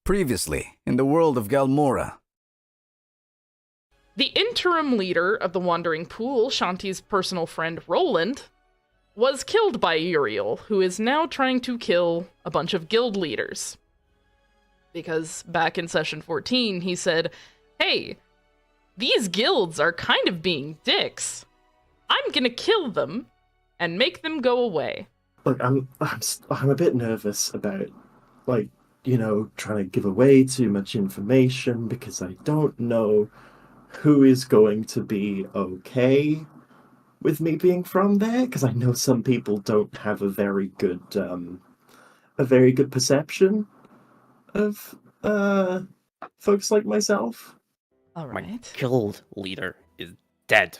Previously, in the world of Galamora. The interim leader of the Wandering Pool, Shanti's personal friend Roland, was killed by Uriel, who is now trying to kill a bunch of guild leaders. Because back in session 14, he said, hey, these guilds are kind of being dicks. I'm gonna kill them and make them go away. Look, I'm a bit nervous about, trying to give away too much information because I don't know who is going to be okay with me being from there. Because I know some people don't have a very good perception of folks like myself. All right. My guild leader is dead.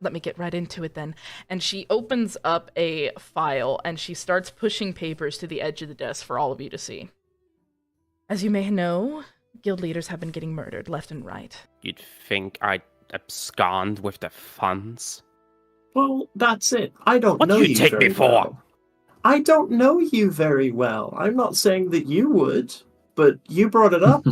Let me get right into it then. And she opens up a file and she starts pushing papers to the edge of the desk for all of you to see. As you may know, guild leaders have been getting murdered left and right. You'd think I'd abscond with the funds? Well, that's it. I don't What know do you you take very me for? well. I don't know you very well. I'm not saying that you would, but you brought it up.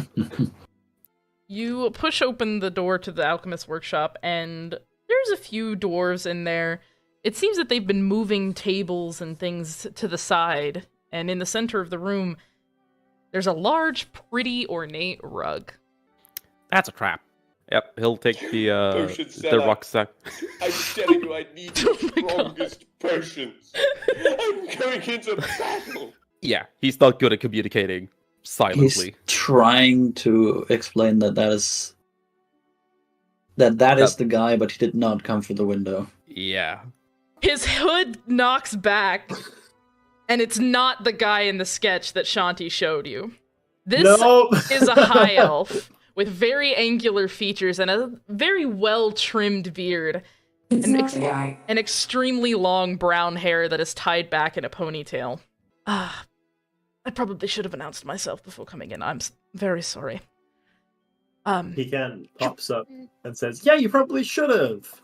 You push open the door to the alchemist workshop and there's a few dwarves in there. It seems that they've been moving tables and things to the side, and in the center of the room, there's a large, pretty, ornate rug. That's a trap. Yep, he'll take the rucksack. I'm telling you, I need the strongest potions. I'm going into battle. Yeah, he's not good at communicating silently. He's trying to explain that is the guy, but he did not come through the window. Yeah. His hood knocks back, and it's not the guy in the sketch that Shanti showed you. This is a high elf with very angular features and a very well-trimmed beard. And extremely long brown hair that is tied back in a ponytail. I probably should have announced myself before coming in. I'm very sorry. He again pops up and says, yeah, you probably should have.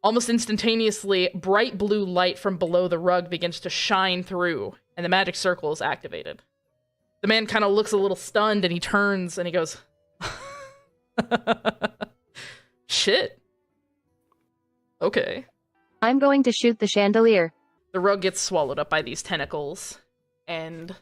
Almost instantaneously, bright blue light from below the rug begins to shine through, and the magic circle is activated. The man kind of looks a little stunned, and he turns, and he goes, shit. Okay. I'm going to shoot the chandelier. The rug gets swallowed up by these tentacles, and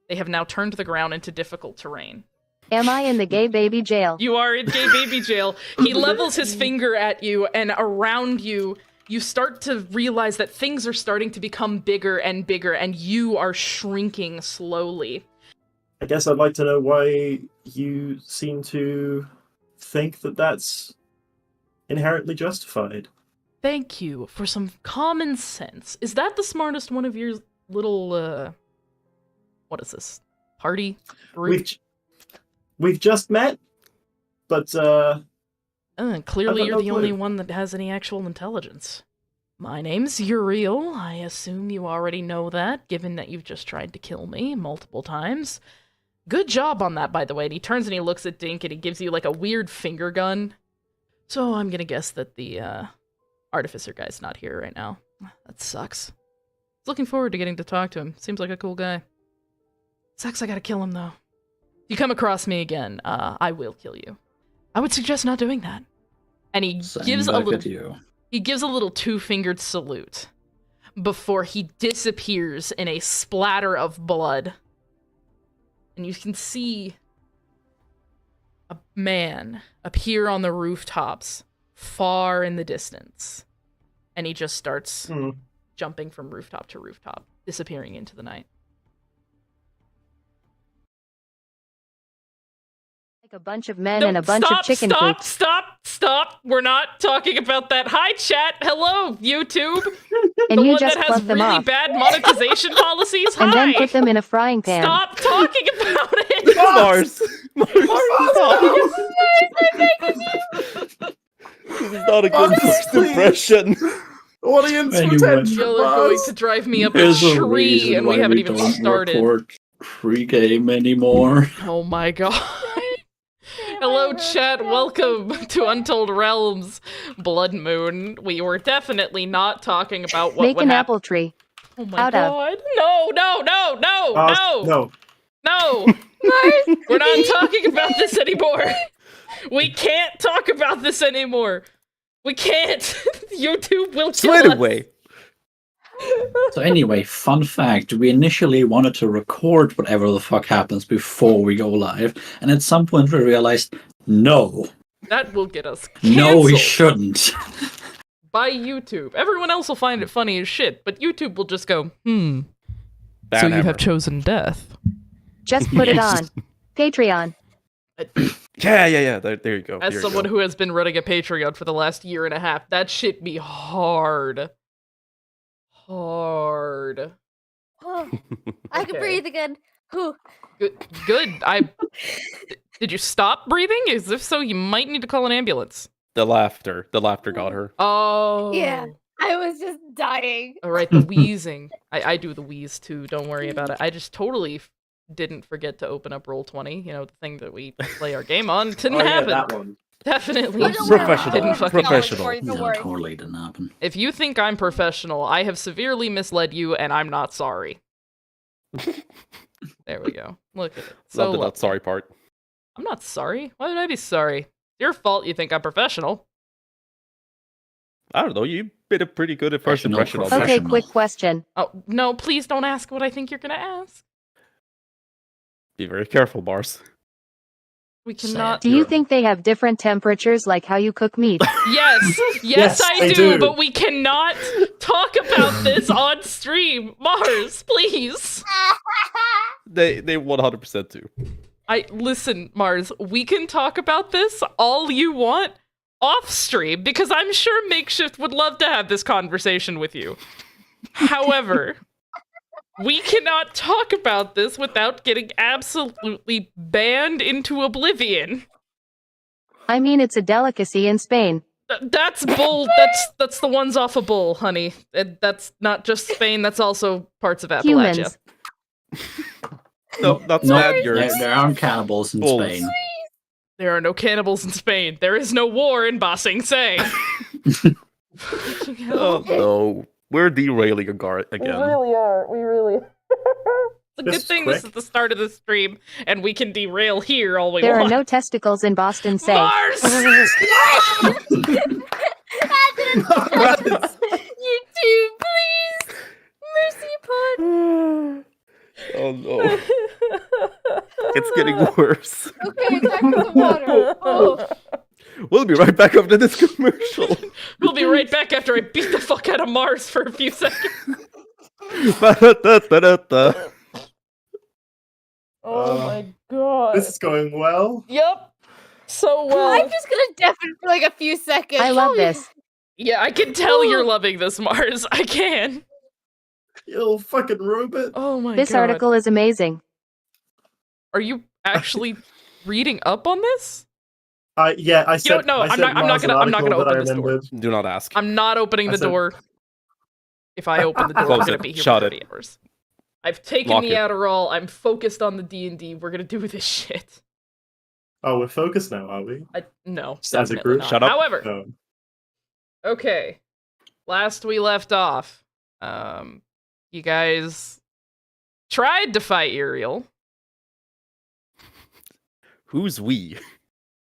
they have now turned the ground into difficult terrain. Am I in the gay baby jail? You are in gay baby jail. He levels his finger at you, and around you, you start to realize that things are starting to become bigger, and you are shrinking slowly. I guess I'd like to know why you seem to think that that's inherently justified. Thank you for some common sense. Is that the smartest one of your little, what is this? Party group? We've just met, but, clearly you're the only clue. one that has any actual intelligence. My name's Uriel. I assume you already know that, given that you've just tried to kill me multiple times. Good job on that, by the way. And he turns and he looks at Dink and he gives you like a weird finger gun. So I'm gonna guess that the, artificer guy's not here right now. That sucks. Looking forward to getting to talk to him. Seems like a cool guy. Sucks I gotta kill him, though. If you come across me again, I will kill you. I would suggest not doing that. And he gives a little two-fingered salute before he disappears in a splatter of blood. And you can see a man appear on the rooftops far in the distance. And he just starts jumping from rooftop to rooftop, disappearing into the night. Like a bunch of men and a bunch of chicken coops. Stop! We're not talking about that. Hi, chat. Hello, YouTube. And the you one just that has pluck them really off. bad monetization policies. Hi. And then put them in a frying pan. Stop talking about it. Mars! This is not a good first impression. Audience Anyway. retention. Y'all are going to drive me up a There's a tree, reason and we why haven't even don't started. report pre-game anymore. Oh my god. Hello, chat. Welcome to Untold Realms, Blood Moon. We were definitely not talking about what Make would an happen. apple tree. Oh my Out of. god. No. No. No. We're not talking about this anymore. We can't talk about this anymore. We can't. YouTube will kill Straight us. away. So anyway, fun fact, we initially wanted to record whatever the fuck happens before we go live, and at some point we realized, no. That will get us canceled. No, we shouldn't. By YouTube. Everyone else will find it funny as shit, but YouTube will just go, Ban so you hammer. have chosen death. Just put it on. Patreon. Yeah. There you go. As someone who has been running a Patreon for the last year and a half, that shit be hard. Hard. Oh, I can Okay. breathe again. Whew. Good. Did you stop breathing? If so, you might need to call an ambulance. The laughter got her. Oh. Yeah. I was just dying. All right, the wheezing. I do the wheeze too. Don't worry about it. I just totally didn't forget to open up Roll20. You know, the thing that we play our game on. Didn't happen. that one. Definitely Oh, don't worry, Professional. didn't I'll fucking acknowledge Professional. for you, Don't No, worry. totally didn't happen. If you think I'm professional, I have severely misled you, and I'm not sorry. There we go. Look at it. So Love the lovely. not sorry part. I'm not sorry. Why would I be sorry? It's your fault you think I'm professional. I don't know. You made a pretty good first impression of Professional. me. Okay, quick question. Oh, no, please don't ask what I think you're gonna ask. Be very careful, Mars. We Say it. cannot. Do you think they have different temperatures like how you cook meat? Yes, Yes, I they do, do. but we cannot talk about this on stream. Mars, please. They 100% do. Listen, Mars, we can talk about this all you want off stream because I'm sure Makeshift would love to have this conversation with you. However, we cannot talk about this without getting absolutely banned into oblivion. I mean, it's a delicacy in Spain. That's bull. That's the ones off of bull, honey. That's not just Spain. That's also parts of Appalachia. Humans. No, not No, Spaniards. there aren't cannibals in Bulls. Spain. There are no cannibals in Spain. There is no war in Ba Sing Se. Oh no. We're derailing again. are. We really. It's a good This is thing this quick. is the start of the stream, and we can derail here all we There are want. no testicles in Boston, say. Mars! YouTube, please. Mercy upon. Oh no. It's getting worse. Okay, time for some water. Oh. We'll be right back after this commercial. We'll be right back after I beat the fuck out of Mars for a few seconds. Ba-da-da-da-da. Oh my god. This is going well. Yep. So well. I'm just gonna deafen for like a few seconds. I love this. Yeah, I can tell you're loving this, Mars. I can. You little fucking robot. Oh my This god. article is amazing. Are you actually reading up on this? Yeah, I said. don't know. I I'm said not Mars gonna- an I'm not gonna article that I open this door. remembered. Do not ask. I'm not opening I the said- door. If I open the door, we're Close gonna it. be here Shut for it. 30 hours. I've taken Lock the it. Adderall. I'm focused on the D&D. We're gonna do this shit. Oh, we're focused now, are we? No, Just as a definitely group? not. Shut up. However, No. okay. Last we left off, you guys tried to fight Uriel. Who's we?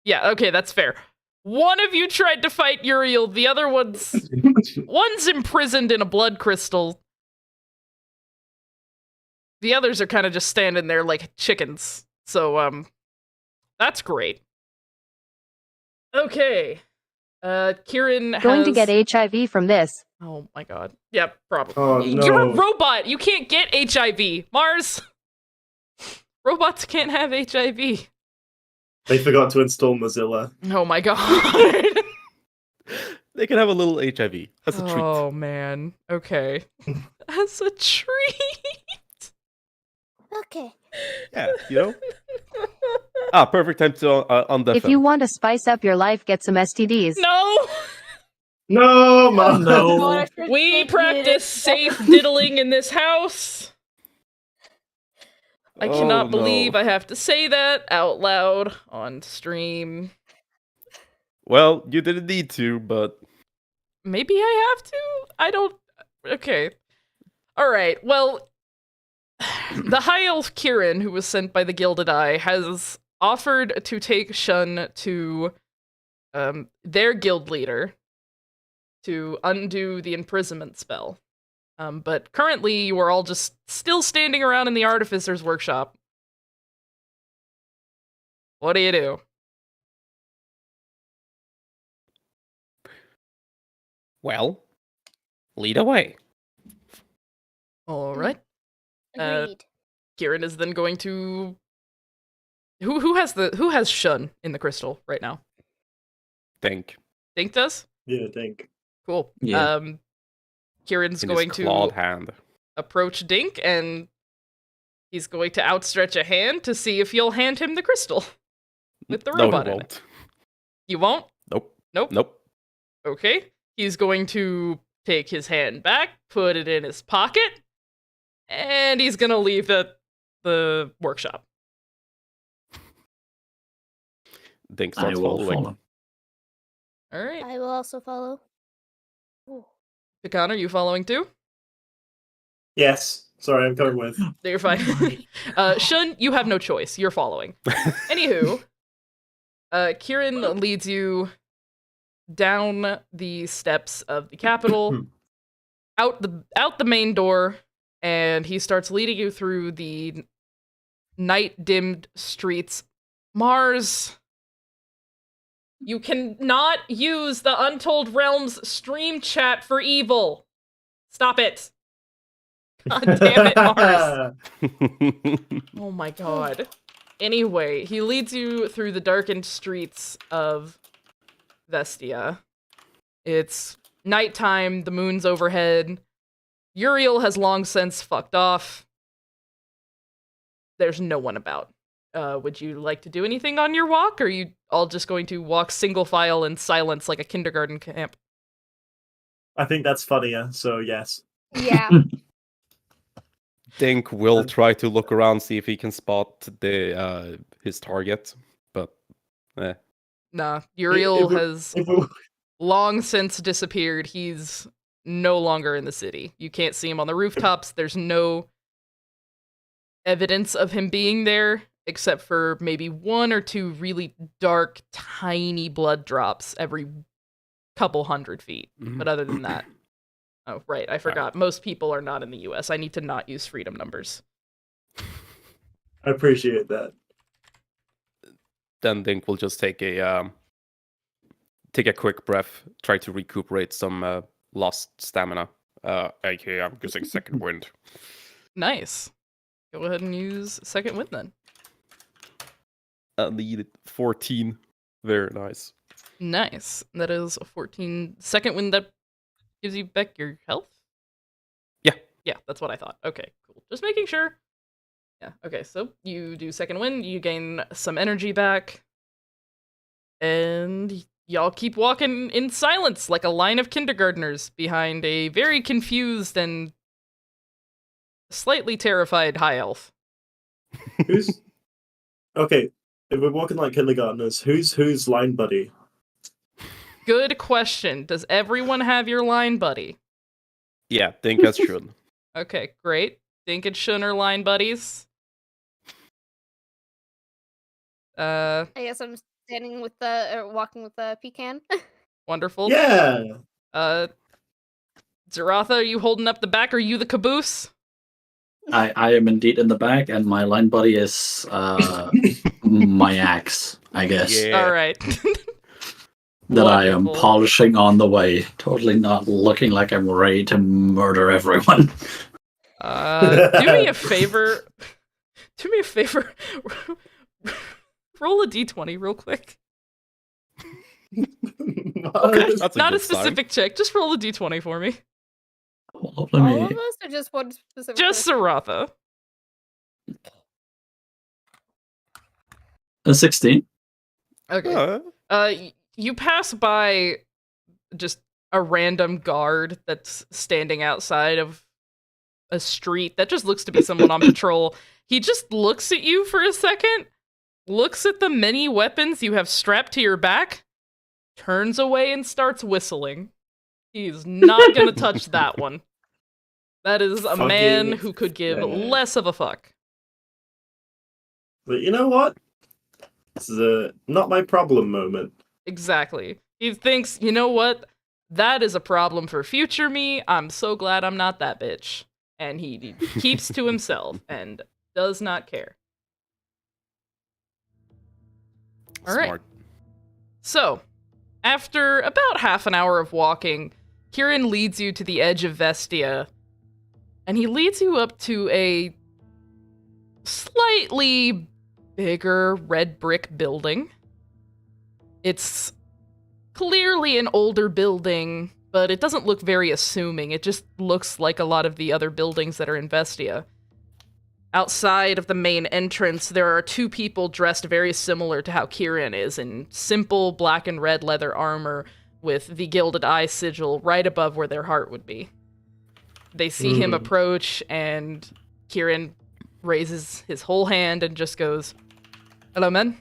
Yeah, okay, that's fair. One of you tried to fight Uriel. The other one's imprisoned in a blood crystal. The others are kind of just standing there like chickens. So, that's great. Okay. Kieran has... Going to get HIV from this. Oh my god. Yep, probably. Oh, You're a no. robot! You can't get HIV! Mars! Robots can't have HIV. They forgot to install Mozilla. Oh my god. They can have a little HIV. That's a treat. Oh man. Okay. As a treat. Okay. Yeah, you know? Perfect time to undefend. If you want to spice up your life, get some STDs. No! No, Mom. No. We practice safe diddling in this house. I cannot believe I have to say that out loud on stream. Well, you didn't need to, but Maybe I have to? I don't... Okay. Alright, well, the High Elf Kieran, who was sent by the Gilded Eye, has offered to take Shun to their guild leader to undo the imprisonment spell. But currently, you are all just still standing around in the Artificer's workshop. What do you do? Well, lead away. All right. Agreed. Kieran is then going to. Who has Shun in the crystal right now? Think. Dink does? Yeah, I think. Cool. Yeah. Kieran's In going his to clawed hand. approach Dink, and he's going to outstretch a hand to see if you'll hand him the crystal with the No, robot he in won't. it. You won't? Nope. Nope. Nope. Okay. He's going to take his hand back, put it in his pocket, and he's gonna leave the workshop. Dink I starts will following. follow. All right. I will also follow. Ooh. Pecan, are you following too? Yes. Sorry, I'm coming with. No, you're fine. Shun, you have no choice. You're following. Anywho, Kieran leads you down the steps of the Capitol, out the main door, and he starts leading you through the night-dimmed streets. Mars, you cannot use the Untold Realms stream chat for evil. Stop it. God damn it, Mars. Oh my god. Anyway, he leads you through the darkened streets of Vestia. It's nighttime, the moon's overhead. Uriel has long since fucked off. There's no one about. Would you like to do anything on your walk, or are you all just going to walk single file in silence like a kindergarten camp? I think that's funnier, so yes. Yeah. Dink will try to look around, see if he can spot the his target, but Nah, Uriel If has it- long since disappeared. He's no longer in the city. You can't see him on the rooftops. There's no evidence of him being there, except for maybe one or two really dark, tiny blood drops every couple 100 feet. But other than that, oh, right, I forgot. Most people are not in the US. I need to not use freedom numbers. I appreciate that. then Dink will just take a quick breath, try to recuperate some lost stamina. aka I'm using second wind. Nice. Go ahead and use second wind then. Need 14. Very nice. Nice. That is a 14 second wind that gives you back your health? Yeah. Yeah, that's what I thought. Okay, cool. Just making sure. Yeah, okay, so you do second wind, you gain some energy back, and y'all keep walking in silence like a line of kindergartners behind a very confused and slightly terrified high elf. Who's okay? If we're walking like kindergartners, who's line buddy? Good question. Does everyone have your line buddy? Yeah, Dink has should. Okay, great. Dink and Shun are line buddies. I guess I'm standing with the or walking with the pecan. Wonderful. Yeah. Zeratha, are you holding up the back? Are you the caboose? I am indeed in the back, and my line buddy is my axe, I guess, Yeah. All right. that I am Wonderful. polishing on the way. Totally not looking like I'm ready to murder everyone. Do me a favor. Do me a favor. Roll a d20 real quick. That's Not a good sign. specific check. Just roll a d20 for me. Hold on, All let of me- us, or just one specific? Just person? Zeratha. A 16. Okay. You pass by just a random guard that's standing outside of a street that just looks to be someone on patrol. He just looks at you for a second, looks at the many weapons you have strapped to your back, turns away and starts whistling. He's not gonna touch that one. That is a Fucking- man who could give yeah. less of a fuck. But you know what? This is a not my problem moment. Exactly. He thinks, you know what? That is a problem for future me. I'm so glad I'm not that bitch. And he keeps to himself and does not care. All right. Smart. So, after about half an hour of walking, Kieran leads you to the edge of Vestia, and he leads you up to a slightly bigger red brick building. It's clearly an older building, but it doesn't look very assuming. It just looks like a lot of the other buildings that are in Vestia. Outside of the main entrance, there are two people dressed very similar to how Kieran is, in simple black and red leather armor with the gilded eye sigil right above where their heart would be. They see him approach, and Kieran raises his whole hand and just goes, "Hello, men.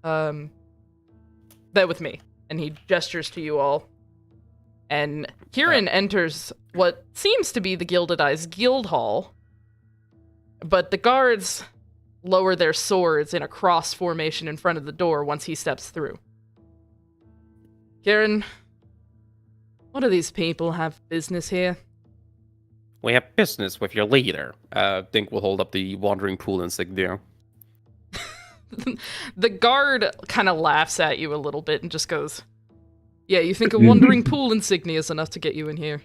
Bear with me." And he gestures to you all. And Kieran enters what seems to be the Gilded Eye's guild hall, but the guards lower their swords in a cross formation in front of the door once he steps through. Kieran, what do these people have business here? We have business with your leader. Dink will hold up the wandering pool insignia. The guard kind of laughs at you a little bit and just goes, "Yeah, you think a wandering pool insignia is enough to get you in here?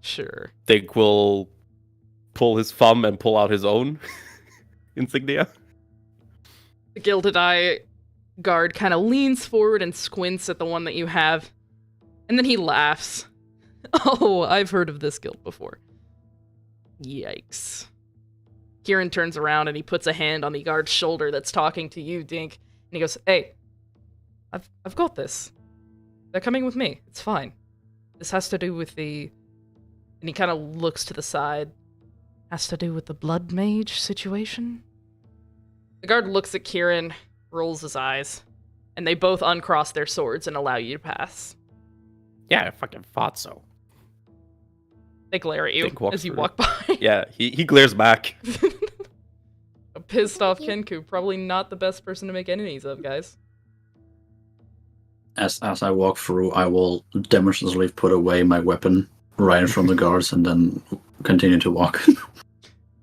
Sure." Dink will pull his thumb and pull out his own insignia. The Gilded Eye guard kind of leans forward and squints at the one that you have, and then he laughs. "Oh, I've heard of this guild before." Yikes. Kieran turns around and he puts a hand on the guard's shoulder that's talking to you, Dink, and he goes, "Hey, I've got this. They're coming with me. It's fine. This has to do with the..." And he kind of looks to the side. "Has to do with the blood mage situation?" The guard looks at Kieran, rolls his eyes, and they both uncross their swords and allow you to pass. Yeah, I fucking thought so. They glare at you Dink walks as you through. walk by. Yeah, he glares back. A pissed off Kenku, probably not the best person to make enemies of, guys. As I walk through, I will demonstratively put away my weapon right in front of the guards and then continue to walk.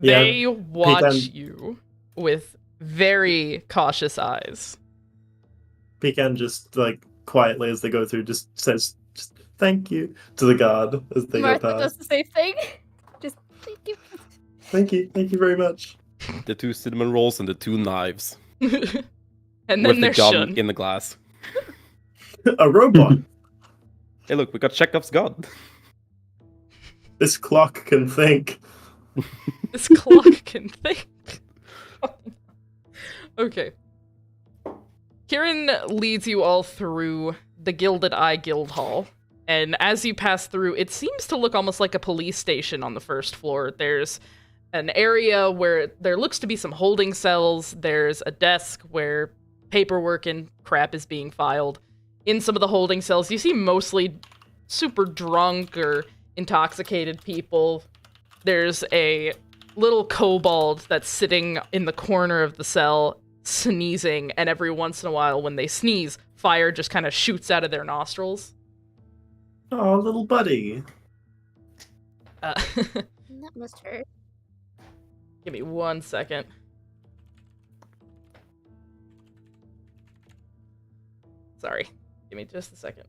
They watch Pecan- you with very cautious eyes. Pecan just like quietly as they go through just says just thank you to the guard as they Martha go does past. the same thing. Just thank you. Thank you very much. The two cinnamon rolls and the two knives. And With then the they're gun shun. in the glass. A robot. Hey, look, we got Chekhov's gun. This clock can think. This clock can think. Okay. Kieran leads you all through the Gilded Eye Guild Hall, and as you pass through, it seems to look almost like a police station on the first floor. There's an area where there looks to be some holding cells. There's a desk where paperwork and crap is being filed. In some of the holding cells, you see mostly super drunk or intoxicated people. There's a little kobold that's sitting in the corner of the cell, sneezing, and every once in a while when they sneeze, fire just kind of shoots out of their nostrils. Oh, little buddy. That must hurt. Give me 1 second. Sorry. Give me just a second.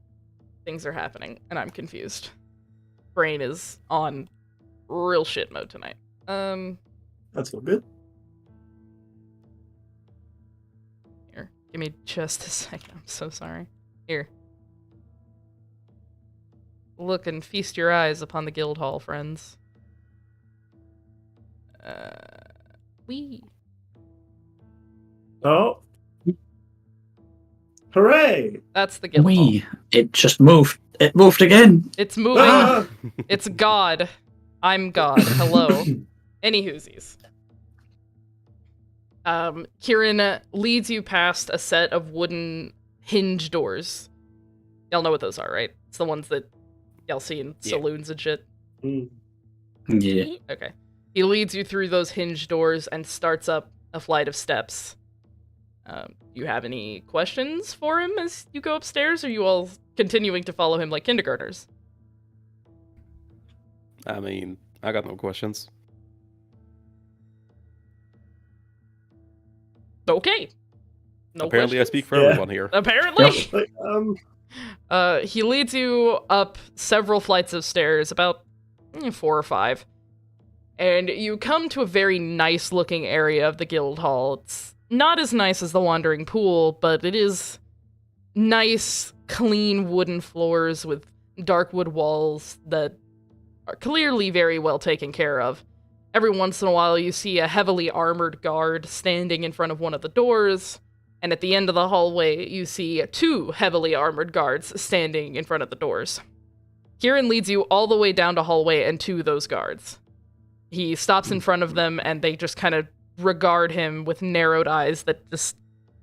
Things are happening, and I'm confused. Brain is on real shit mode tonight. That's all good. Here. Give me just a second. I'm so sorry. Here. Look and feast your eyes upon the guild hall, friends. Wee. Oh. Hooray! That's the guild hall. It just moved. It moved again. It's moving. Ah! It's God. I'm God. Hello. Any whoosies. Kieran leads you past a set of wooden hinge doors. Y'all know what those are, right? It's the ones that y'all see in Yeah. saloons and shit. Mm. Yeah. Okay. He leads you through those hinge doors and starts up a flight of steps. You have any questions for him as you go upstairs, or are you all continuing to follow him like kindergartners? I mean, I got no questions. Okay. No Apparently, I questions? speak for Yeah. everyone here. Apparently. Like, He leads you up several flights of stairs, about 4 or 5. And you come to a very nice-looking area of the guild hall. It's not as nice as the Wandering Pool, but it is nice, clean wooden floors with dark wood walls that are clearly very well taken care of. Every once in a while, you see a heavily armored guard standing in front of one of the doors, and at the end of the hallway, you see 2 heavily armored guards standing in front of the doors. Kieran leads you all the way down to hallway and to those guards. He stops in front of them, and they just kind of regard him with narrowed eyes that just...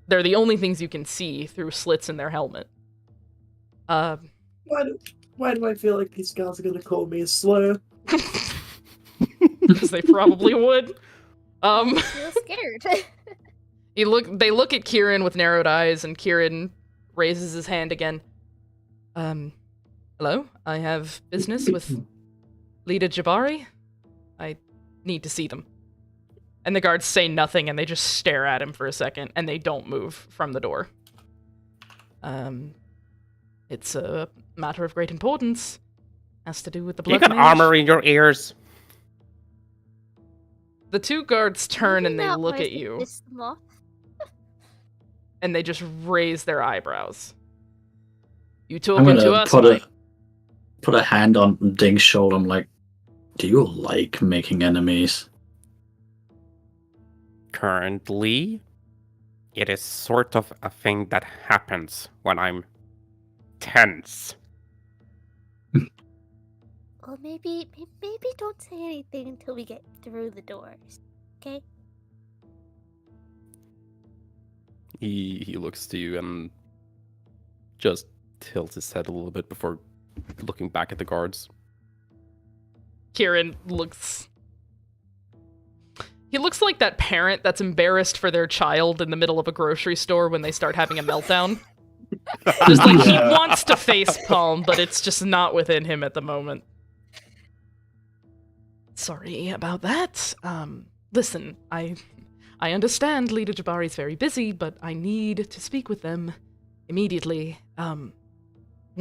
they're the only things you can see through slits in their helmet. why do I feel like these guys are gonna call me a slur? Because they probably would. I feel scared. They look at Kieran with narrowed eyes, and Kieran raises his hand again. Hello? I have business with Leader Jabari. I need to see them. And the guards say nothing, and they just stare at him for a second, and they don't move from the door. It's a matter of great importance. Has to do with the blood You got mage. armor in your ears. The 2 guards turn and they Not look worse at than you, piss them off. and they just raise their eyebrows. You I'm talking gonna to us? put a hand on Ding's shoulder. I'm like, do you like making enemies? Currently, it is sort of a thing that happens when I'm tense. Well, maybe don't say anything until we get through the doors. Okay? He looks to you and just tilts his head a little bit before looking back at the guards. Kieran looks... He looks like that parent that's embarrassed for their child in the middle of a grocery store when they start having a meltdown. Just like he wants to facepalm, but it's just not within him at the moment. Sorry about that. Listen, I understand Leader Jabari's very busy, but I need to speak with them immediately. One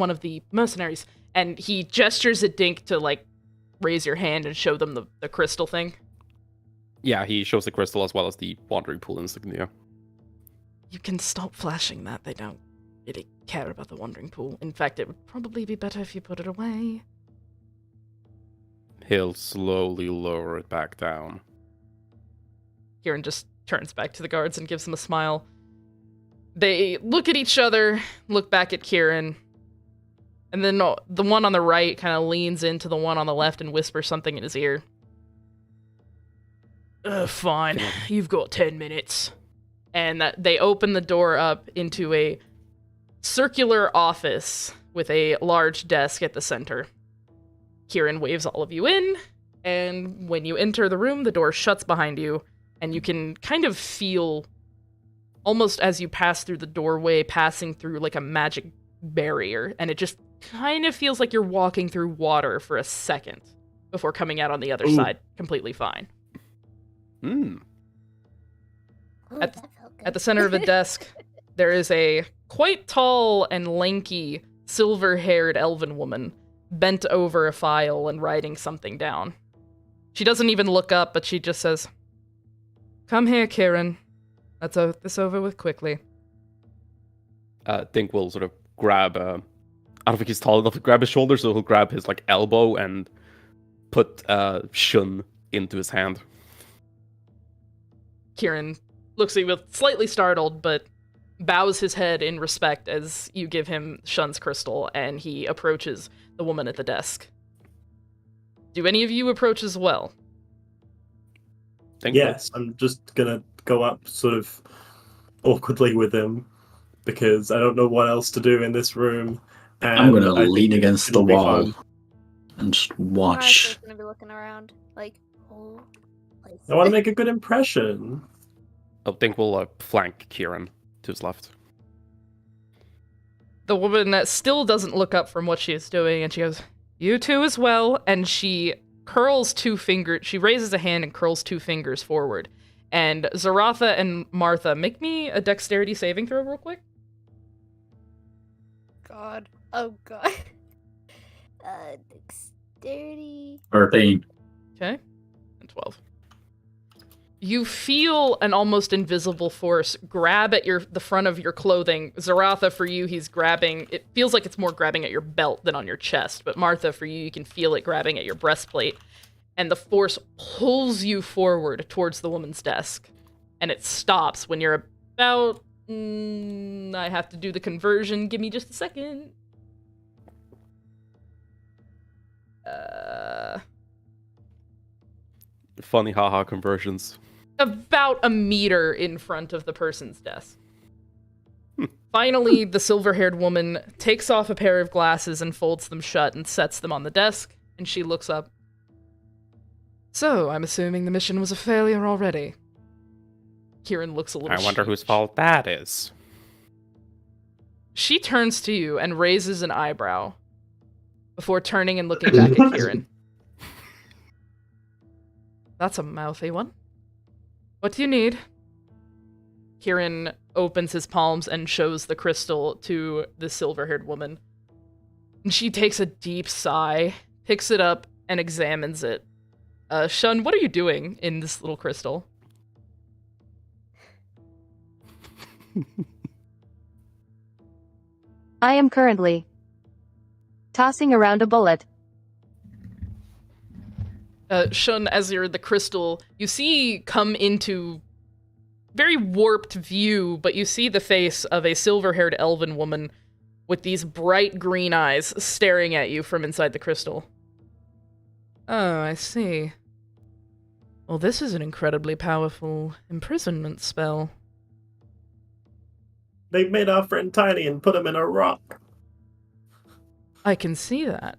of the mercenaries, and he gestures at Dink to like raise your hand and show them the crystal thing. Yeah, he shows the crystal as well as the Wandering Pool insignia. You can stop flashing that. They don't really care about the Wandering Pool. In fact, it would probably be better if you put it away. He'll slowly lower it back down. Kieran just turns back to the guards and gives them a smile. They look at each other, look back at Kieran, and then the one on the right kind of leans into the one on the left and whispers something in his ear. Fine. You've got 10 minutes. And they open the door up into a circular office with a large desk at the center. Kieran waves all of you in, and when you enter the room, the door shuts behind you, and you can kind of feel, almost as you pass through the doorway, passing through like a magic barrier, and it just kind of feels like you're walking through water for a second before coming out on the other side completely fine. Ooh, At- that felt good. At the center of the desk, there is a quite tall and lanky, silver-haired elven woman bent over a file and writing something down. She doesn't even look up, but she just says, "Come here, Kieran. Let's this over with quickly." Dink will sort of grab, I don't think he's tall enough to grab his shoulder, so he'll grab his like elbow and put Shun into his hand. Kieran looks at you with slightly startled, but bows his head in respect as you give him Shun's crystal, and he approaches the woman at the desk. Do any of you approach as well? Dink Yes, I'm just gonna go up sort of awkwardly with him because I don't know what else to do in this room. And I'm gonna I think lean against the it'll be wall fun. and just Martha's watch. gonna be looking around, like, oh, place. I want to make a good impression. I think we'll flank Kieran to his left. The woman still doesn't look up from what she is doing, and she goes, "You too as well," and she curls 2 fingers. She raises a hand and curls 2 fingers forward. And Zaratha and Martha, make me a dexterity saving throw real quick. God. Oh, God. Dexterity. 13. Okay. And 12. You feel an almost invisible force grab at the front of your clothing. Zaratha, for you, he's grabbing. It feels like it's more grabbing at your belt than on your chest. But Martha, for you, you can feel it grabbing at your breastplate. And the force pulls you forward towards the woman's desk. And it stops when you're about... I have to do the conversion. Give me just a second. Funny haha conversions. About a meter in front of the person's desk. Finally, the silver-haired woman takes off a pair of glasses and folds them shut and sets them on the desk, and she looks up. "So, I'm assuming the mission was a failure already." Kieran looks a little I wonder whose sheepish. fault that is. She turns to you and raises an eyebrow before turning and looking back at Kieran. "That's a mouthy one. What do you need?" Kieran opens his palms and shows the crystal to the silver-haired woman. And she takes a deep sigh, picks it up, and examines it. Shun, what are you doing in this little crystal? I am currently tossing around a bullet. Shun, as you're the crystal, you see come into very warped view, but you see the face of a silver-haired elven woman with these bright green eyes staring at you from inside the crystal. "Oh, I see. Well, this is an incredibly powerful imprisonment spell." They made our friend tiny and put him in a rock. "I can see that."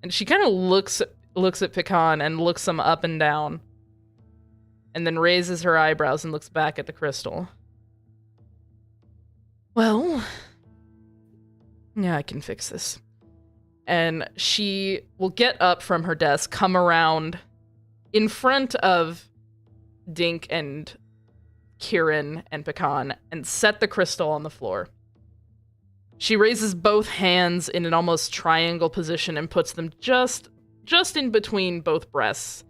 And she kind of looks at Pecan and looks him up and down, and then raises her eyebrows and looks back at the crystal. "Well, yeah, I can fix this." And she will get up from her desk, come around in front of Dink and Kieran and Pecan, and set the crystal on the floor. She raises both hands in an almost triangle position and puts them just in between both breasts.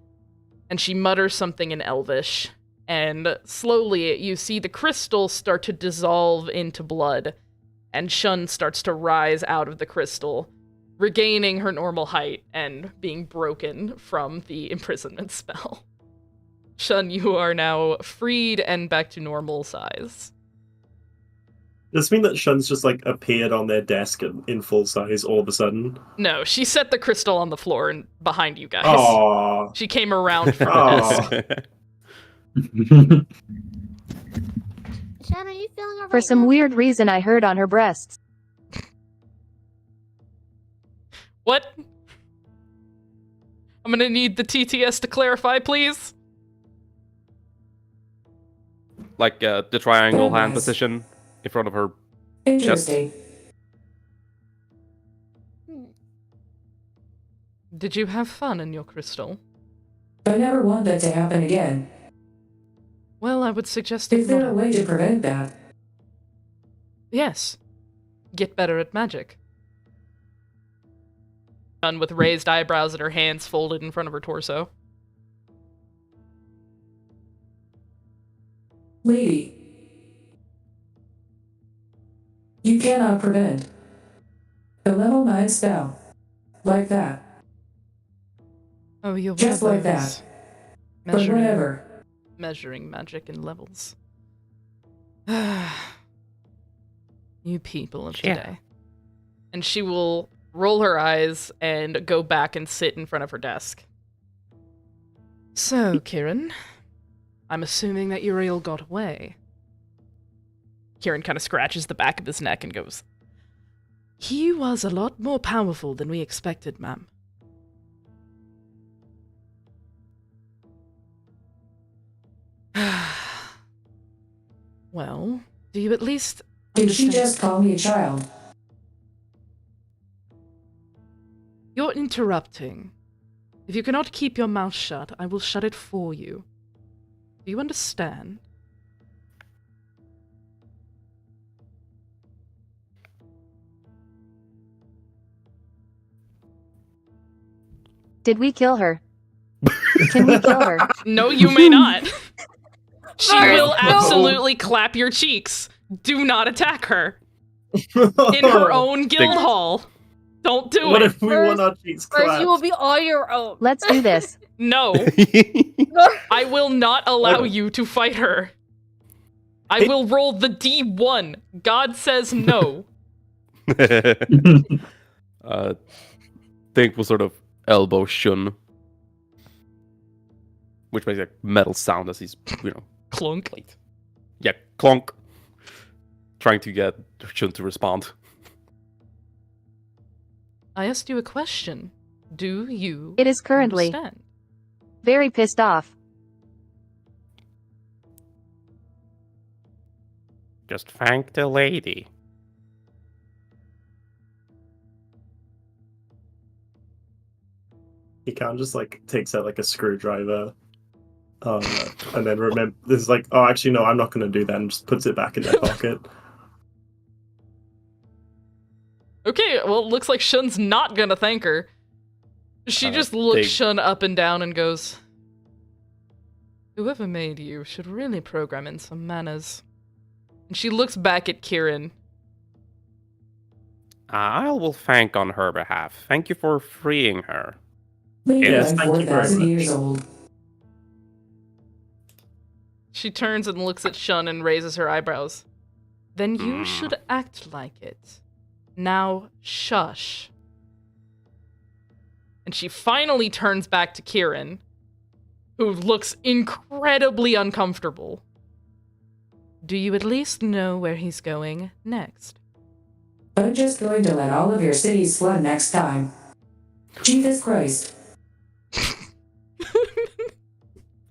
And she mutters something in Elvish. And slowly, you see the crystal start to dissolve into blood. And Shun starts to rise out of the crystal, regaining her normal height and being broken from the imprisonment spell. Shun, you are now freed and back to normal size. Does this mean that Shun's just like appeared on their desk in full size all of a sudden? No, she set the crystal on the floor and behind you guys. Aww. She came around from the desk. Shan, are you feeling alright? For some now? weird reason, I heard on her breasts. What? I'm gonna need the TTS to clarify, please. Like the triangle Very hand nice. position in front of her. Interesting. Did you have fun in your crystal? I never want that to happen again. Well, I would suggest Is there a not. way to prevent that? Yes. Get better at magic. Done with raised eyebrows and her hands folded in front of her torso. Lady, you cannot prevent. The level 9 spell. Like that. Oh, you're Just one like of that. those But whatever. measuring magic in levels. You people of Yeah. today. And she will roll her eyes and go back and sit in front of her desk. So, Kieran, I'm assuming that Uriel got away. Kieran kind of scratches the back of his neck and goes, He was a lot more powerful than we expected, ma'am. Well, do you at least Did she understand? just call me a child? You're interrupting. If you cannot keep your mouth shut, I will shut it for you. Do you understand? Did we kill her? Can we kill her? No, you may not. She Mars, will no. absolutely clap your cheeks. Do not attack her. In her own guild hall. Don't do What it. if we want our cheeks First, clapped? you will be on your own. Let's do this. No, I will not allow you to fight her. I will roll the D1. God says no. Think will sort of elbow Shun, which makes a metal sound as he's, Clunk. like, yeah, clonk, trying to get Shun to respond. I asked you a question. Do you It is currently understand? very pissed off. Just thank the lady. He kind of just like takes out like a screwdriver, and then remember this is like, oh, actually no, I'm not going to do that, and just puts it back in their pocket. Okay, well, it looks like Shun's not gonna thank her. She just looks they- Shun up and down and goes, "Whoever made you should really program in some manners." And she looks back at Kieran. I will thank on her behalf. Thank you for freeing her. Maybe Yes, I'm thank you very 4,000 much. years old. She turns and looks at Shun and raises her eyebrows. Then you should act like it. Now, shush. And she finally turns back to Kieran, who looks incredibly uncomfortable. Do you at least know where he's going next? I'm just going to let all of your cities flood next time. Jesus Christ. He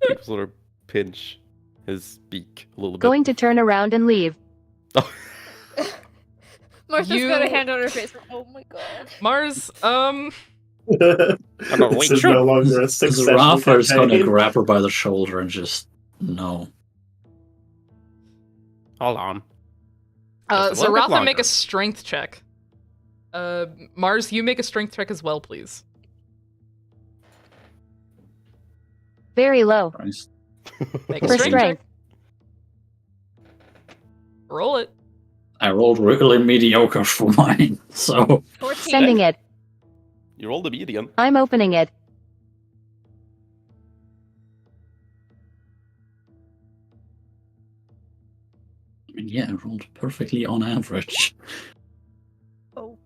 will sort of pinch his beak a little bit. Going to turn around and leave. Martha's You- got a hand on her face. Oh my god. Mars, This is no longer a successful Zarafa's gonna campaign. grab her by the shoulder and just no. Hold on. Just a little bit Zaratha, make longer. a strength check. Mars, you make a strength check as well, please. Very low. Christ. Make a For strength check. strength. Roll it. I rolled really mediocre for mine, so 14. Sending it. You rolled a median. I'm opening it. I mean, yeah, I rolled perfectly on average. Oh.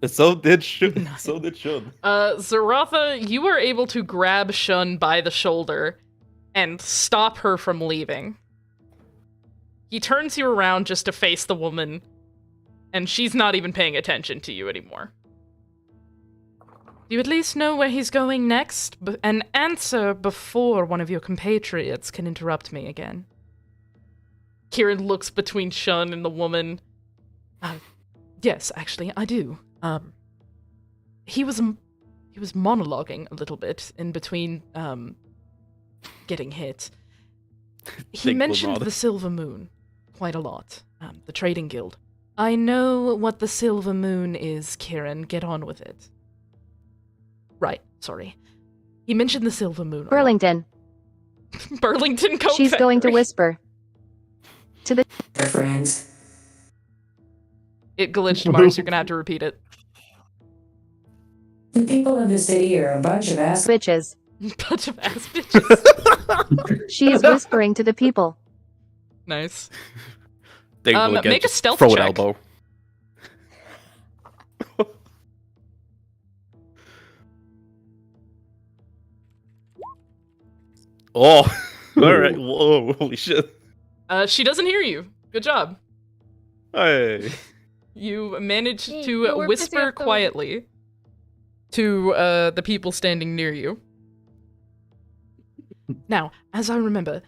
So did Shun. So did Shun. Zaratha, you are able to grab Shun by the shoulder and stop her from leaving. He turns you around just to face the woman, and she's not even paying attention to you anymore. Do you at least know where he's going next? And answer before one of your compatriots can interrupt me again. Kieran looks between Shun and the woman. Yes, actually, I do. He was monologuing a little bit in between getting hit. He Think mentioned Lamar. the Silver Moon quite a lot. The trading guild. I know what the Silver Moon is, Kieran. Get on with it. Right, sorry. He mentioned the Silver Moon. a lot. Burlington. Burlington Coat She's going to Factory. whisper. To the They're friends. It glitched, Mars. You're gonna have to repeat it. The people of the city are a bunch of ass. bitches. Bunch of ass bitches. She is whispering to the people. Nice. Think will again make a just stealth throw an check. elbow. Oh, all right. Whoa, holy shit. She doesn't hear you. Good job. Hey. You manage Hey, to we're busy whisper up the- quietly to the people standing near you. Now, as I remember,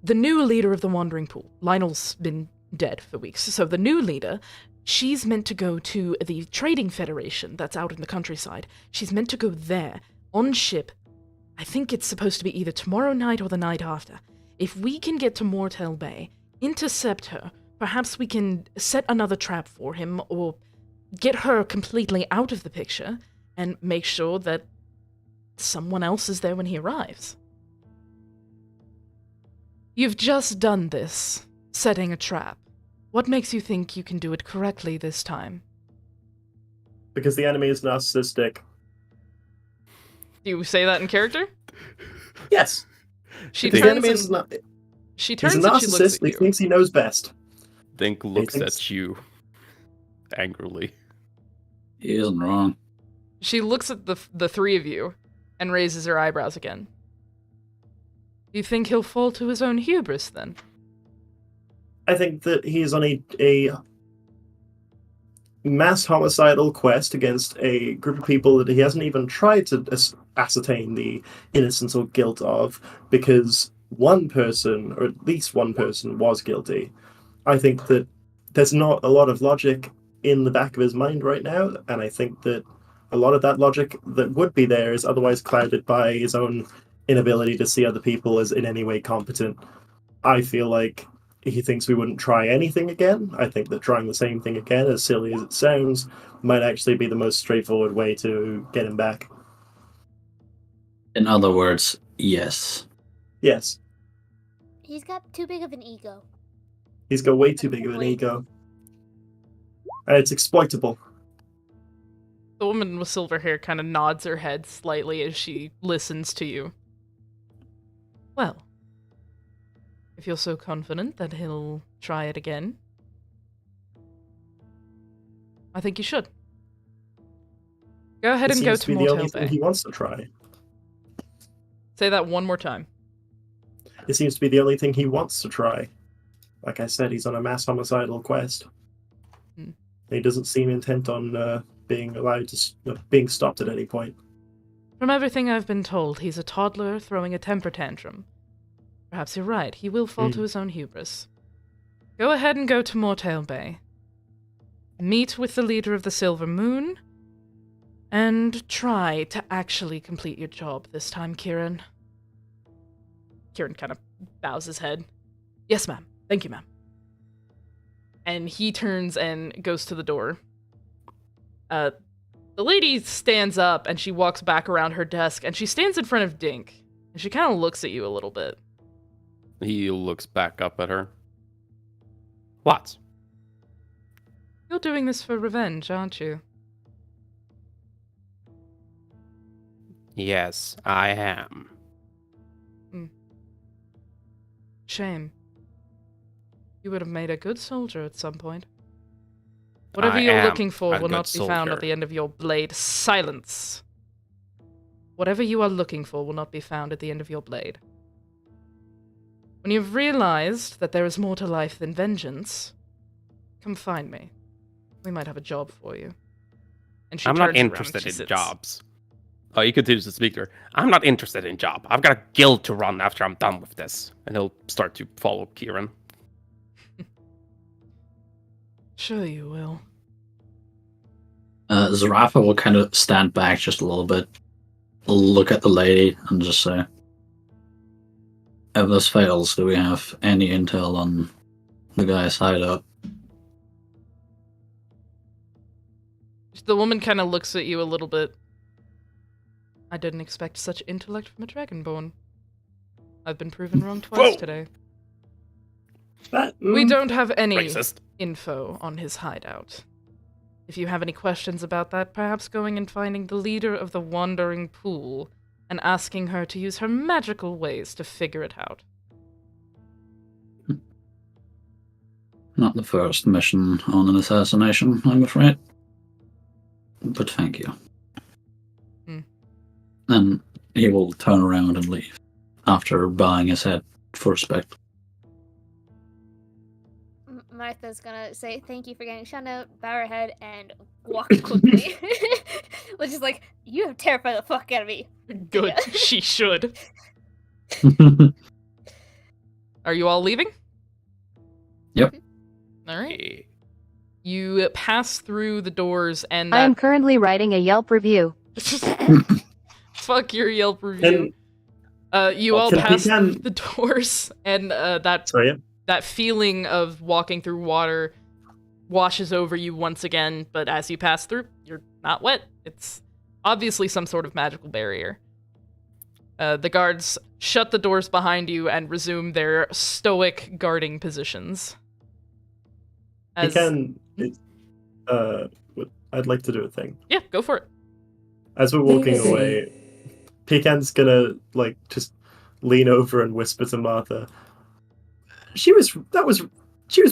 the new leader of the Wandering Pool, Lionel's been dead for weeks, so the new leader, she's meant to go to the Trading Federation that's out in the countryside. She's meant to go there, on ship. I think it's supposed to be either tomorrow night or the night after. If we can get to Mortel Bay, intercept her, perhaps we can set another trap for him, or get her completely out of the picture, and make sure that someone else is there when he arrives. You've just done this, setting a trap. What makes you think you can do it correctly this time? Because the enemy is narcissistic. Do you say that in character? Yes. She The turns enemy and, is not. she He's turns a and she looks narcissist. at He you. thinks he knows best. Dink looks thinks- at you angrily. He isn't wrong. She looks at the three of you and raises her eyebrows again. You think he'll fall to his own hubris, then? I think that he's on a mass homicidal quest against a group of people that he hasn't even tried to ascertain the innocence or guilt of, because one person, or at least one person, was guilty. I think that there's not a lot of logic in the back of his mind right now, and I think that a lot of that logic that would be there is otherwise clouded by his own inability to see other people as in any way competent. I feel like he thinks we wouldn't try anything again. I think that trying the same thing again, as silly as it sounds, might actually be the most straightforward way to get him back. In other words, yes. Yes, He's got too big of an ego. he's got way too big of an ego. And it's exploitable. The woman with silver hair kind of nods her head slightly as she listens to you. Well, if you're so confident that he'll try it again, I think you should. Go ahead It and go seems to to be the only Mortel thing Bay. he wants to try. Say that one more time. It seems to be the only thing he wants to try. Like I said, he's on a mass homicidal quest. Hmm. He doesn't seem intent on being allowed to being stopped at any point. From everything I've been told, he's a toddler throwing a temper tantrum. Perhaps you're right, he will fall to his own hubris. Go ahead and go to Mortel Bay. Meet with the leader of the Silver Moon, and try to actually complete your job this time, Kieran. Kieran kind of bows his head. Yes, ma'am. Thank you, ma'am. And he turns and goes to the door. The lady stands up and she walks back around her desk and she stands in front of Dink. And she kind of looks at you a little bit. He looks back up at her. What? You're doing this for revenge, aren't you? Yes, I am. Shame. You would have made a good soldier at some point. Whatever I you're am looking for a will good not be found at soldier. the end of your blade. Silence! Whatever you are looking for will not be found at the end of your blade. When you've realized that there is more to life than vengeance, come find me. We might have a job for you. And she I'm turns not around and interested she in sits. jobs. Oh, he continues to speak to her. I'm not interested in job. I've got a guild to run after I'm done with this. And he'll start to follow Kieran. Sure you will. Zarafa will kind of stand back just a little bit, look at the lady, and just say, if this fails, do we have any intel on the guy's hideout? The woman kind of looks at you a little bit. I didn't expect such intellect from a dragonborn. I've been proven wrong twice Whoa! today. That, We don't have any Racist. info on his hideout. If you have any questions about that, perhaps going and finding the leader of the Wandering Pool and asking her to use her magical ways to figure it out. Not the first mission on an assassination, I'm afraid. But thank you. And he will turn around and leave, after bowing his head for respect. Martha's gonna say thank you for getting shot out, bow her head, and walk quickly. Which is like, you have terrified the fuck out of me. Good. She should. Are you all leaving? Yep. All right. Eh, You pass through the doors, and I am currently writing a Yelp review. fuck your Yelp review. You all Can pass Pecan- through the doors, and Sorry, yeah. that feeling of walking through water washes over you once again. But as you pass through, you're not wet. It's obviously some sort of magical barrier. The guards shut the doors behind you and resume their stoic guarding positions. As... I'd like to do a thing. Yeah, go for it. As we're walking Easy. away, Pecan's gonna like just lean over and whisper to Martha. She was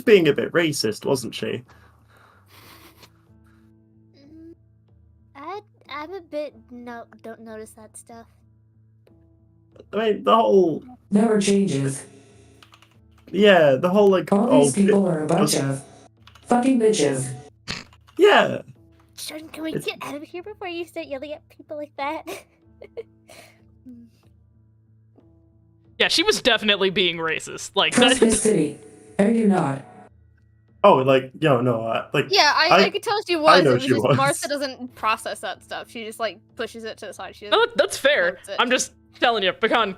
being a bit racist, wasn't she? I'm a bit don't notice that stuff. I mean, the whole Never changes. like All these people are a bunch of fucking bitches. yeah. Jordan, can we It's- get out of here before you start yelling at people like that? Yeah, she was definitely being racist. Like Trust that. this city. Are you not? Oh, like like Yeah, I could tell she was. know It was she just was. Martha doesn't process that stuff. She just like pushes it to the side. She No, doesn't. that's fair. Notice it. I'm just telling you, Pecan,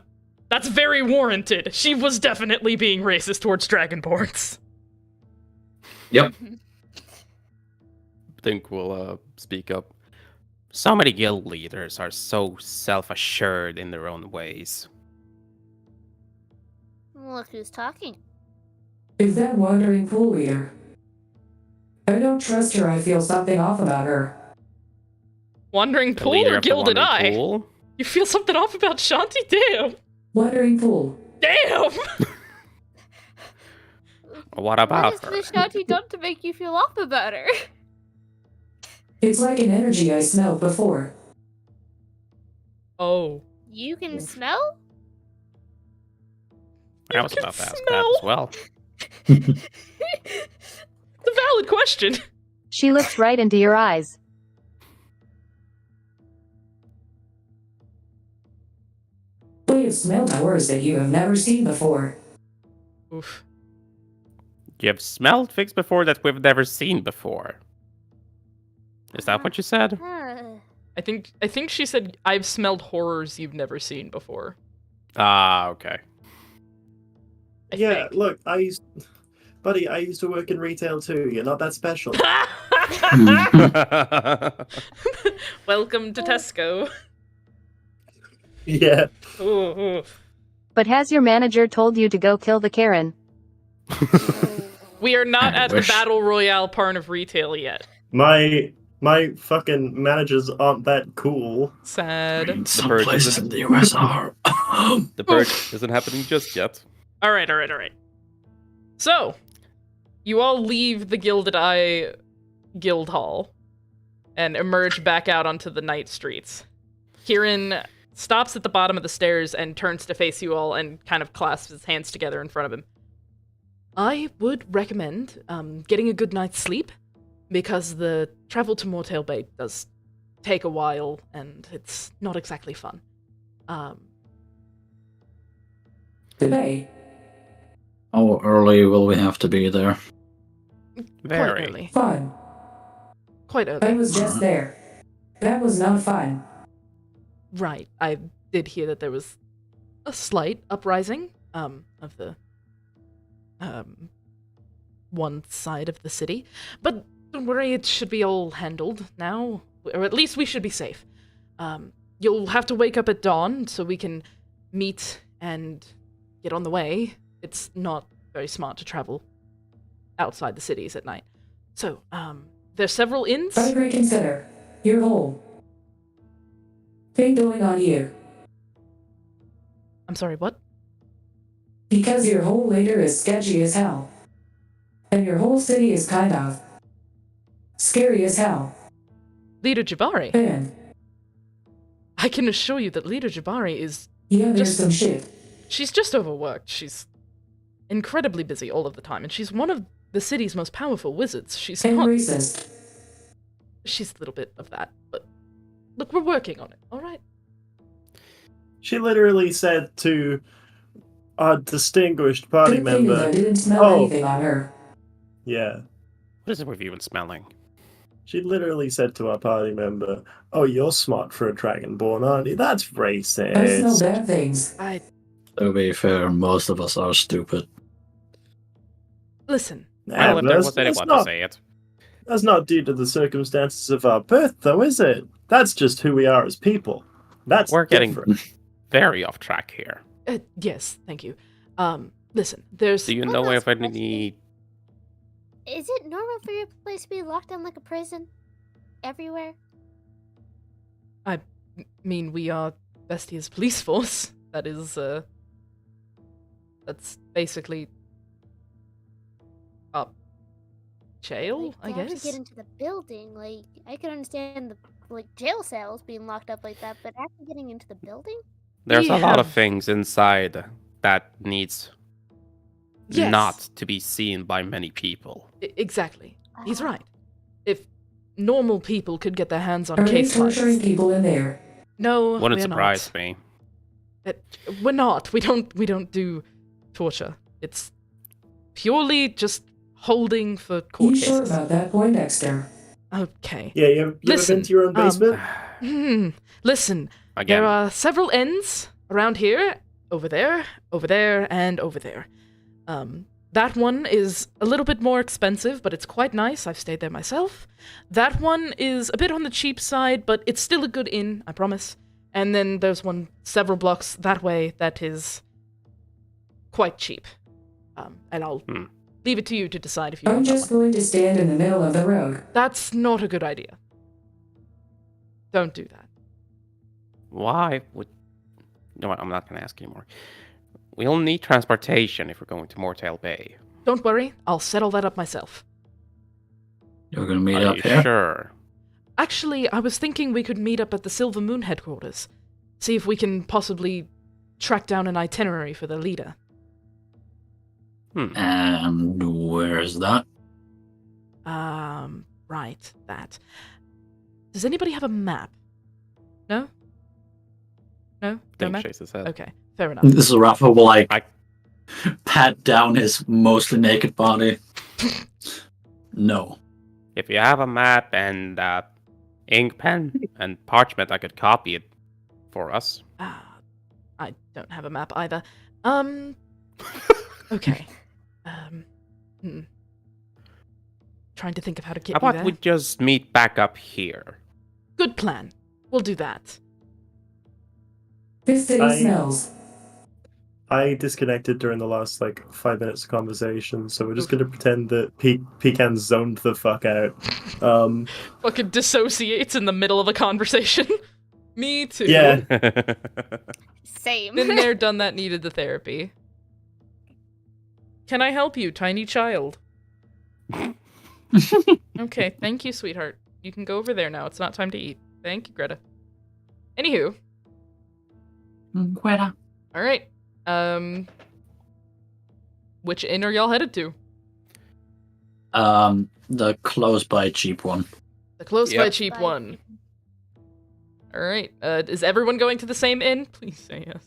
that's very warranted. She was definitely being racist towards Dragonborns. Yep. think will speak up. So many guild leaders are so self-assured in their own ways. Look who's talking. Is that wandering pool leader? I don't trust her. I feel something off about her. Wandering The Pool leader or of the Gilded Wandering Eye? Pool? You feel something off about Shanti? Damn! Wandering pool. Damn! What What about has her? Miss Shanti done to make you feel off about her? It's like an energy I smelled before. Oh. You can smell? I was can about to ask that smell. as well. It's a valid question. She looks right into your eyes. We have smelled powers that you have never seen before. Oof. You have smelled things before that we've never seen before. Is that what you said? I think she said, I've smelled horrors you've never seen before. Ah, okay. I Yeah, think. look, buddy, I used to work in retail too. You're not that special. Welcome to Tesco. Yeah. Ooh, ooh. But has your manager told you to go kill the Karen? We are not I at wish. the Battle Royale part of retail yet. My fucking managers aren't that cool. Sad. Some bird places isn't- in the US are. The purge isn't happening just yet. Alright. So, you all leave the Gilded Eye Guild Hall and emerge back out onto the night streets. Kieran stops at the bottom of the stairs and turns to face you all and kind of clasps his hands together in front of him. I would recommend getting a good night's sleep, because the travel to Mortail Bay does take a while and it's not exactly fun. Today, How early will we have to be there? Quite Very. early. fun. Quite I early. was just there. That was not fun. Right. I did hear that there was a slight uprising of the one side of the city. But don't worry, it should be all handled now. Or at least we should be safe. You'll have to wake up at dawn so we can meet and get on the way. It's not very smart to travel outside the cities at night. So, there's several inns. But reconsider. Your whole thing going on here. I'm sorry, what? Because your whole leader is sketchy as hell. And your whole city is kind of scary as hell. Leader Jabari. And I can assure you that Leader Jabari is... yeah, there's Just- some shit. She's just overworked. She's incredibly busy all of the time, and she's one of the city's most powerful wizards. She's And not. racist. She's a little bit of that, but look, we're working on it. All right. She literally said to our distinguished party Good thing member, I didn't smell "Oh, anything on her. yeah." What is it with you even smelling? She literally said to our party member, "Oh, you're smart for a dragonborn, aren't you? That's I smell racist." bad things. To be fair, most of us are stupid. Listen. Nah, Well, if there was anyone to say it. that's not due to the circumstances of our birth, though, is it? That's just who we are as people. That's We're getting different. very off track here. Yes, thank you. Listen, there's. Do you One know last if I question. need... Is it normal for your place to be locked down like a prison? Everywhere? I mean, we are Bestia's police force. That is, that's basically a jail, I Like, to guess. actually get into the building, like, I could understand the jail cells being locked up like that, but actually getting into the building? There's We a lot of have- things inside that needs Yes. not to be seen by many people. Exactly. He's Ah. right. If normal people could get their hands on Are they case torturing files. people in there? No, Wouldn't we're surprise not. me. We're not. We don't do torture. It's purely just holding for court You sure cases. about that, Poindexter? Okay. Yeah, you ever Listen, been to your own basement? Listen, Again, there are several ends around here, over there, and over there. That one is a little bit more expensive, but it's quite nice. I've stayed there myself. That one is a bit on the cheap side, but it's still a good inn, I promise. And then there's one several blocks that way that is quite cheap. And I'll leave it to you to decide if you I'm want that just one. going to stand in the middle of the road. That's not a good idea. Don't do that. why would... You know what, I'm not going to ask anymore. We'll need transportation if we're going to Mortail Bay. Don't worry, I'll settle that up myself. You're gonna meet Are up you here? sure? Actually, I was thinking we could meet up at the Silver Moon headquarters. See if we can possibly track down an itinerary for the leader. And where's that? Right, that. Does anybody have a map? No? No Dink map? shakes his head. Okay, fair enough. This is Rafa will like I- pat down his mostly naked body. No. If you have a map and ink pen and parchment, I could copy it for us. I don't have a map either. Okay. Trying to think of how to get How you about there. we just meet back up here? Good plan. We'll do that. This city I- smells. I disconnected during the last 5 minutes of conversation, so we're just gonna pretend that Pecan zoned the fuck out. Fucking dissociates in the middle of a conversation. Me too. Yeah. Same. Been there, done that, needed the therapy. Can I help you, tiny child? Okay, thank you, sweetheart. You can go over there now. It's not time to eat. Thank you, Greta. Anywho. Greta. Alright. Which inn are y'all headed to? The close by cheap one. The close by Yep. cheap Bye. one. Alright. Is everyone going to the same inn? Please say yes.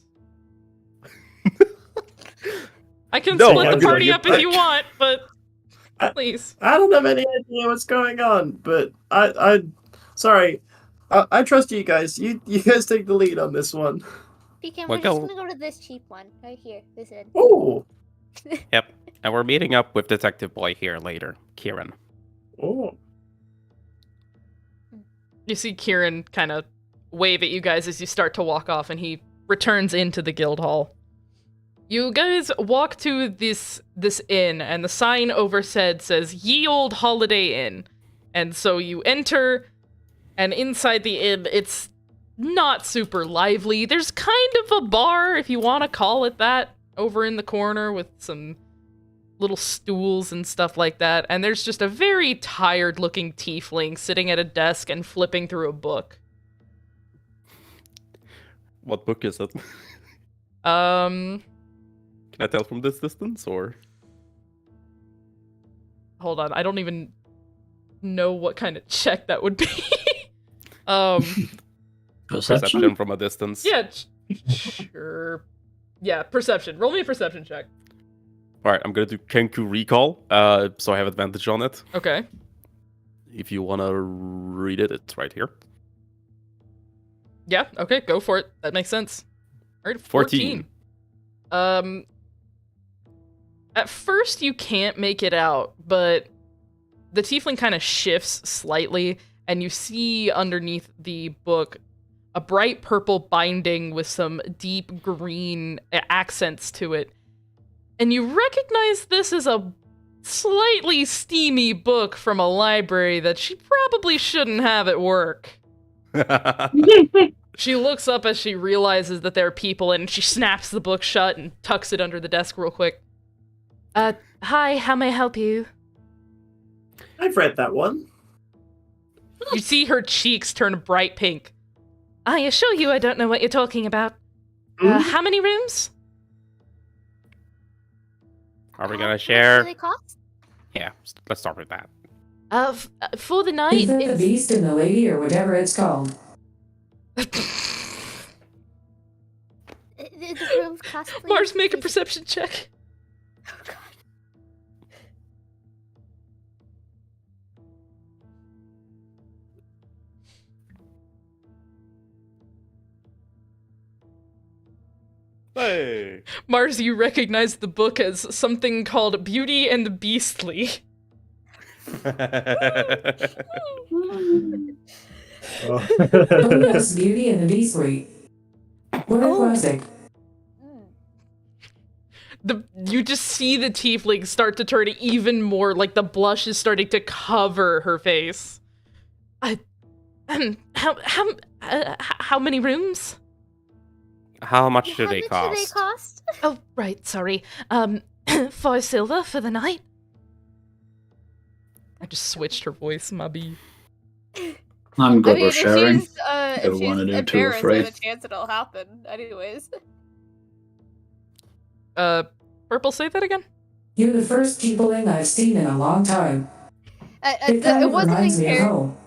I can No, split I'm the gonna party get up if you want, but please. I don't have any idea what's going on, but sorry. I trust you guys. You guys take the lead on this one. Pecan, Well, we're just go- gonna go to this cheap one right here. This inn. Oh. Yep. And we're meeting up with Detective Boy here later, Kieran. Oh. You see Kieran kind of wave at you guys as you start to walk off, and he returns into the guild hall. You guys walk to this inn, and the sign oversaid says "Ye Old Holiday Inn," and so you enter, and inside the inn, it's not super lively. There's kind of a bar, if you want to call it that, over in the corner with some little stools and stuff like that, and there's just a very tired-looking tiefling sitting at a desk and flipping through a book. What book is it? Um, Can I tell from this distance, or? hold on. I don't even know what kind of check that would be. Perception from a distance. Yeah, sure. Yeah, perception. Roll me a perception check. All right, I'm gonna do Kenku Recall, so I have advantage on it. Okay. If you wanna read it, it's right here. Yeah, okay, go for it. That makes sense. All right, 14. At first you can't make it out, but the tiefling kind of shifts slightly, and you see underneath the book a bright purple binding with some deep green accents to it. And you recognize this as a slightly steamy book from a library that she probably shouldn't have at work. She looks up as she realizes that there are people, and she snaps the book shut and tucks it under the desk real quick. Hi, how may I help you? I've read that one. You see her cheeks turn bright pink. I assure you I don't know what you're talking about. How many rooms? Are we gonna How much share? do they cost? Yeah, let's start with that. For the night, Is it the it's... beast and the lady or whatever it's called? The rooms cost, please? Mars, make a perception check. Oh, God. Hey. Mars, you recognize the book as something called Beauty and the Beastly. Oh yes, Beauty and the Beastly. What a classic. You just see the tiefling start to turn even more, like the blush is starting to cover her face. How many rooms? How much do How they much cost? do they cost? Oh, right, sorry. 5 silver for the night. I just switched her voice, my bee. I'm good I mean, with sharing. if Don't she's wanna do too embarrassed, there's a afraid. chance it'll happen. Anyways. Purple, say that again? You're the first tiefling I've seen in a long time. It kind It of wasn't reminds in me of character. home.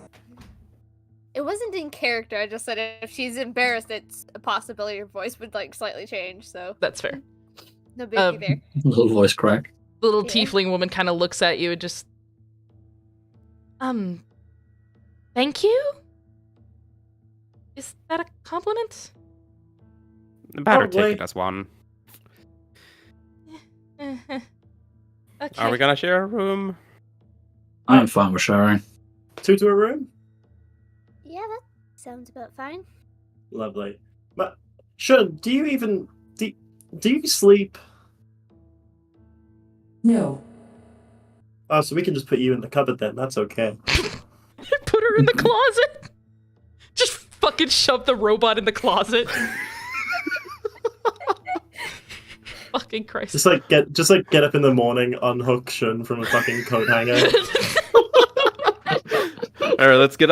It wasn't in character. I just said if she's embarrassed, it's a possibility her voice would like slightly change. So That's fair. no biggie there. Little voice crack. The little Yeah. tiefling woman kind of looks at you and just... Thank you? Is that a compliment? Better Probably. take it as one. Okay. Are we gonna share a room? I'm fine with sharing. 2 to a room? Yeah, that sounds about fine. Lovely. But, Shun, do you even... Do you sleep? No. Oh, so we can just put you in the cupboard then. That's okay. Put her in the closet? Just fucking shove the robot in the closet. Fucking Christ. Just get up in the morning, unhook Shun from a fucking coat hanger. All right, let's get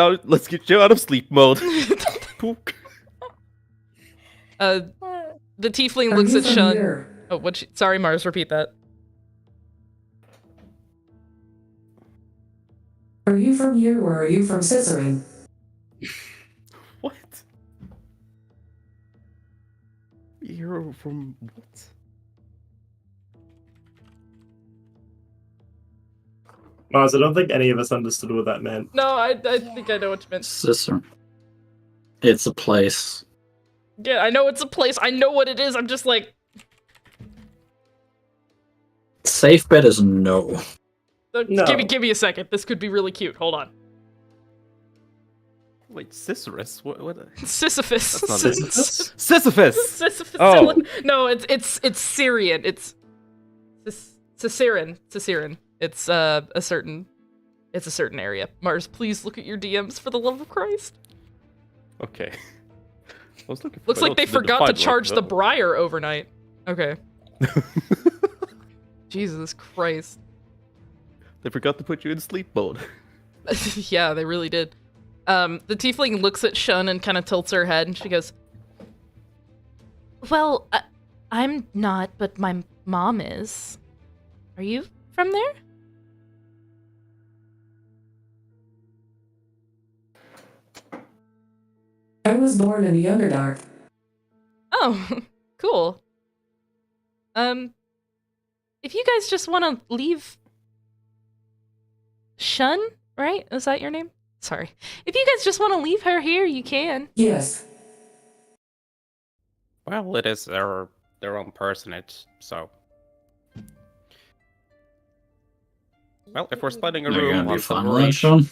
you out of sleep mode. Pook. The tiefling Are looks you at from Shun. here? Oh, sorry, Mars, repeat that. Are you from here or are you from Cicerin? What? You're from what? Mars, I don't think any of us understood what that meant. No, I think I know what you meant. Sister. It's a place. Yeah, I know it's a place. I know what it is. I'm just like... Safe bet is no. No. Give me a second. This could be really cute. Hold on. Wait, Sisyphus? What? Sisyphus. That's not Sisyphus? Sisyphus! Sisyphus. Oh. No, it's Syrian. It's Cicerin. Cicerin. It's a certain area. Mars, please look at your DMs for the love of Christ. Okay. I was looking for Looks my like they notes in the forgot to defined charge the word, briar overnight. Okay. Jesus Christ. They forgot to put you in sleep mode. Yeah, they really did. The tiefling looks at Shun and kind of tilts her head, and she goes, "Well, I'm not, but my mom is. Are you from there?" was born in the Underdark. Oh, cool. If you guys just want to leave Shun, right? Is that your name? Sorry. If you guys just want to leave her here, you can. Yes. Well, it is their own personage, so. Well, if we're splitting a Are you room, gonna be we'll fine silver with that, each. Sean?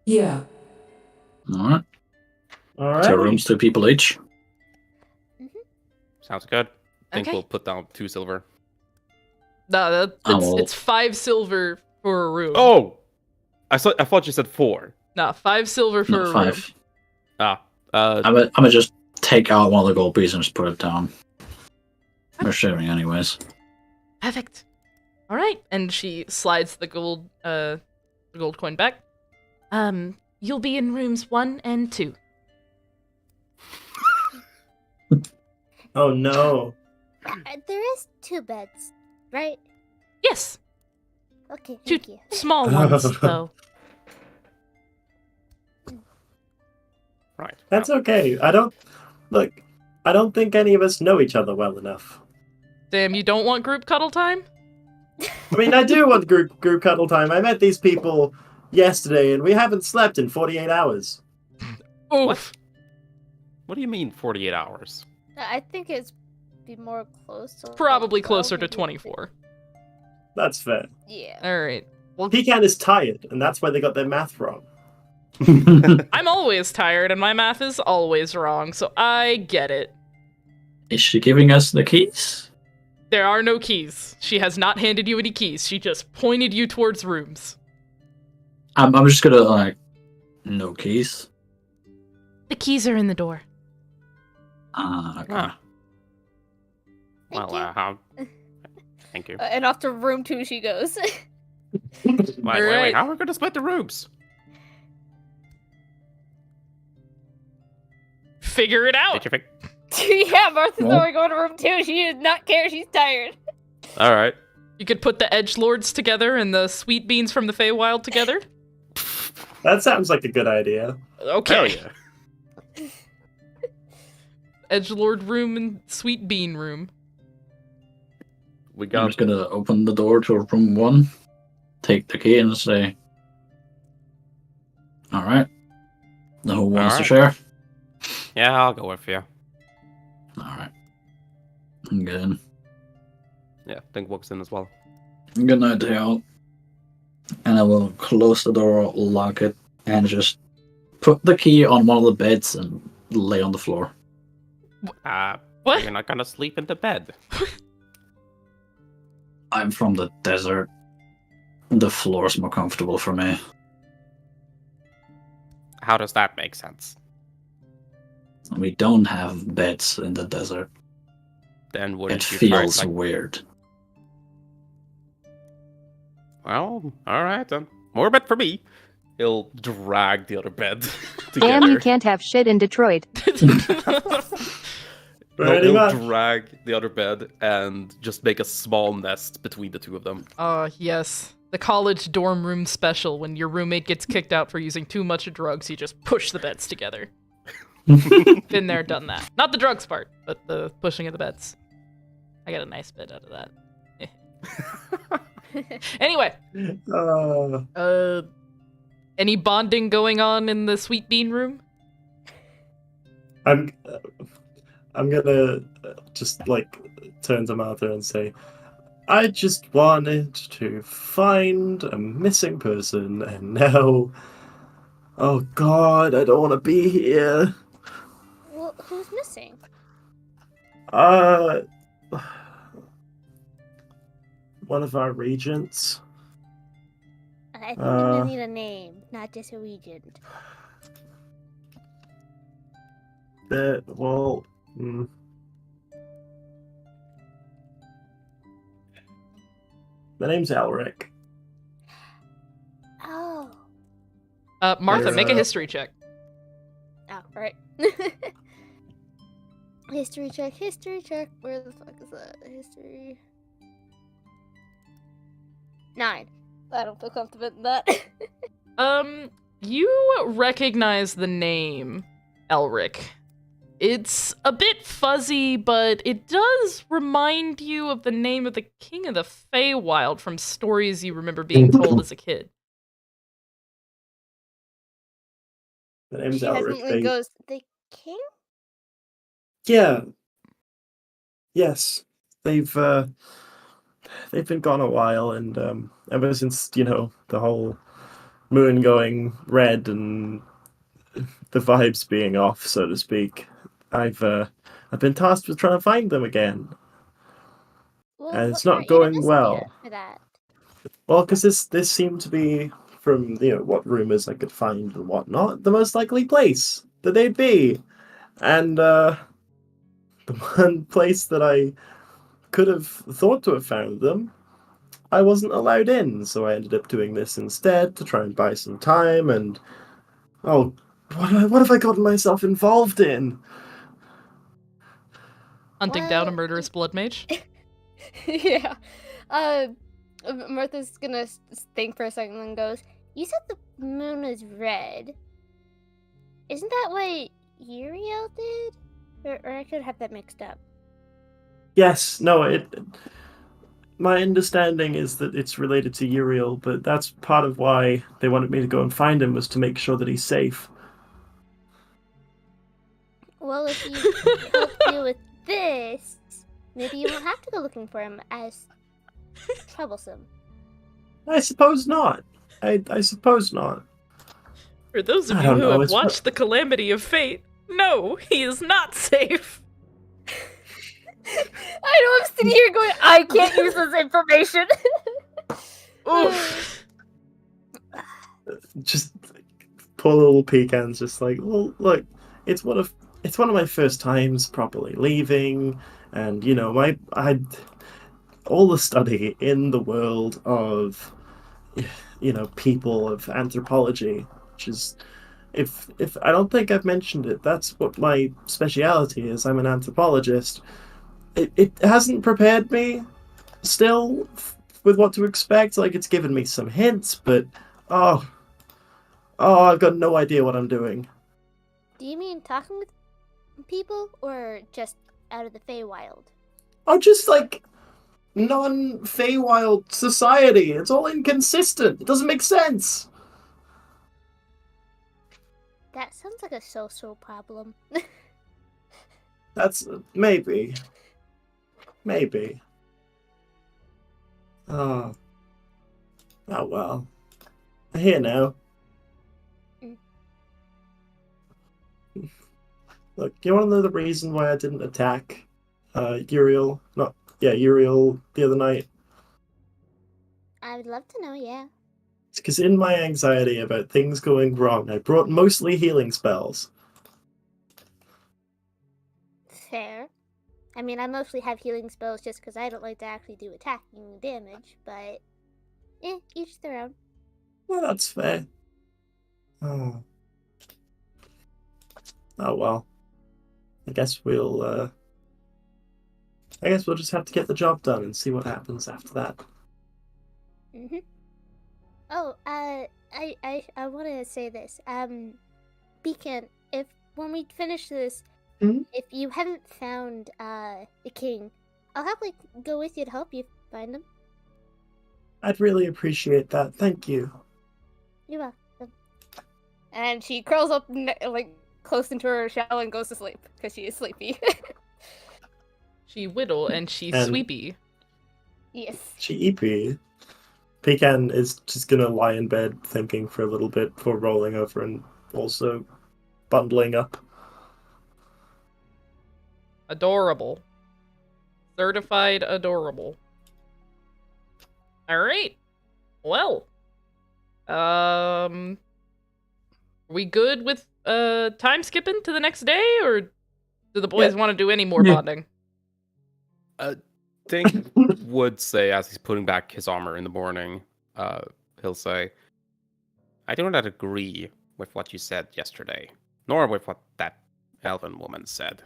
Yeah. Alright. All 2 right. rooms, 2 people each. Sounds good. I think Okay. we'll put down 2 silver. No, Oh. it's 5 silver for a room. Oh! I thought you said 4. No, 5 silver for No, a room. 5. Ah. I'm gonna just take out one of the gold pieces and just put it down. We're sharing anyways. Perfect. All right, and she slides the gold coin back. You'll be in rooms 1 and 2. Oh no. There is 2 beds, right? Yes, Okay, 2 thank you. small ones though. Right. That's well, okay. I don't think any of us know each other well enough. Damn, you don't want group cuddle time? I mean, I do want group cuddle time. I met these people yesterday, and we haven't slept in 48 hours. Oof. What do you mean 48 hours? I think it's be more close to Probably like, closer to 12, maybe. 24. That's fair. Yeah. All right. Well, Pecan is tired, and that's why they got their math wrong. I'm always tired, and my math is always wrong, so I get it. Is she giving us the keys? There are no keys. She has not handed you any keys. She just pointed you towards rooms. I'm just gonna, like, no keys. The keys are in the door. Okay. Ah. Thank Well, you. how... Thank you. And off to room 2 she goes. Wait, Alright. how are we going to split the rooms? Figure it out. Did you think? Yeah, Martha's Well. already going to room 2. She does not care. She's tired. Alright. You could put the edgelords together and the sweet beans from the Feywild together. That sounds like a good idea. Okay. Hell yeah. Edgelord room and sweet bean room. We I'm got... just gonna open the door to room 1, take the key, and say, alright. Who wants to share? Yeah, I'll go with you. Alright. I'm good. Yeah, Think walks in as well. Good night to y'all. And I will close the door, lock it, and just put the key on one of the beds and lay on the floor. What? You're not gonna sleep in the bed. I'm from the desert. The floor's more comfortable for me. How does that make sense? We don't have beds in the desert. Then It wouldn't you try, feels like... weird. Well, alright then. More bed for me. He'll drag the other bed together. Damn, you can't have shit in Detroit. Pretty He'll much. drag the other bed and just make a small nest between the two of them. Yes. The college dorm room special. When your roommate gets kicked out for using too much drugs, you just push the beds together. Been there, done that. Not the drugs part, but the pushing of the beds. I got a nice bit out of that. Anyway, any bonding going on in the sweet bean room? I'm gonna just like turn to Martha and say, I just wanted to find a missing person, and now, oh God, I don't want to be here. Well, who's missing? One of our regents. I think I'm gonna need a name, not just a regent. Well, the name's Elric. Oh. Martha, They're, make a history check. Oh, right. History check, history check. Where the fuck is that? History. 9. I don't feel comfortable in that. You recognize the name Elric. It's a bit fuzzy, but it does remind you of the name of the King of the Feywild from stories you remember being told as a kid. The name's She Elric. hesitantly goes, "The king?" Yeah. Yes. They've been gone a while, and ever since the whole moon going red and the vibes being off, so to speak, I've been tasked with trying to find them again, Well, and what it's not brought you to going Vistia well. for that? Well, because this seemed to be, from what rumors I could find and whatnot, the most likely place that they'd be, and the one place that I could have thought to have found them, I wasn't allowed in, so I ended up doing this instead to try and buy some time. And oh, what have I gotten myself involved in? Hunting down a Well, murderous blood mage? yeah. Uh, Martha's gonna think for a second and goes, "You said the moon is red. Isn't that what Uriel did? Or I could have that mixed up." Yes, no, my understanding is that it's related to Uriel, but that's part of why they wanted me to go and find him, was to make sure that he's safe. Well, if you help deal with this, maybe you won't have to go looking for him as troublesome. I suppose not. I suppose not. For those of I you don't who know, have it's watched The Calamity of Fate, no, he is not safe. I know I'm sitting here going, I can't use this information. Oof. Just poor little Pecan's just like, well, look, it's one of my first times properly leaving, and I all the study in the world of people of anthropology, which is, if I don't think I've mentioned it, that's what my speciality is. I'm an anthropologist. It hasn't prepared me still with what to expect. Like, it's given me some hints, but oh, I've got no idea what I'm doing. Do you mean talking with people or just out of the Feywild? Oh, just like non-Feywild society. It's all inconsistent. It doesn't make sense. That sounds like a social problem. That's maybe. Oh, oh well. Here now. Mm. Look, do you want to know the reason why I didn't attack Uriel? Uriel the other night. I would love to know, yeah. It's because in my anxiety about things going wrong, I brought mostly healing spells. Fair. I mean, I mostly have healing spells just because I don't like to actually do attacking damage, but each their own. Well, that's fair. Oh. Oh well. I guess we'll just have to get the job done and see what happens after that. Mm-hmm. Oh, I want to say this. Beacon, if when we finish this, Mhm. if you haven't found the king, I'll happily go with you to help you find him. I'd really appreciate that. Thank you. You're welcome. And she curls up close into her shell and goes to sleep because she is sleepy. She whittle and she's And- sweepy. Yes. Cheapy. Pecan is just gonna lie in bed thinking for a little bit before rolling over and also bundling up. Adorable. Certified adorable. Alright. Well. We good with time skipping to the next day, or do the boys want to do any more Yeah. bonding? Dink would say, as he's putting back his armor in the morning, he'll say, I do not agree with what you said yesterday, nor with what that elven woman said.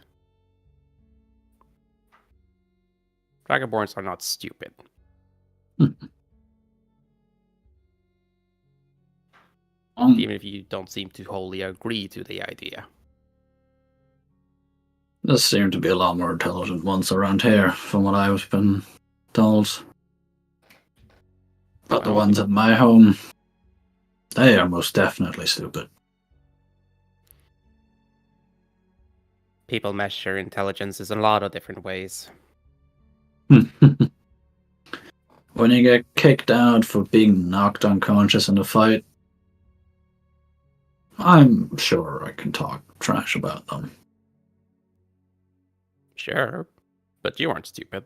Dragonborns are not stupid. even if you don't seem to wholly agree to the idea. There seem to be a lot more intelligent ones around here, from what I've been told. But the Well, ones at my home, they are most definitely stupid. People measure intelligence in a lot of different ways. When you get kicked out for being knocked unconscious in a fight, I'm sure I can talk trash about them. Sure, but you aren't stupid.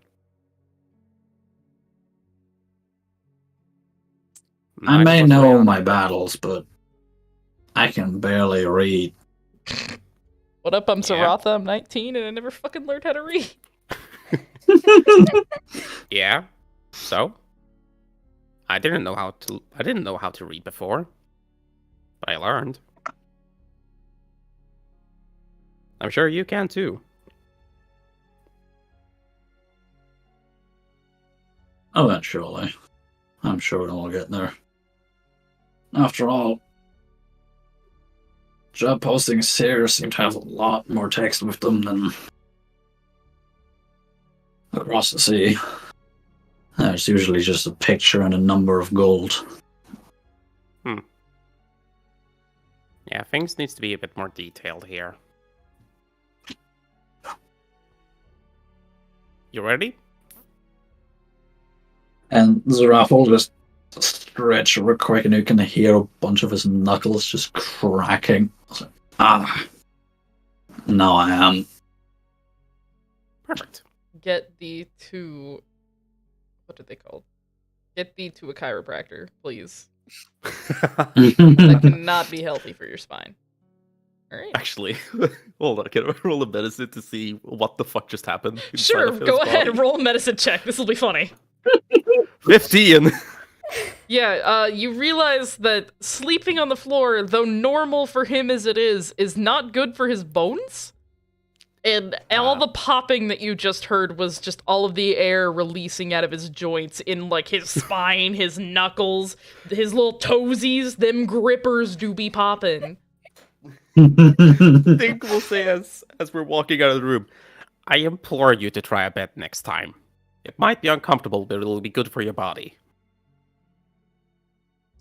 I Neither may was know Leon. my battles, but I can barely read. What up? I'm Yeah. Saratha. I'm 19, and I never fucking learned how to read. Yeah. So? I didn't know how to read before. But I learned. I'm sure you can too. Eventually. I'm sure it'll get there. After all, job postings here seem to have a lot more text with them than across the sea. There's usually just a picture and a number of gold. Yeah, things needs to be a bit more detailed here. You ready? And Zaraf will just stretch real quick, and you can hear a bunch of his knuckles just cracking. Now I am. Perfect. Get thee to... What are they called? Get thee to a chiropractor, please. That cannot be healthy for your spine. Alright. Actually, hold on. Can I roll a medicine to see what the fuck just happened? inside Sure, of his go ahead, body? roll a medicine check. This will be funny. 15! Yeah, you realize that sleeping on the floor, though normal for him as it is not good for his bones. And all the popping that you just heard was just all of the air releasing out of his joints in, like, his spine, his knuckles, his little toesies, them grippers do be popping. Think we'll say as we're walking out of the room, I implore you to try a bit next time. It might be uncomfortable, but it'll be good for your body.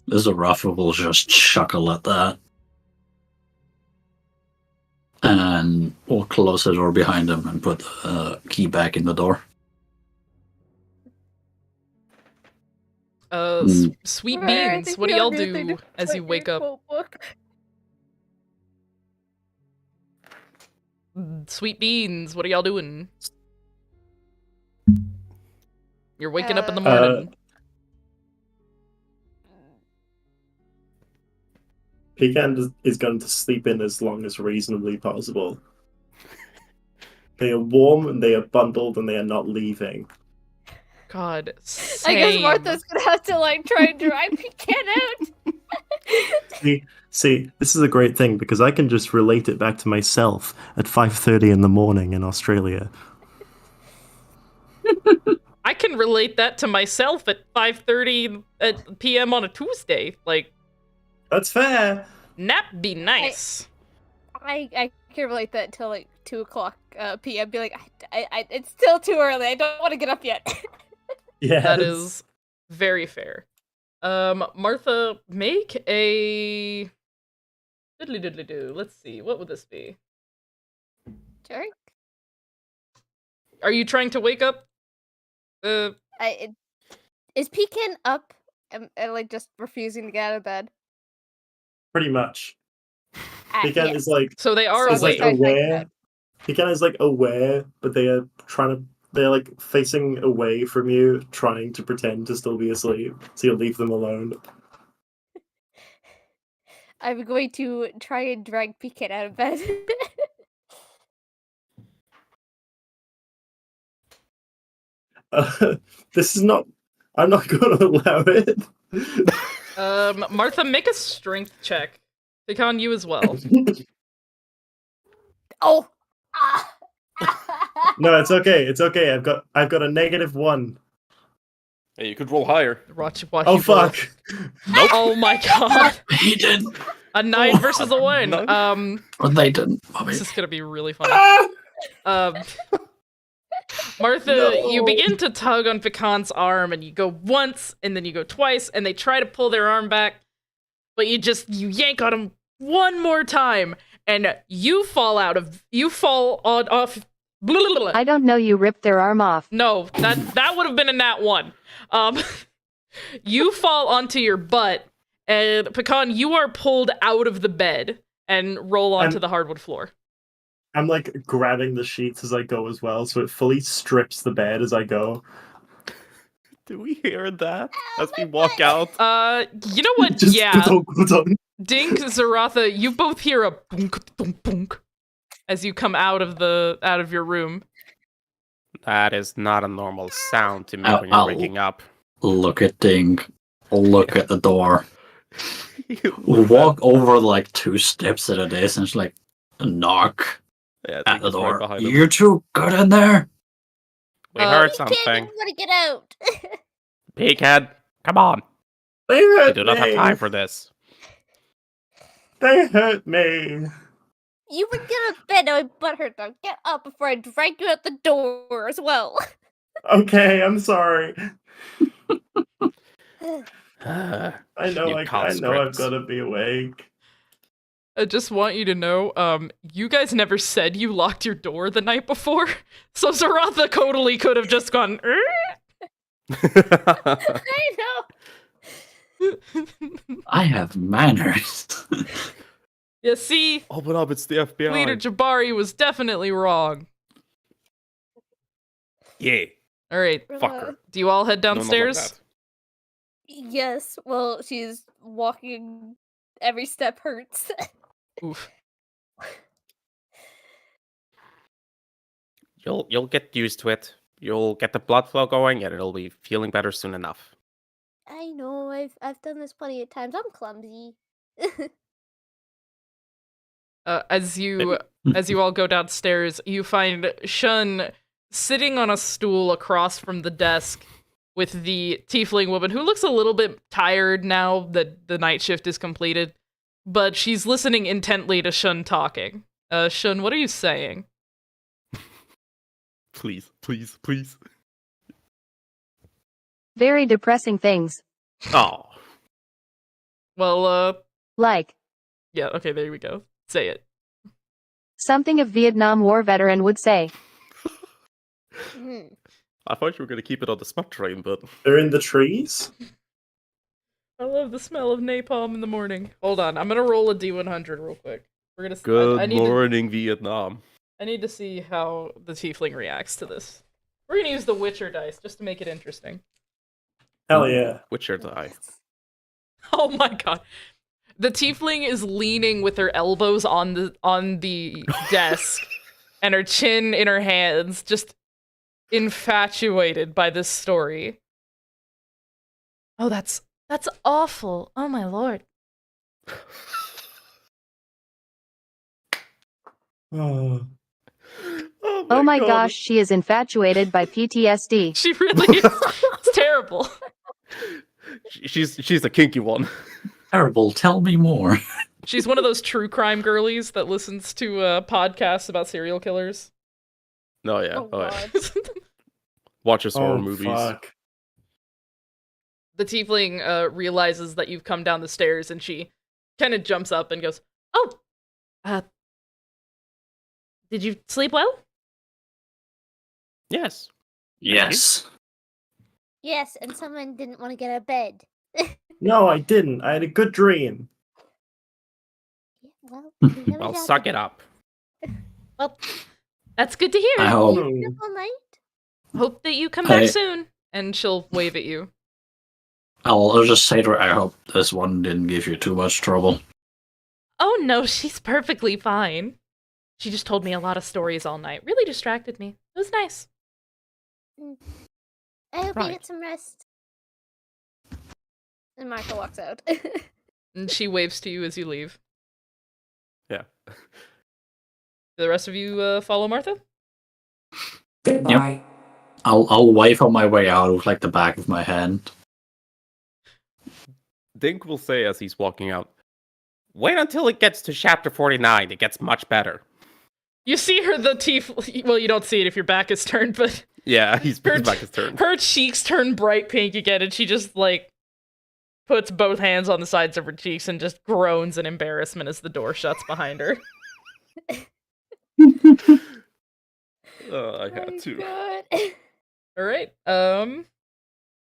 Zaraf will just chuckle at that. And we'll close the door behind him and put the key back in the door. Sweet Right, I beans, think what do you y'all have anything do to as put you in wake your up? quote book? Sweet beans, what are y'all doing? You're waking up in the Uh, morning. Pecan is going to sleep in as long as reasonably possible. They are warm and they are bundled and they are not leaving. God, I same. guess Martha's gonna have to like try and drive Pecan out. See, this is a great thing because I can just relate it back to myself at 5:30 in the morning in Australia. I can relate that to myself at 5:30 p.m. on a Tuesday. Like, That's fair. nap be nice. I can relate that till like 2:00 p.m. Be like, it's still too early. I don't want to get up yet. Yeah, That is very fair. Martha, make a diddly diddly do. Let's see, what would this be? Sure. Are you trying to wake up? Is Pecan up and like just refusing to get out of bed? pretty much. Ah, Pecan yes. is like So they are is like awake. aware. Pecan is like aware, but they are they're like facing away from you, trying to pretend to still be asleep. So you'll leave them alone. I'm going to try and drag Pecan out of bed. This is not. I'm not going to allow it. Martha, make a strength check. Pick on you as well. Oh. No, it's okay. It's okay. I've got a -1. Hey, you could roll higher. Watch Oh you roll. fuck! Nope. Oh my god. He didn't. A 9 versus a 1. None? But they didn't. Bobby. This is gonna be really funny. Ah! Martha, No. you begin to tug on Pecan's arm, and you go once, and then you go twice, and they try to pull their arm back, but you yank on them one more time, and you fall off. I don't know you ripped their arm off. No, that would have been a nat 1. You fall onto your butt, and Pecan, you are pulled out of the bed and roll onto the hardwood floor. I'm like grabbing the sheets as I go as well, so it fully strips the bed as I go. Do we hear that as we walk out? You know what? Just Yeah. ka-dunk. Dink, Zaratha, you both hear a bunk bunk bunk as you come out of your room. That is not a normal sound to make Ow, when you're ow. waking up. Look at Dink. Look at the door. We walk over like 2 steps at a distance, like knock Yeah, at the it's right door. behind him. You're too good in there. We heard Can't something. even want to get out. Pighead, come on. They We hurt do not have me. time for this. They hurt me. You would get out of bed, now my butt hurt. Now get up before I drag you out the door as well. Okay, I'm sorry. Ah, I know You I've conscripts. got to be awake. I just want you to know, you guys never said you locked your door the night before, so Zaratha totally could have just gone, I know. I have manners. You see, Open up, it's the FBI. Leader Jabari was definitely wrong. yeah. Alright, Fucker. do you all head No, not like downstairs? that. Yes, well, she's walking. Every step hurts. Oof. You'll get used to it. You'll get the blood flow going, and it'll be feeling better soon enough. I know, I've done this plenty of times. I'm clumsy. As you all go downstairs, you find Shun sitting on a stool across from the desk with the tiefling woman who looks a little bit tired now that the night shift is completed, but she's listening intently to Shun talking. Shun, what are you saying? Please, please, please. Very depressing things. Oh. Well, Like, yeah, okay, there we go. Say it. something a Vietnam War veteran would say. Mhm. I thought you were going to keep it on the smut train, but... They're in the trees. I love the smell of napalm in the morning. Hold on, I'm gonna roll a D100 real quick. We're gonna. Good I need morning, Vietnam. I need to see how the tiefling reacts to this. We're gonna use the Witcher dice just to make it interesting. Hell yeah. Witcher die. Oh my god. The tiefling is leaning with her elbows on the desk and her chin in her hands, just infatuated by this story. Oh, that's awful. Oh my lord. Oh. Oh my God. gosh, she is infatuated by PTSD. She really is. It's terrible. She's the kinky one. Terrible. Tell me more. She's one of those true crime girlies that listens to podcasts about serial killers. No, yeah. Oh, Oh, yeah. God. Watches horror Oh, movies. fuck. The tiefling realizes that you've come down the stairs, and she kind of jumps up and goes, "Oh, did you sleep well?" Yes. Yes. Yes, and someone didn't want to get out of bed. No, I didn't. I had a good dream. Well, Well, suck it up. Well, that's good to hear. I hope. Hmm. All night. Hope that you come back I- soon. And she'll wave at you. I'll just say to her, I hope this one didn't give you too much trouble. Oh no, she's perfectly fine. She just told me a lot of stories all night. Really distracted me. It was nice. I hope Right. you get some rest. And Martha walks out. And she waves to you as you leave. Yeah. The rest of you follow Martha? Goodbye. I'll wave on my way out with like the back of my hand. Dink will say as he's walking out, "Wait until it gets to chapter 49. It gets much better." You see her, the teeth. Well, you don't see it if your back is turned, but Yeah, his back is turned. her cheeks turn bright pink again, and she just like puts both hands on the sides of her cheeks and just groans in embarrassment as the door shuts behind her. I had to. God. All right.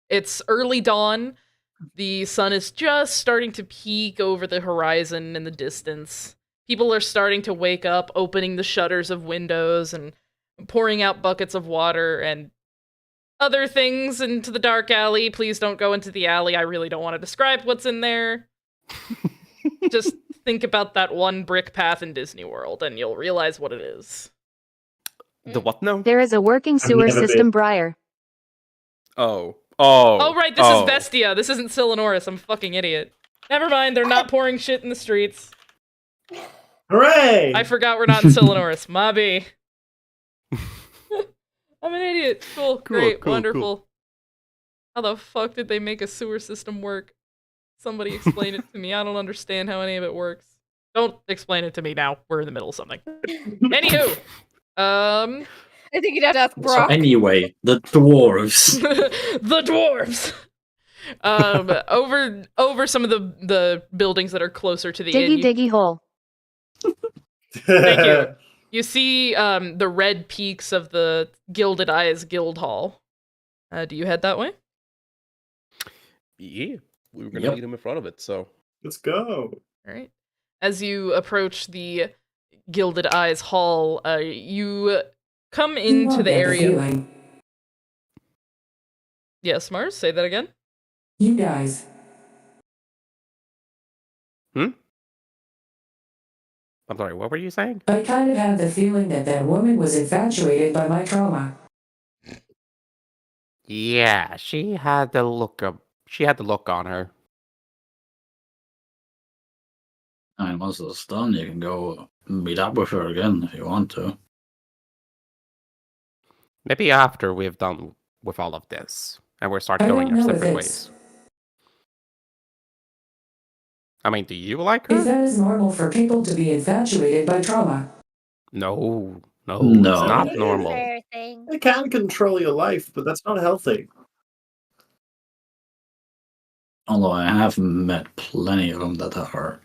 It's early dawn. The sun is just starting to peek over the horizon in the distance. People are starting to wake up, opening the shutters of windows and pouring out buckets of water and other things into the dark alley. Please don't go into the alley. I really don't want to describe what's in there. Just think about that one brick path in Disney World and you'll realize what it is. The what now? There is a working sewer never system, been. Briar. Oh, right, this is Vestia. This isn't Silanoris. I'm a fucking idiot. Never mind, they're not pouring shit in the streets. Hooray! I forgot we're not in Silanoris. Mobby. I'm an idiot. Cool, great, cool, wonderful. cool. How the fuck did they make a sewer system work? Somebody explain it to me. I don't understand how any of it works. Don't explain it to me now. We're in the middle of something. Anywho, I think you'd have to ask So Brock. anyway, the dwarves. the dwarves. Over some of the buildings that are closer to the inn. Diggy hole. Thank you. You see the red peaks of the Gilded Eyes Guild Hall. Do you head that way? Yeah, we were gonna Yep. meet him in front of it. So Let's go. All right. As you approach the Gilded Eyes Hall, you come You into won't the get area. feeling. Yes, Mars, say that again. You guys. I'm sorry, what were you saying? I kind of have the feeling that that woman was infatuated by my trauma. Yeah, she had the look on her. I mean, once it's done, you can go meet up with her again if you want to. Maybe after we've done with all of this, and we start I going don't our know if separate it's- ways. I mean, do you like If her? that is normal for people to be infatuated by trauma. No, No. it's not It's a normal. fair thing. It can control your life, but that's not healthy. Although I have met plenty of them that are.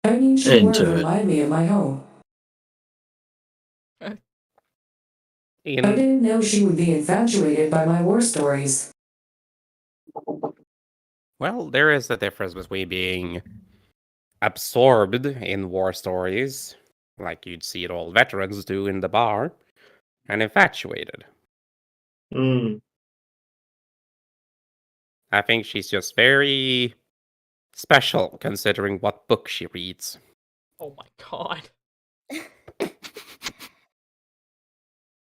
I mean, she would Into it. remind me of my home. I In didn't know she would be infatuated by my war stories. Well, there is a difference between being absorbed in war stories, like you'd see it all veterans do in the bar, and infatuated. Mm. I think she's just very special considering what book she reads. Oh my god.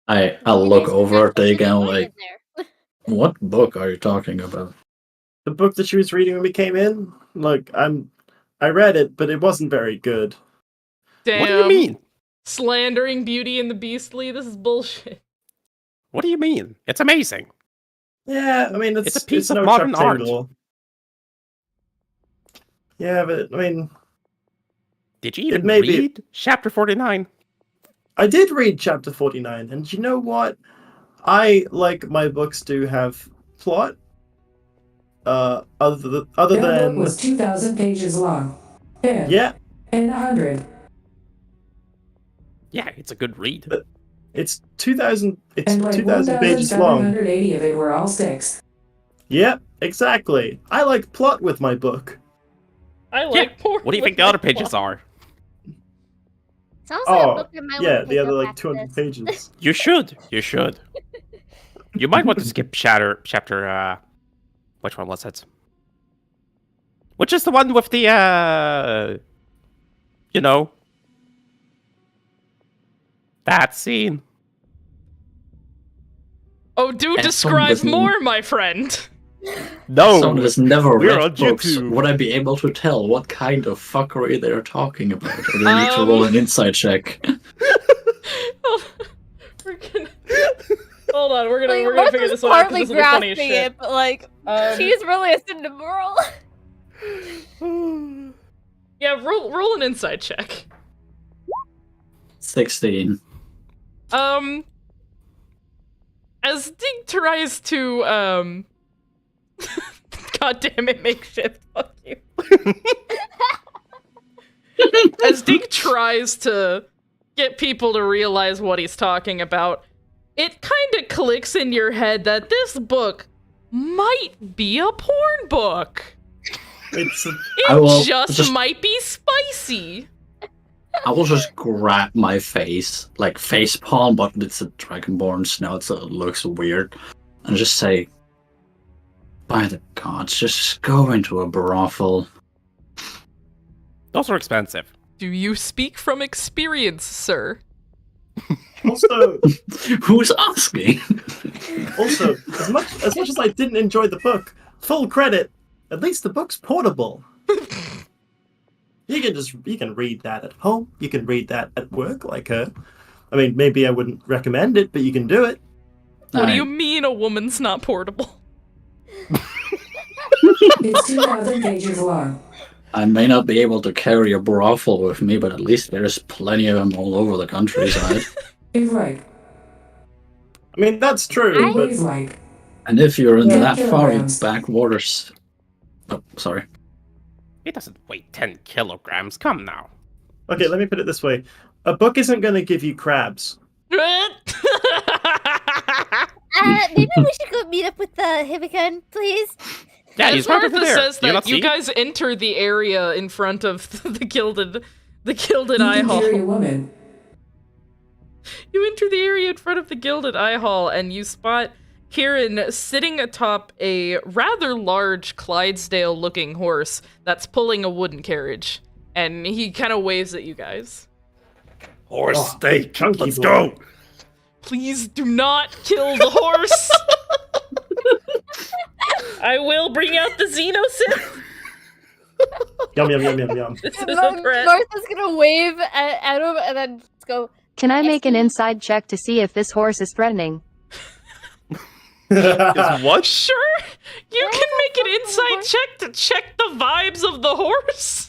I'll look There's over at not the much again joy like, in there. what book are you talking about? The book that she was reading when we came in, I read it, but it wasn't very good. Damn. What do you mean? Slandering Beauty and the Beastly? This is bullshit. What do you mean? It's amazing. Yeah, I mean, It's a piece of no modern Chuck art. Tingle. Yeah, but I mean, Did you even may be- read chapter 49? I did read chapter 49, and you know what? I, like my books, do have plot. Other That book than was 2,000 pages long. yeah, And 100. Yeah, it's a good read. it's 2,000. It's And like 2,000 pages long. 1,780 of it were all sticks. Yeah, exactly. I like plot with my book. I like porn. What do you think with the other my pages plot. are? Sounds like a Oh, book I might yeah, want to the pick other up like after 200 this. pages. You should. You might want to skip chapter, which one was it? Which is the one with the, that scene. Oh, do And describe some more, my friend. No, Someone has never we're read on books. YouTube. Would I be able to tell what kind of fuckery they're talking about? Or do I need to roll an insight check? Oh, we're gonna... Hold on, we're gonna Martha's figure this one out partly because this will be funny as grasping shit. it, but like she's really a Cinderella. Yeah, roll an insight check. 16. As Dig tries to God damn it, makeshift, fuck you. As Dig tries to get people to realize what he's talking about, it kind of clicks in your head that this book might be a porn book. It It just might be spicy. I will just grab my face, like face palm, but it's a dragonborn snout, so it looks weird, and just say, by the gods, just go into a brothel. Those are expensive. Do you speak from experience, sir? Also, who's asking? Also, as much as I didn't enjoy the book, full credit. At least the book's portable. You can read that at home. You can read that at work. I mean, maybe I wouldn't recommend it, but you can do it. What do you mean a woman's not portable? It's 2,000 pages long. I may not be able to carry a brothel with me, but at least there's plenty of them all over the countryside. He's right. I mean, that's true, but... He's right. And if you're in that far kilograms. backwaters... Oh, sorry. It doesn't weigh 10 kilograms. Come now. Okay, let me put it this way. A book isn't going to give you crabs. Maybe we should go meet up with Hibicon, please. Yeah, As he's right over Martha there. says Do you that not you see? guys enter the area in front of the gilded You eye can carry a hall. woman. You enter the area in front of the gilded eye hall and you spot Kieran sitting atop a rather large Clydesdale-looking horse that's pulling a wooden carriage. And he kind of waves at you guys. Horse steak. chunky Let's boy. go. Please do not kill the horse! I will bring out the Xenosyn! Yum, yum, yum, yum, yum. This is a threat. Martha's gonna wave at him and then just go, Can I make an inside check to see if this horse is threatening? Is what? Sure! You Why can am I make an fucking inside horse? check to check the vibes of the horse!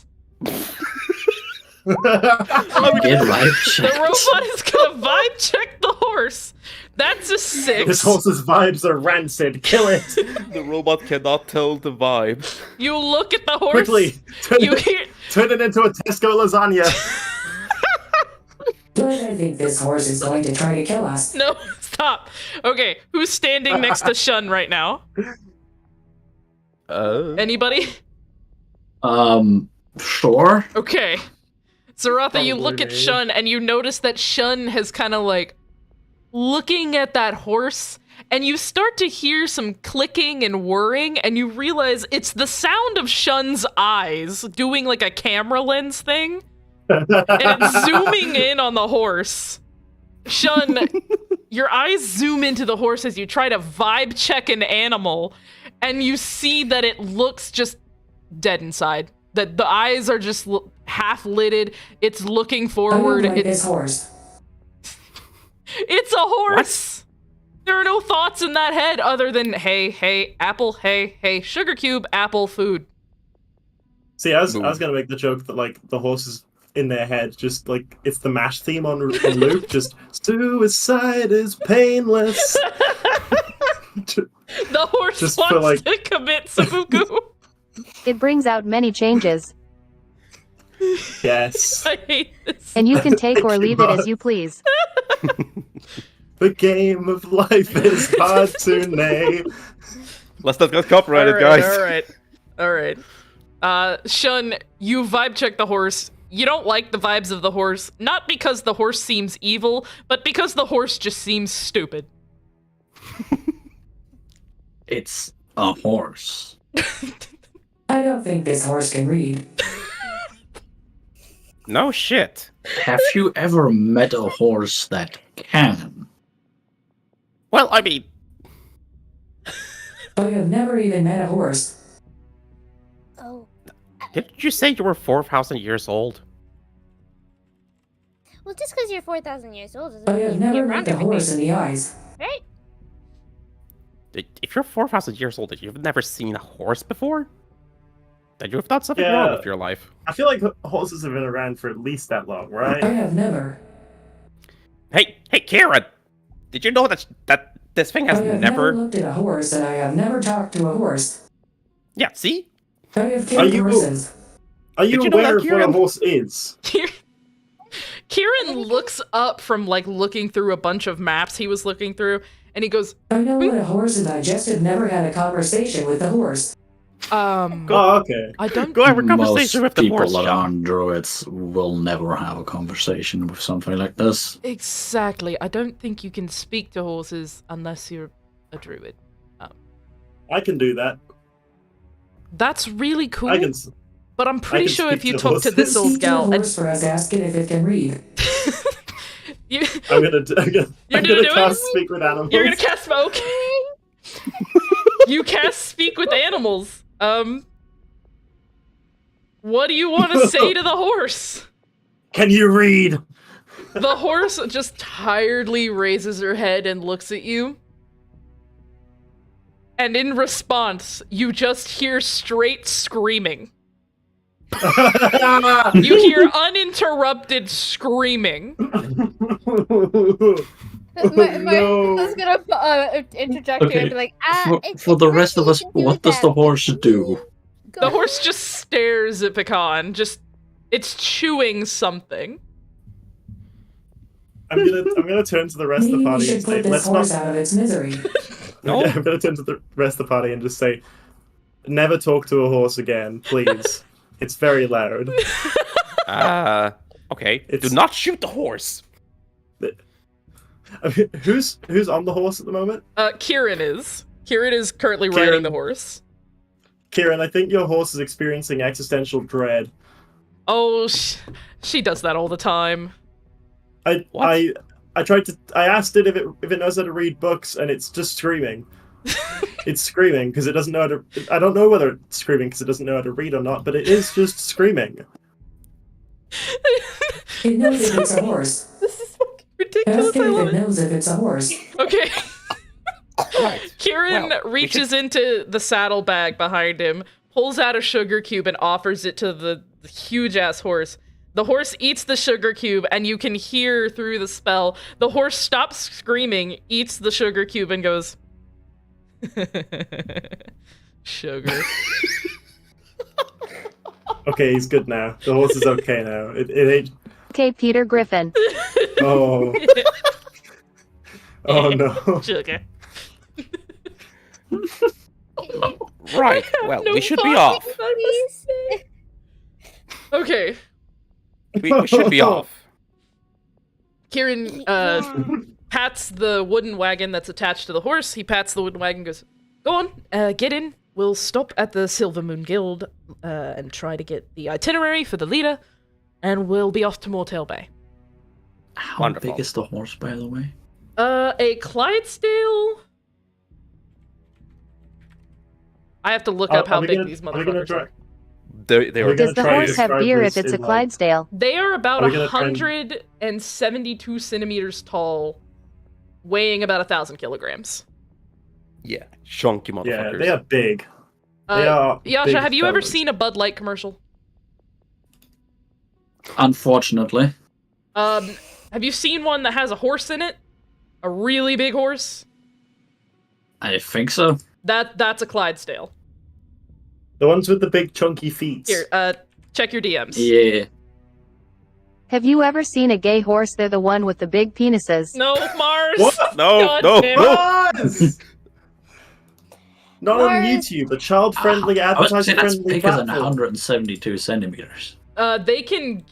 Get right, The checked. robot is gonna vibe check the horse! That's a 6. This horse's vibes are rancid. Kill it. The robot cannot tell the vibe. You look at the horse. Quickly. You hear. Turn it into a Tesco lasagna. But I think this horse is going to try to kill us. No, stop. Okay, who's standing next to Shun right now? Anybody? Sure. Okay. Zaratha, you look Probably at me. Shun and you notice that Shun has kind of like looking at that horse and you start to hear some clicking and whirring and you realize it's the sound of Shun's eyes doing like a camera lens thing and it's zooming in on the horse. Shun, your eyes zoom into the horse as you try to vibe check an animal and you see that it looks just dead inside. That the eyes are just half lidded. It's looking I forward. don't like It's this horse. a horse. There are no thoughts in that head other than hey, apple, hey, sugar cube, apple, food. See, I was gonna make the joke that like the horse is in their head, just like it's the MASH theme on loop. Just suicide is painless. The horse Just wants for, like- to commit seppuku. It brings out many changes, Yes. I hate this. and you can take or leave it as you please. The game of life is hard to name. Let's not get copyrighted, guys. All right. Shun, you vibe check the horse. You don't like the vibes of the horse, not because the horse seems evil, but because the horse just seems stupid. It's a horse. I don't think this horse can read. No shit. Have you ever met a horse that can? Well, I mean, But I've never even met a horse. oh, didn't you say you were 4,000 years old? well, just because you're 4,000 years old doesn't But mean I've you never can met run the everything, horse in the eyes. right? If you're 4,000 years old and you've never seen a horse before, then you have done something wrong with your life. I feel like horses have been around for at least that long, I right? have never. Hey, Kieran! Did you know that this thing has I have never looked at a horse, and I have never talked to a horse. Yeah, see? I have killed horses. Are you Did you know aware that, of what a Kieran? horse is? Kieran looks up from like looking through a bunch of maps he was looking through, and he goes, I know what a horse is. I just have never had a conversation with the horse. Oh, okay. I don't. Go have a Most conversation with the people horse, that John. aren't druids will never have a conversation with something like this. Exactly. I don't think you can speak to horses unless you're a druid. I can do that. That's really cool. I can. But I'm pretty can sure speak if you to talk to this horses. old Speak to a gal, and horse for us, ask it if it can read. you, I'm gonna do it? cast speak with animals. you're gonna cast smoke. You cast speak with animals. What do you want to say to the horse? Can you read? The horse just tiredly raises her head and looks at you. And in response, you just hear straight screaming. You hear uninterrupted screaming. Martha's gonna interject here and be like, For the rest of us, what does the horse do? The horse just stares at Pecan. It's chewing something. I'm gonna turn to the rest of Maybe the we party should and say, put this let's horse not. out of its misery. No. I'm gonna turn to the rest of the party and just say, never talk to a horse again, please. It's very loud. Okay. It's- Do not shoot the horse. I mean, who's on the horse at the moment? Kieran is. Kieran is currently Kieran. riding the horse. Kieran, I think your horse is experiencing existential dread. Oh, she does that all the time. I asked it if it knows how to read books, and it's just screaming. It's screaming because it doesn't know how to. I don't know whether it's screaming because it doesn't know how to read or not, but it is just screaming. It knows if it's a horse. This is fucking ridiculous. Ask I it if love it it. knows if it's a horse. Okay. Right. Kieran Well, we reaches into the saddlebag behind him, pulls out a sugar cube, and offers it to the huge ass horse. The horse eats the sugar cube, and you can hear through the spell. The horse stops screaming, eats the sugar cube, and goes, sugar. Okay, he's good now. The horse is okay now. It ain't. Okay, Peter Griffin. Oh. Oh no. Sugar. Right. Well, No we should be fucking off. Please. Okay. We should be off. Kieran pats the wooden wagon that's attached to the horse. He pats the wooden wagon and goes, go on, get in. We'll stop at the Silver Moon Guild and try to get the itinerary for the leader, and we'll be off to Mortail Bay. How Wonderful. big is the horse, by the way? A Clydesdale? I have to look up how big these motherfuckers are. They Are we are. Does the try to horse have describe beer this if it's a in, like- Clydesdale? They are about Are we gonna try and- 172 centimeters tall, weighing about 1,000 kilograms. Yeah, chunky motherfuckers. Yeah, they are big. They are Yasha, big have you ever fellas. seen a Bud Light commercial? Unfortunately. Have you seen one that has a horse in it? A really big horse? I think so. That's a Clydesdale. The ones with the big chunky feet. Here, check your DMs. Yeah. Have you ever seen a gay horse? They're the one with the big penises. No, Mars. What? No, God no, damn no. Yes! Not on Mars. YouTube, a child-friendly, I would say that's advertising-friendly bigger than platform. 172 centimeters. They can.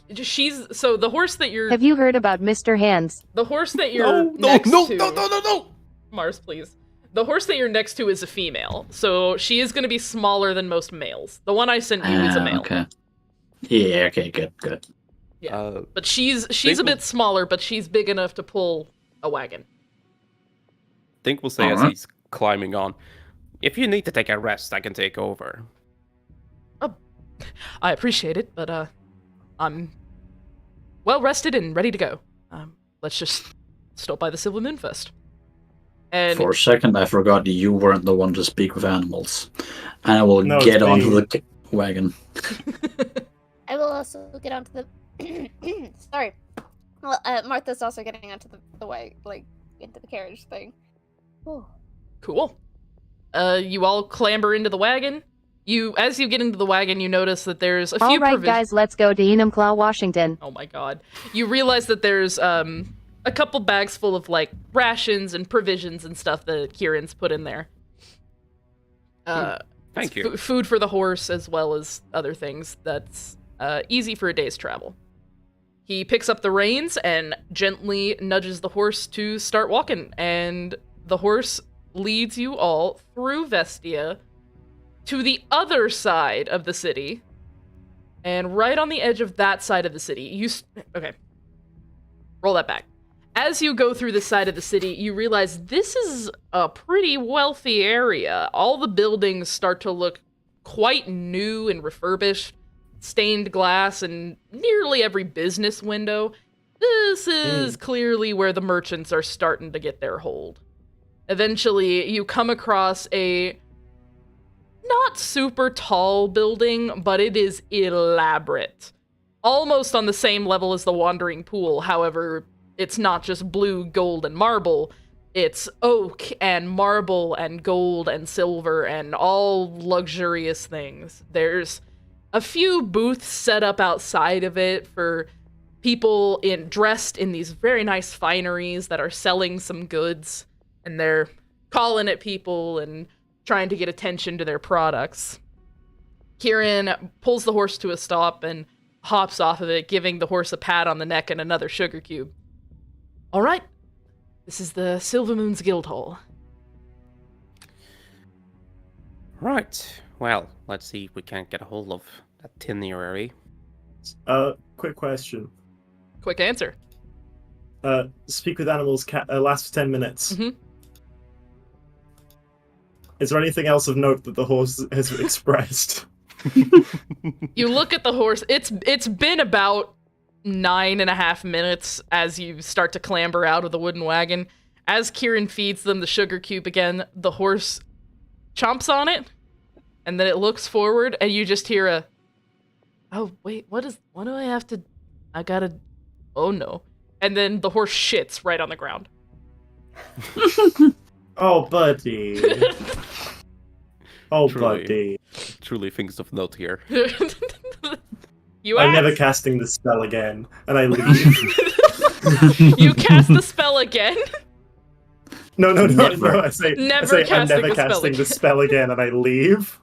So the horse that you're. Have you heard about Mr. Hands? The horse that you're No, no, next no, to. no, no, no, no. Mars, please. The horse that you're next to is a female, so she is going to be smaller than most males. The one I sent you is a male. Okay. Yeah, okay, good. Yeah. But she's a bit smaller, but she's big enough to pull a wagon. Think we'll say as Alright. he's climbing on. If you need to take a rest, I can take over. I appreciate it, but I'm well rested and ready to go. Let's just stop by the Silver Moon first. And For a second, I forgot you weren't the one to speak with animals. And I will No, it's get onto me. the wagon. I will also get onto the. Sorry. Well, Martha's also getting onto the way, like, into the carriage thing. Whew. cool. You all clamber into the wagon. As you get into the wagon, you notice that there's a few All right, provisions. guys, let's go to Enumclaw, Washington. Oh my god. You realize that there's a couple bags full of like rations and provisions and stuff that Kieran's put in there. Thank you. Food for the horse as well as other things that's easy for a day's travel. He picks up the reins and gently nudges the horse to start walking, and the horse leads you all through Vestia to the other side of the city. And right on the edge of that side of the city, okay. Roll that back. As you go through the side of the city, you realize this is a pretty wealthy area. All the buildings start to look quite new and refurbished. Stained glass in nearly every business window. This is clearly where the merchants are starting to get their hold. Eventually, you come across a not super tall building, but it is elaborate. Almost on the same level as the Wandering Pool. However, it's not just blue, gold, and marble. It's oak and marble and gold and silver and all luxurious things. There's a few booths set up outside of it for people dressed in these very nice fineries that are selling some goods, and they're calling at people and trying to get attention to their products. Kieran pulls the horse to a stop and hops off of it, giving the horse a pat on the neck and another sugar cube. All right, this is the Silver Moon's Guildhall. Right. Well, let's see if we can't get a hold of that itinerary. Quick question. Quick answer. Speak with animals lasts for 10 minutes. Mhm. Is there anything else of note that the horse has expressed? You look at the horse. It's been about 9.5 minutes as you start to clamber out of the wooden wagon. As Kieran feeds them the sugar cube again, the horse chomps on it, and then it looks forward, and you just hear a, oh, wait, what do I have to, oh no. And then the horse shits right on the ground. Oh, buddy. Oh, Truly. buddy. Truly things of note here. You I'm asked. never casting the spell again, and I leave. You cast the spell again? No. Never. I say Never I'm casting never the spell casting the again. spell again, and I leave.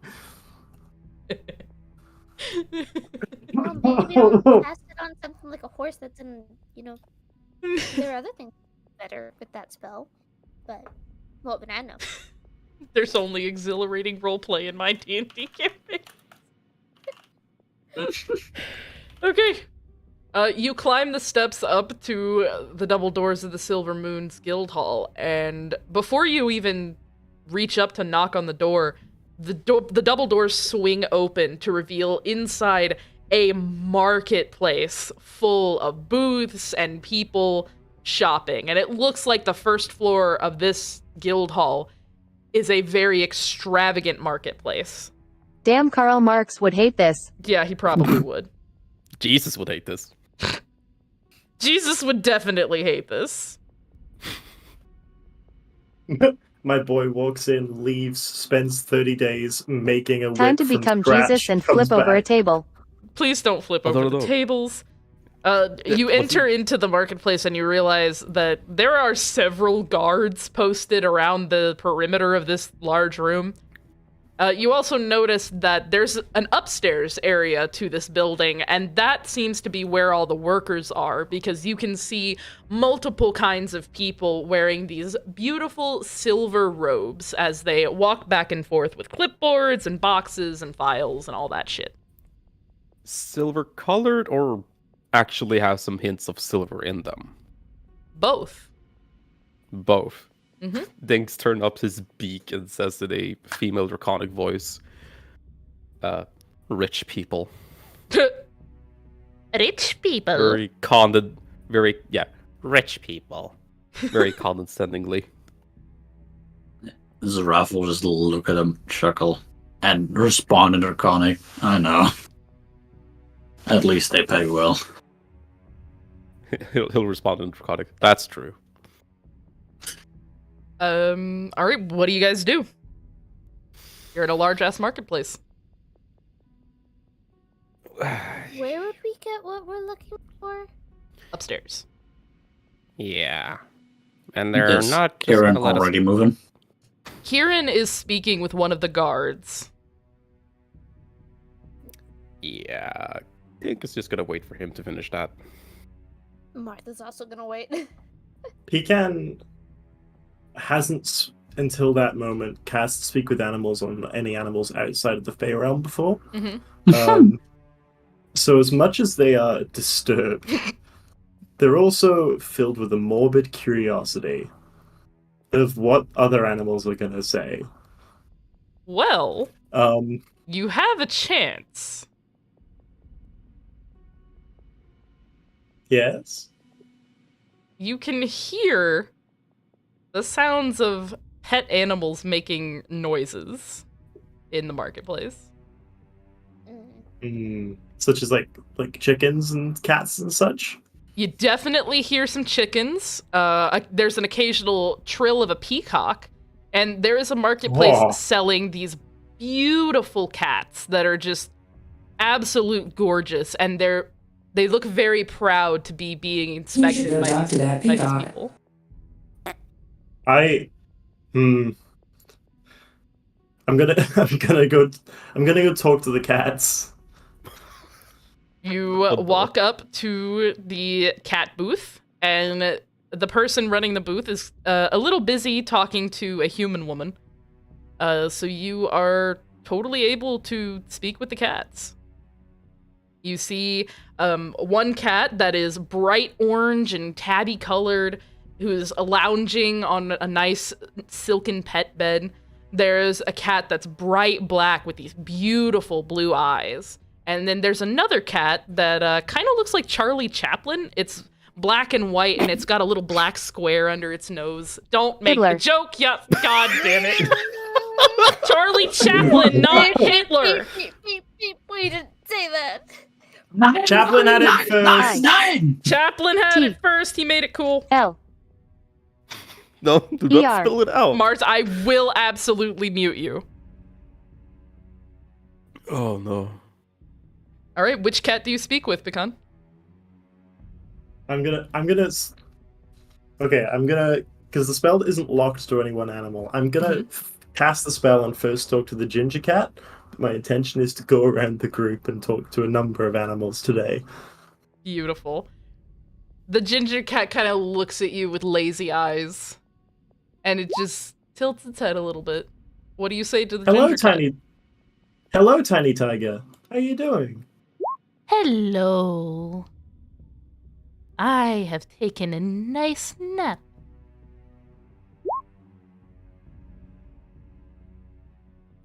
Well, maybe I'll cast it on something like a horse that's in, there are other things better with that spell. But, what would I know? There's only exhilarating roleplay in my D&D campaign. Okay. You climb the steps up to the double doors of the Silver Moon's Guildhall, and before you even reach up to knock on the door, the double doors swing open to reveal inside a marketplace full of booths and people shopping. And it looks like the first floor of this guild hall is a very extravagant marketplace. Damn, Karl Marx would hate this. Yeah, he probably would. Jesus would hate this. Jesus would definitely hate this. My boy walks in, leaves, spends 30 days making a Time whip to from become scratch, Jesus and comes flip over a back. table. Please don't flip Oh, over no, the no. tables. You enter into the marketplace and you realize that there are several guards posted around the perimeter of this large room. You also notice that there's an upstairs area to this building, and that seems to be where all the workers are, because you can see multiple kinds of people wearing these beautiful silver robes as they walk back and forth with clipboards and boxes and files and all that shit. Silver colored or actually have some hints of silver in them? Both. Both. Mhm. Dinks turns up his beak and says in a female draconic voice, rich people. Rich people. Rich people. Very condescendingly. Giraffe will just look at him, chuckle, and respond in Draconic. I know. At least they pay well. He'll respond in Draconic. That's true. All right, what do you guys do? You're in a large-ass marketplace. Where would we get what we're looking for? Upstairs. Yeah. And they're Is not just Kieran gonna let already us... moving? Kieran is speaking with one of the guards. Yeah, I think it's just gonna wait for him to finish that. Martha's also gonna wait. Pecan hasn't, until that moment, cast Speak with Animals on any animals outside of the Fey Realm before. Mm-hmm. So as much as they are disturbed, they're also filled with a morbid curiosity of what other animals are going to say. Well, you have a chance. Yes? You can hear the sounds of pet animals making noises in the marketplace. Such as like chickens and cats and such? You definitely hear some chickens. There's an occasional trill of a peacock. And there is a marketplace Whoa. selling these beautiful cats that are just absolute gorgeous. And they look very proud to be being You should inspected go by talk to that these peacock. people. I'm gonna go talk to the cats. You walk up to the cat booth, and the person running the booth is a little busy talking to a human woman. So you are totally able to speak with the cats. You see one cat that is bright orange and tabby colored, who's lounging on a nice silken pet bed. There's a cat that's bright black with these beautiful blue eyes. And then there's another cat that kind of looks like Charlie Chaplin. It's black and white, and it's got a little black square under its nose. Don't make Hitler. the joke, yeah, god damn it. Charlie Chaplin, not Hitler. We didn't say that. Chaplin had it first. Nine! Chaplin had T. it first. He made it cool. L. No, do not ER. spill it out. Mars, I will absolutely mute you. Oh no. All right, which cat do you speak with, Pecan? because the spell isn't locked to any one animal. I'm gonna cast the spell and first talk to the ginger cat. My intention is to go around the group and talk to a number of animals today. Beautiful. The ginger cat kind of looks at you with lazy eyes, and it just tilts its head a little bit. What do you say to the ginger cat? Hello, tiny tiger. How you doing? Hello. I have taken a nice nap.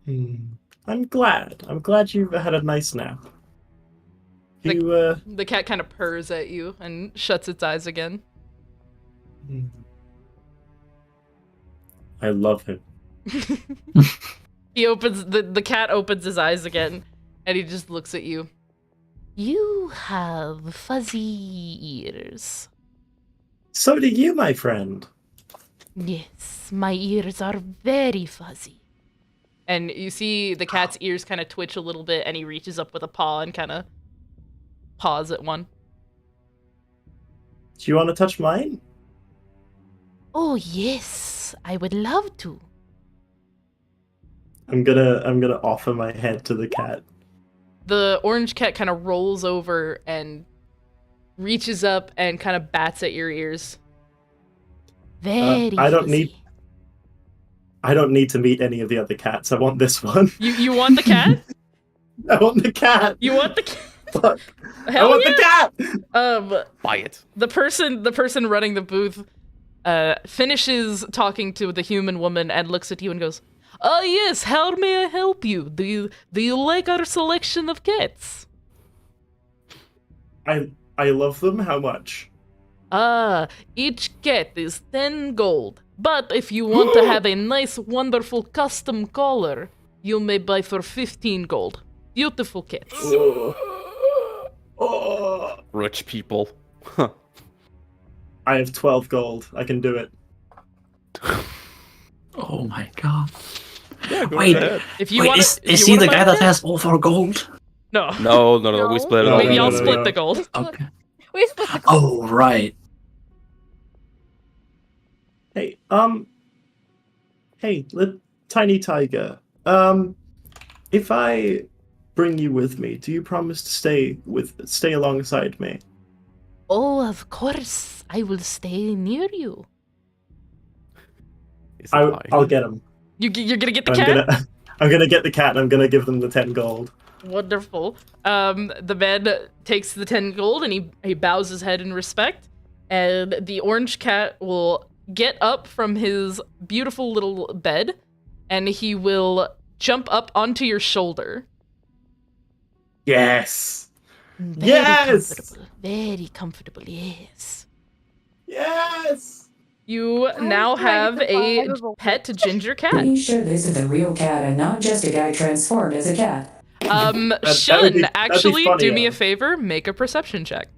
I'm glad. I'm glad you've had a nice nap. The cat kind of purrs at you and shuts its eyes again. I love him. He opens the cat opens his eyes again, and he just looks at you. You have fuzzy ears. So do you, my friend. Yes, my ears are very fuzzy. And you see the cat's ears kind of twitch a little bit, and he reaches up with a paw and kind of paws at one. Do you want to touch mine? Oh yes, I would love to. I'm gonna offer my head to the cat. The orange cat kind of rolls over and reaches up and kind of bats at your ears. Very I don't fuzzy. need to meet any of the other cats. I want this one. You want the cat? I want the cat. You want the cat? Fuck. Hell I want yeah! the cat. Buy it. The person running the booth finishes talking to the human woman and looks at you and goes, "Oh yes, how may I help you? Do you like our selection of cats?" I love them. How much? Each cat is 10 gold. But if you want to have a nice, wonderful custom collar, you may buy for 15 gold. Beautiful kits. Oh, Rich people. I have 12 gold. I can do it. Oh my god. Yeah, go Wait, ahead. If you wait, want is he the guy that has all 4 gold? No. No, we No. split it No, all. Maybe no, y'all no, split no. the gold. Okay. We split the Oh, right. Hey, Tiny Tiger. If I bring you with me, do you promise to stay alongside me? Oh, of course. I will stay near you. Is it lying? I'll get him. You're gonna get the cat? I'm gonna get the cat and I'm gonna give them the 10 gold. Wonderful. The man takes the 10 gold and he bows his head in respect. And the orange cat will get up from his beautiful little bed and he will jump up onto your shoulder. Yes! Very Yes! comfortable. Very comfortable, yes. Yes! You How now do I get have the a vibe of a pet ginger cat. Pretty sure this is a real cat and not just a guy transformed as a cat. that would Shun, be- that'd be actually, do me a funnier. favor, make a perception check.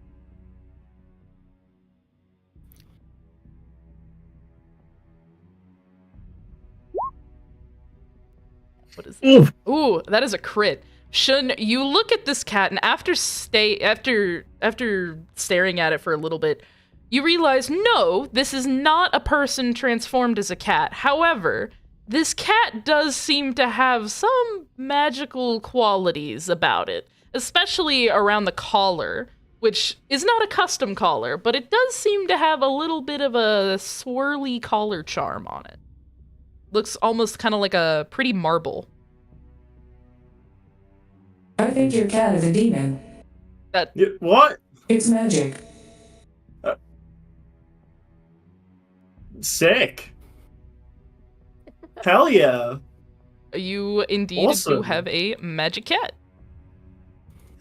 What is that? Ooh, that is a crit. Shun, you look at this cat, and after staring at it for a little bit, you realize, no, this is not a person transformed as a cat. However, this cat does seem to have some magical qualities about it, especially around the collar, which is not a custom collar, but it does seem to have a little bit of a swirly collar charm on it. Looks almost kind of like a pretty marble. I think your cat is a demon. What? It's magic. Sick. Hell yeah. You indeed do Awesome. have a magic cat.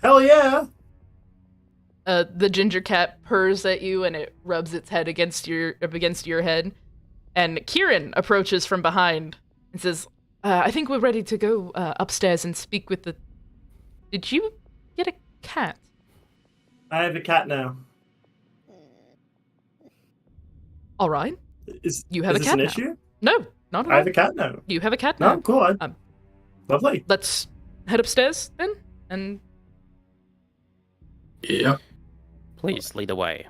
Hell yeah. The ginger cat purrs at you and it rubs its head up against your head. And Kieran approaches from behind and says, I think we're ready to go upstairs and speak with the... Did you get a cat? I have a cat now. All right. You have is a this cat an now. issue? No, not at I all. have a cat now. You have a cat No, now. cool. Lovely. Let's head upstairs then. And Yep. Please lead the way.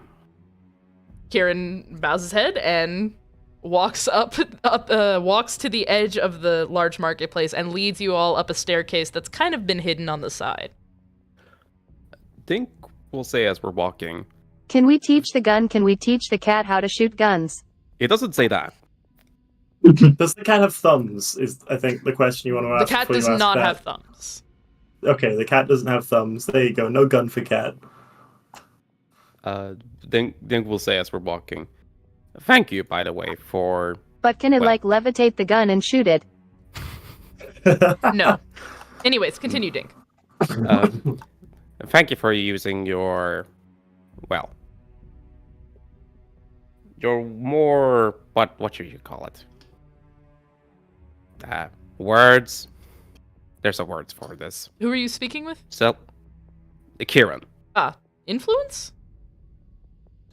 Kieran bows his head and walks walks to the edge of the large marketplace and leads you all up a staircase that's kind of been hidden on the side. Think we'll say as we're walking. Can we teach the cat how to shoot guns? It doesn't say that. Does the cat have thumbs? Is I think the question you want to The ask. cat before you does ask not that. have thumbs. Okay, the cat doesn't have thumbs. There you go. No gun for cat. Think we'll say as we're walking. Thank you, by the way, for... But can it Well- levitate the gun and shoot it? No. Anyways, continue, Dink. Thank you for using your... Well... Your more... What should you call it? Words? There's a word for this. Who are you speaking with? So... Kieran. Influence?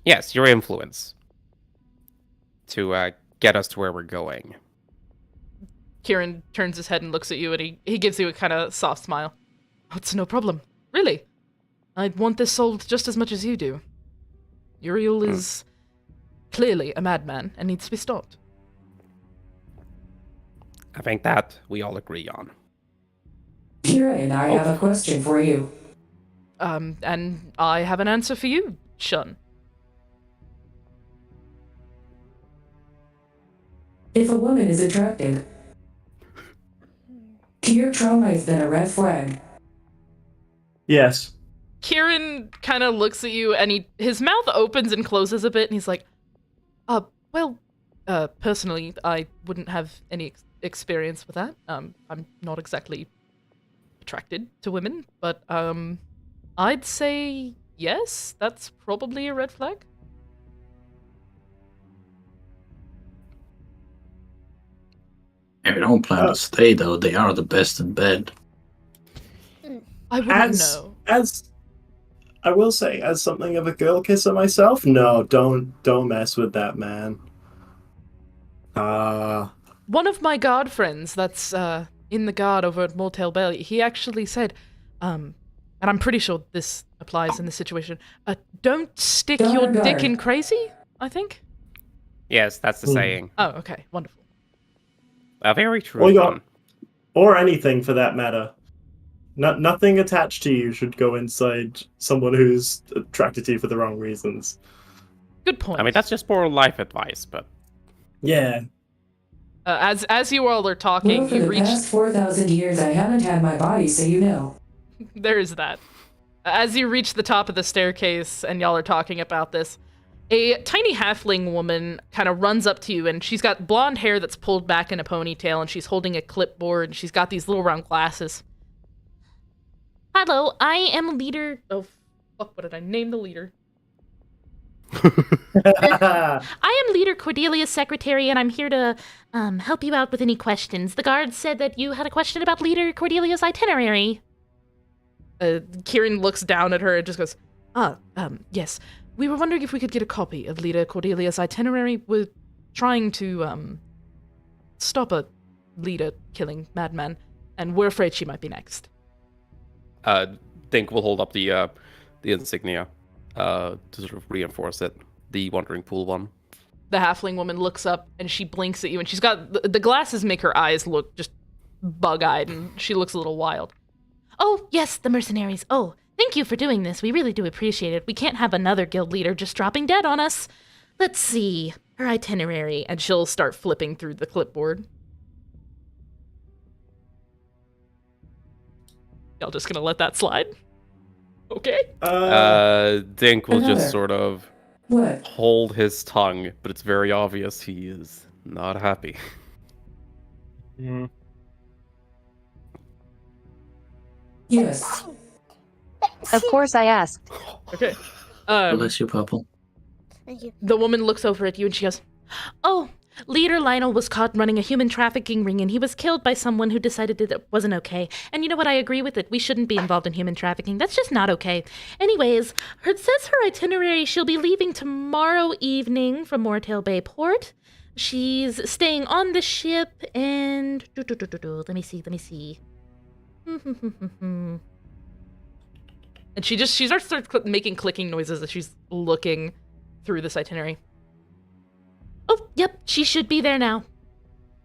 Yes, your influence. To get us to where we're going. Kieran turns his head and looks at you and he gives you a kind of soft smile. Oh, it's no problem. Really. I'd want this sold just as much as you do. Uriel is clearly a madman and needs to be stopped. I think that we all agree on. Kira and I have a question for you. And I have an answer for you, Shun. If a woman is attracted to your trauma, is then a red flag. Yes. Kieran kind of looks at you and his mouth opens and closes a bit and he's like, personally, I wouldn't have any experience with that. I'm not exactly attracted to women, but I'd say yes, that's probably a red flag. If you don't plan to stay, though, they are the best in bed. I wouldn't know. As I will say, as something of a girl kisser myself, no, don't mess with that man. One of my guard friends that's in the guard over at Motel Bay, he actually said, and I'm pretty sure this applies in this situation, don't stick your dick in crazy, I think? Yes, that's the saying. Oh, okay, wonderful. A very true one. Or anything for that matter. Nothing attached to you should go inside someone who's attracted to you for the wrong reasons. Good point. I mean, that's just more life advice, but... Yeah. As you all are talking, Well, for the past 4,000 years, I haven't had my body, so you know. There's that. As you reach the top of the staircase and y'all are talking about this, a tiny halfling woman kind of runs up to you, and she's got blonde hair that's pulled back in a ponytail, and she's holding a clipboard, and she's got these little round glasses. Hello, I am leader... Oh, fuck, what did I name the leader? I am Leader Cordelia's secretary, and I'm here to help you out with any questions. The guards said that you had a question about Leader Cordelia's itinerary. Kieran looks down at her and just goes, yes. We were wondering if we could get a copy of Leader Cordelia's itinerary. We're trying to, stop a leader-killing madman, and we're afraid she might be next. Dink will hold up the insignia to sort of reinforce it. The Wandering Pool one. The halfling woman looks up and she blinks at you, and she's got the glasses make her eyes look just bug-eyed, and she looks a little wild. Oh, yes, the mercenaries. Oh, thank you for doing this. We really do appreciate it. We can't have another guild leader just dropping dead on us. Let's see. Her itinerary. And she'll start flipping through the clipboard. Y'all just gonna let that slide? Okay. Dink will Another. just sort of What? hold his tongue, but it's very obvious he is not happy. Yes. Of course I asked. Okay. Bless you, Purple. Thank you. The woman looks over at you and she goes, oh, Leader Lionel was caught running a human trafficking ring, and he was killed by someone who decided that it wasn't okay. And you know what? I agree with it. We shouldn't be involved in human trafficking. That's just not okay. Anyways, it says her itinerary. She'll be leaving tomorrow evening from Mortail Bay Port. She's staying on the ship, and... Let me see. And she starts making clicking noises as she's looking through this itinerary. Oh, yep, she should be there now.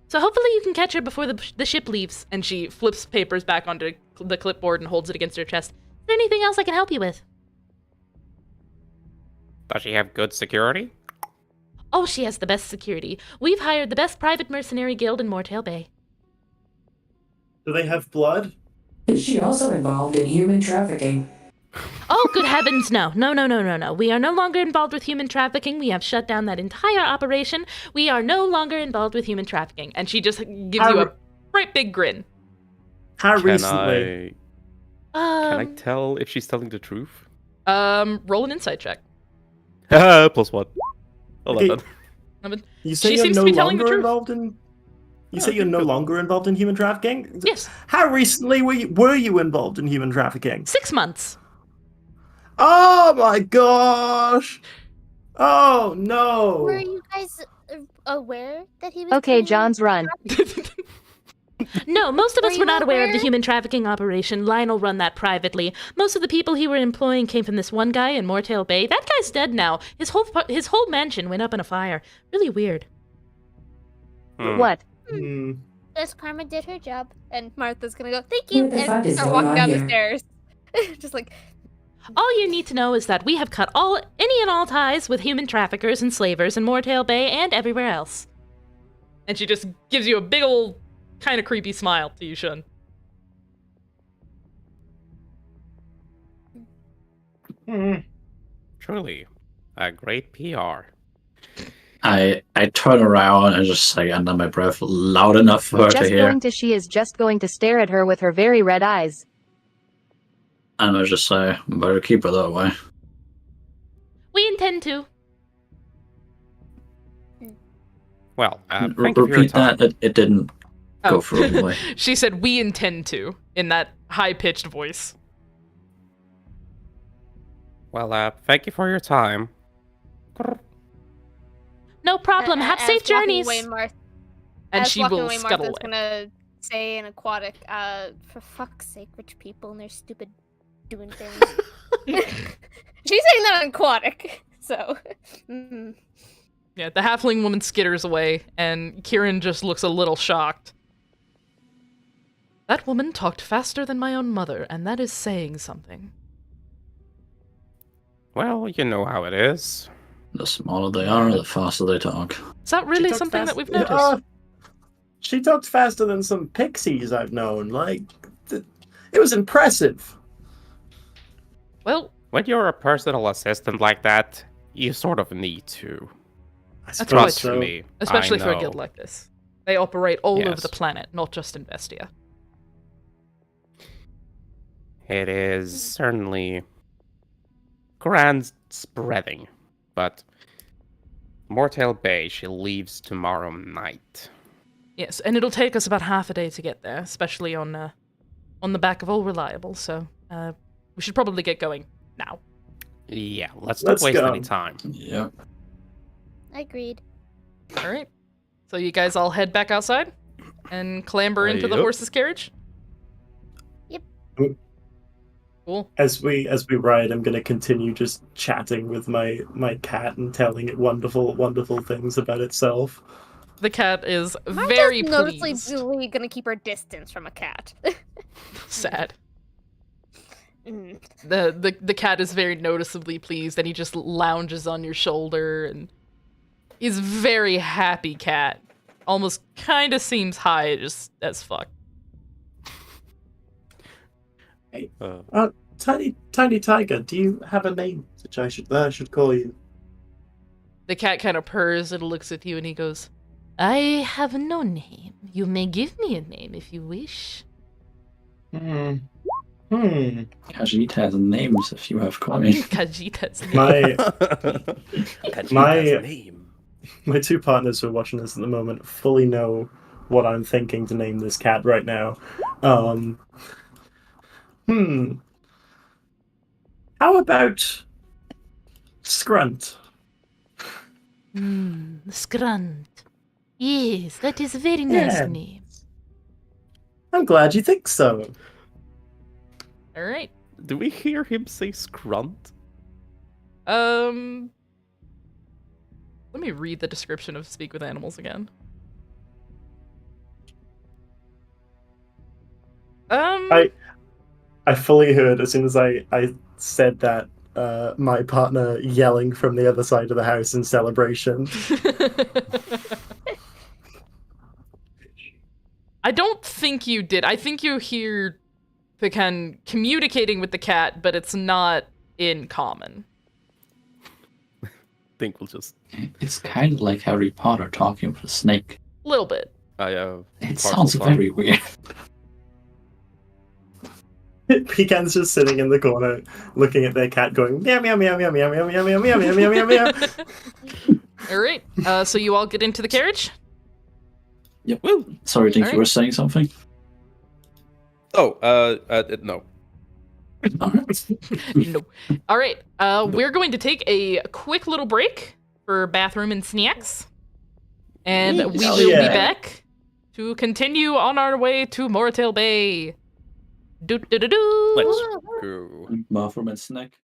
So hopefully you can catch her before the ship leaves. And she flips papers back onto the clipboard and holds it against her chest. Is there anything else I can help you with? Does she have good security? Oh, she has the best security. We've hired the best private mercenary guild in Mortail Bay. Do they have blood? Is she also involved in human trafficking? Oh, good heavens, no. No. We are no longer involved with human trafficking. We have shut down that entire operation. We are no longer involved with human trafficking. And she just gives you a great big grin. How Can recently? Can I tell if she's telling the truth? Roll an insight check. +1. 11. You say She you're seems no to be telling the longer truth. involved in. You say you're no longer involved in human trafficking? Yes. How recently were you involved in human trafficking? 6 months. Oh my gosh! Oh no! Were you guys aware that he was Okay, doing John's run. No, most of Were us you were not aware of the aware? human trafficking operation. Lionel run that privately. Most of the people he were employing came from this one guy in Mortail Bay. That guy's dead now. His whole mansion went up in a fire. Really weird. What? Miss Karma did her job, and Martha's gonna go, thank you, What the fuck and is start going walking on down the here? stairs. Just like, All you need to know is that we have cut any and all ties with human traffickers and slavers in Mortail Bay and everywhere else. And she just gives you a big old kind of creepy smile to you, Shun. Truly, a great PR. I turn around and just say under my breath loud enough for her to hear. She is just going to stare at her with her very red eyes. And I just say, better keep her that way. We intend to. Well, thank you for your Repeat time. that. It didn't. go for it anyway. She said, "We intend to," in that high-pitched voice. Well, thank you for your time. No problem. Have safe journeys. And she will scuttle Martha's away. gonna say in aquatic, for fuck's sake, rich people and their stupid doing things. She's saying that in aquatic, so. Yeah, the halfling woman skitters away, and Kieran just looks a little shocked. That woman talked faster than my own mother, and that is saying something. Well, you know how it is. The smaller they are, the faster they talk. Is that really talked something that fast- we've Yeah, noticed? she talked faster than some pixies I've known. Like, it was impressive. Well, When you're a personal assistant like that, you sort of need to. I That's suppose Trust so. me. especially I for a know. guild like this. They operate all over Yes. the planet, not just in Vestia. It is certainly grand spreading, but Mortail Bay, she leaves tomorrow night. Yes, and it'll take us about half a day to get there, especially on the back of All Reliable, so we should probably get going now. Yeah, let's Let's not waste go. any time. Yep. Agreed. All right. So you guys all head back outside and clamber into the Yep. horse's carriage? Yep. Cool. As we ride, I'm gonna continue just chatting with my cat and telling it wonderful things about itself. The cat is I'm very just pleased. noticeably gonna keep her distance from a cat. Sad. Mm. The cat is very noticeably pleased, and he just lounges on your shoulder, and he's a very happy cat. Almost kind of seems high just as fuck. Tiny tiger, do you have a name which I should call you? The cat kind of purrs and looks at you, and he goes, "I have no name. You may give me a name if you wish." Khajiit has names if you have coin. Khajiit's name. My name. my two partners who are watching this at the moment fully know what I'm thinking to name this cat right now. How about Scrunt? Scrunt. Yes, that is a very nice Yeah. name. I'm glad you think so. All right. Do we hear him say scrunt? Let me read the description of Speak with Animals again. I fully heard as soon as I said that my partner yelling from the other side of the house in celebration. I don't think you did. I think you hear Pecan communicating with the cat, but it's not in common. Think we'll just. It's kind of like Harry Potter talking with a snake. A little bit. It sounds very weird. Pecan's just sitting in the corner looking at their cat going meow meow meow meow meow meow meow meow meow meow meow meow meow. All right. So you all get into the carriage? Yep. Sorry, I think Alright. you were saying something. Oh, no. No. All right. We're going to take a quick little break for bathroom and snacks. And we Hell will yeah. be back to continue on our way to Mortail Bay. Do. Let's go. Bathroom and snack.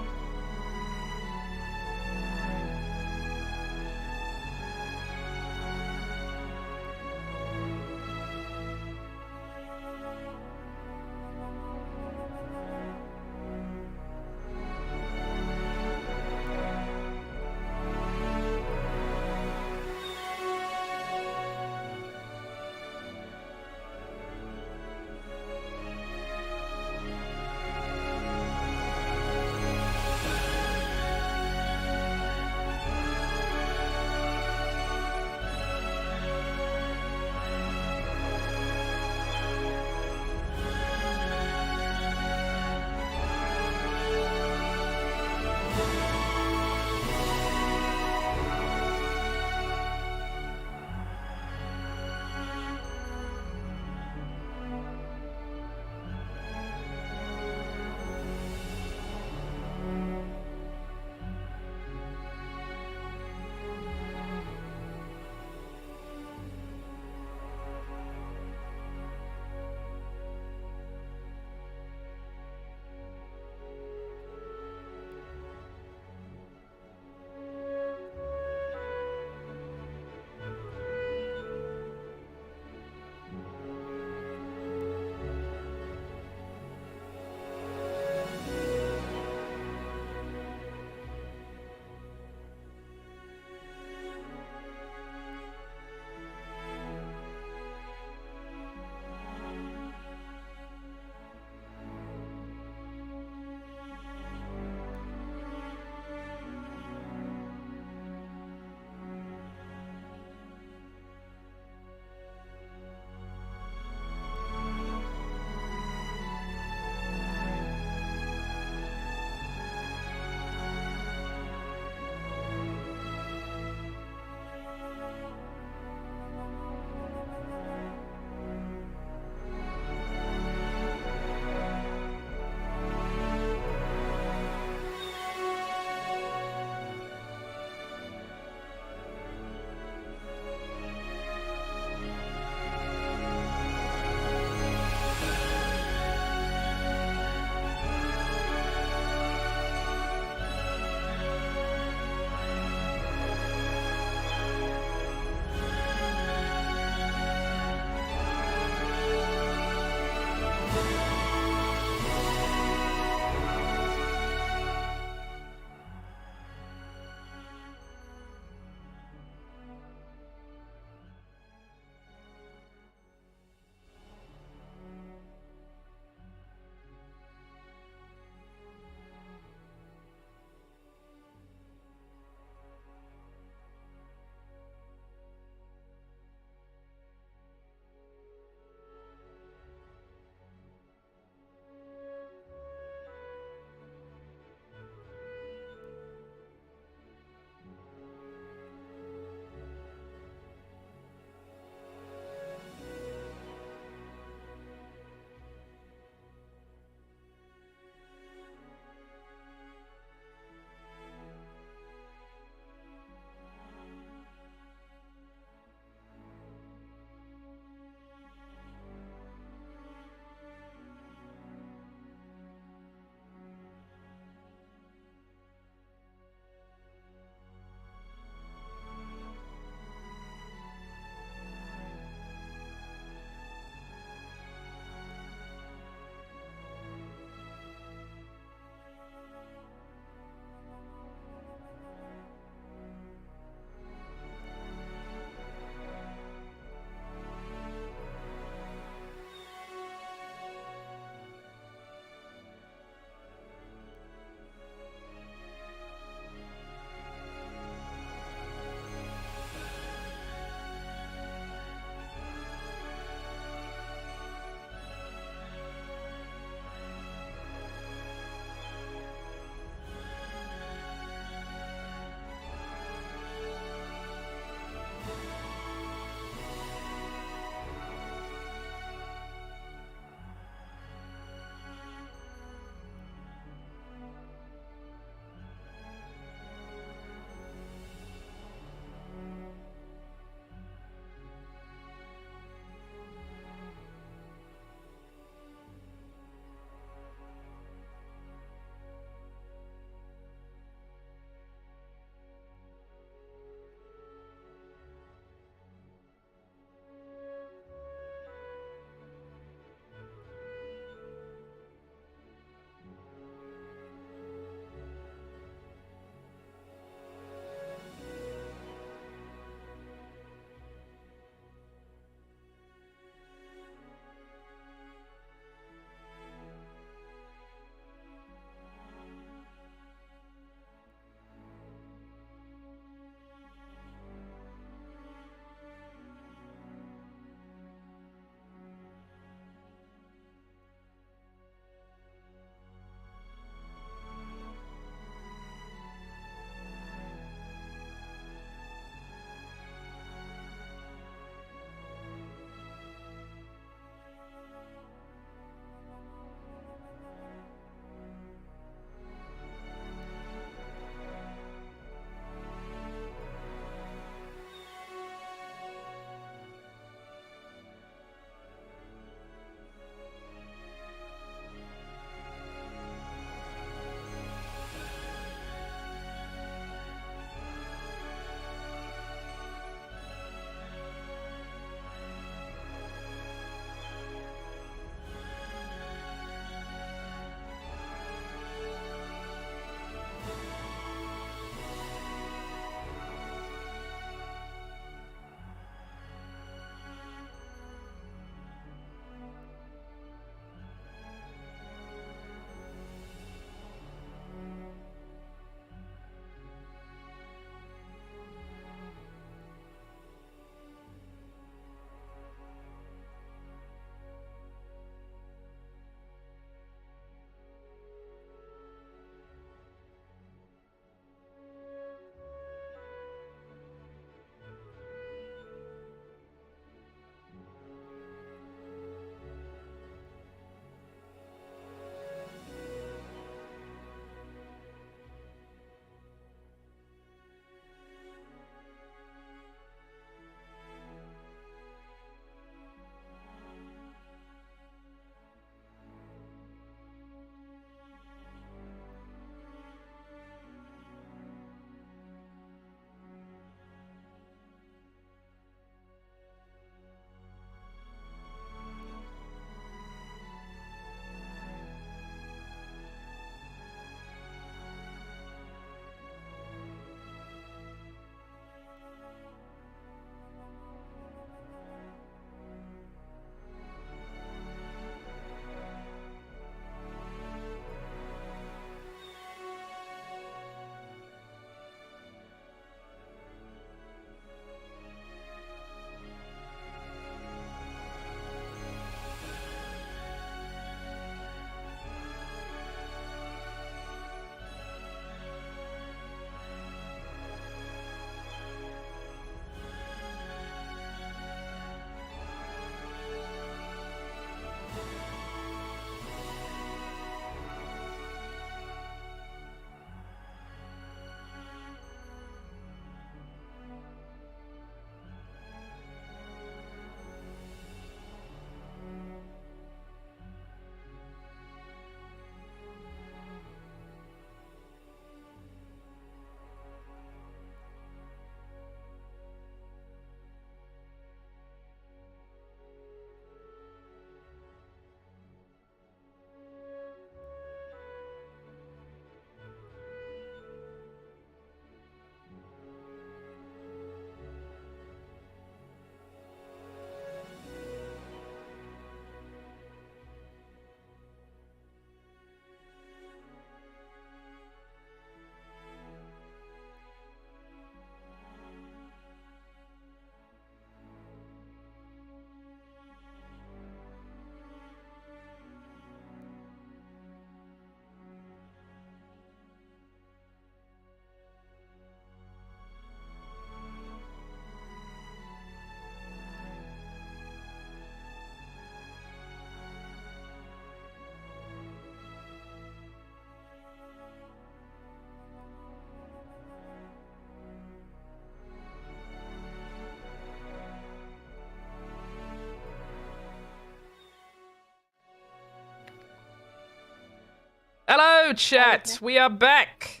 Hello, chat. We are back.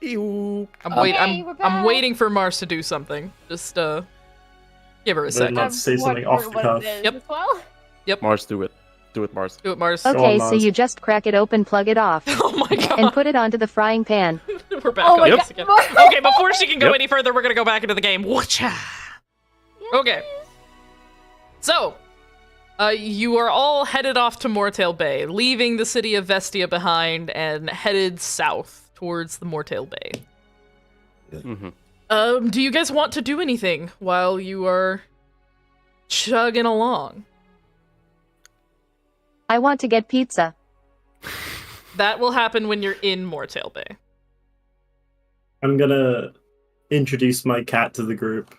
Ew. Yay, we're I'm back. waiting for Mars to do something. Just give her a Better second. not say something off the what cuff. it is Yep. as well. Mars, do it. Do it, Mars. Do it, Mars. Okay. Okay, on, so Mars. you just crack it open, plug it off, Oh my god. and put it onto the frying pan. We're back Oh on my this god. again. Okay, before she can go Yep. any further, we're gonna go back into the game. Whatcha? Okay. So, you are all headed off to Mortail Bay, leaving the city of Vestia behind and headed south towards the Mortail Bay. Mm-hmm. Do you guys want to do anything while you are chugging along? I want to get pizza. That will happen when you're in Mortail Bay. I'm gonna introduce my cat to the group.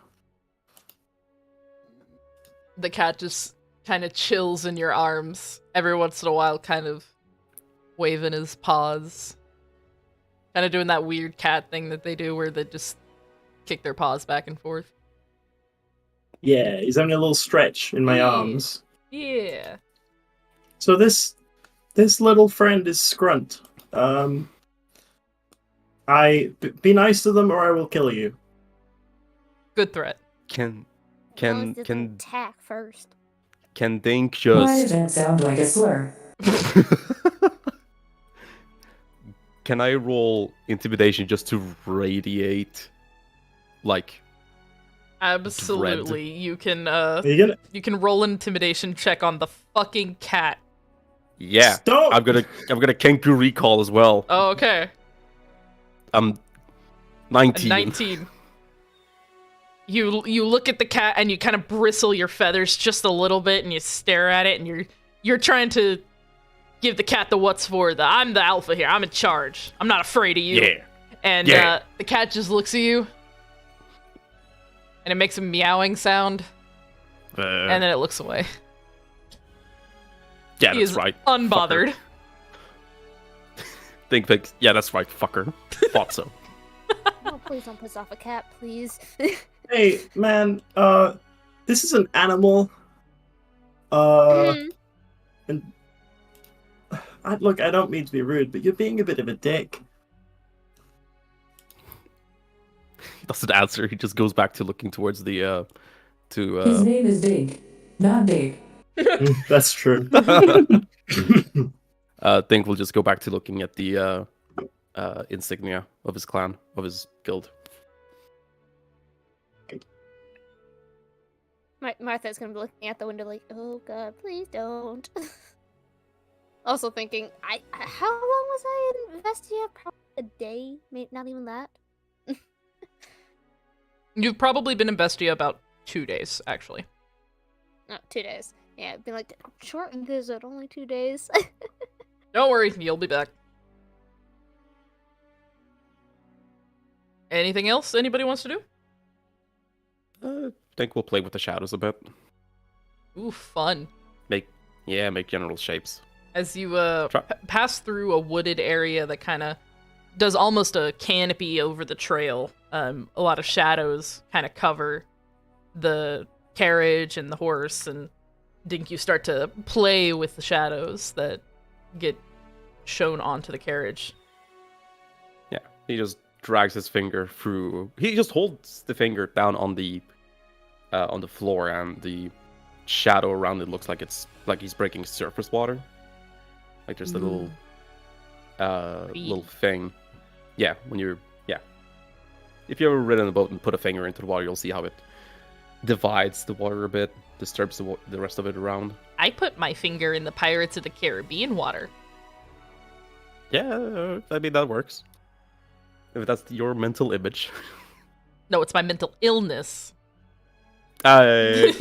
The cat just kind of chills in your arms every once in a while, kind of waving his paws. Kind of doing that weird cat thing that they do where they just kick their paws back and forth. Yeah, he's having a little stretch in my Yeah. arms. Yeah. So this little friend is Scrunt. Be nice to them, or I will kill you. Good threat. Can attack first. Dink Why just does that sound like a slur? Can I roll intimidation just to radiate like Absolutely. You can Are you gonna you can roll an intimidation check on the fucking cat. yeah. stop? I'm gonna Kenku recall as well. Oh, okay. I'm A 19. 19. You look at the cat and you kind of bristle your feathers just a little bit and you stare at it and you're trying to give the cat the what's for. I'm the alpha here. I'm in charge. I'm not afraid of you. Yeah. And Yeah. the cat just looks at you and it makes a meowing sound and then it looks away. Yeah, He that's is right. unbothered. Fucker. Think, yeah, that's right, fucker. Thought so. Oh, please don't piss off a cat, please. Hey, man. This is an animal. Mhm. And look, I don't mean to be rude, but you're being a bit of a dick. He doesn't answer. He just goes back to looking towards the His name is Dig, not Dig. That's true. Think will just go back to looking at the insignia of his clan, of his guild. Martha's gonna be looking out the window like, oh god, please don't. Also thinking, how long was I in Vestia? Probably a day, maybe not even that. You've probably been in Bestia about 2 days, actually. No, 2 days. Yeah, it'd be like, short visit, only 2 days. Don't worry, you'll be back. Anything else anybody wants to do? Think we'll play with the shadows a bit. Ooh, fun. Make general shapes. As you Try- pass through a wooded area that kind of does almost a canopy over the trail, a lot of shadows kind of cover the carriage and the horse, and Dink, you start to play with the shadows that get shown onto the carriage. Yeah, he just drags his finger through. He just holds the finger down on the floor, and the shadow around it looks like it's like he's breaking surface water. Like there's a little thing. Yeah, if you ever ridden a boat and put a finger into the water, you'll see how it divides the water a bit, disturbs the rest of it around. I put my finger in the Pirates of the Caribbean water. Yeah, I mean that works. If that's your mental image. No, it's my mental illness. I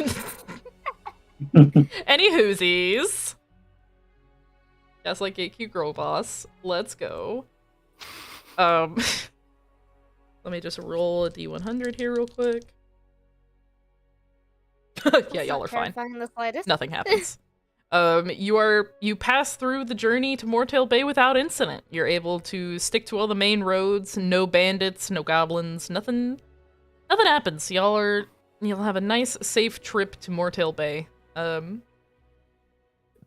Any whoosies. That's like a cute girl boss. Let's go. Let me just roll a D100 here real quick. Yeah, y'all are fine. Terrifying in the slightest. Nothing happens. You pass through the journey to Mortail Bay without incident. You're able to stick to all the main roads. No bandits, no goblins, nothing happens. You'll have a nice, safe trip to Mortail Bay.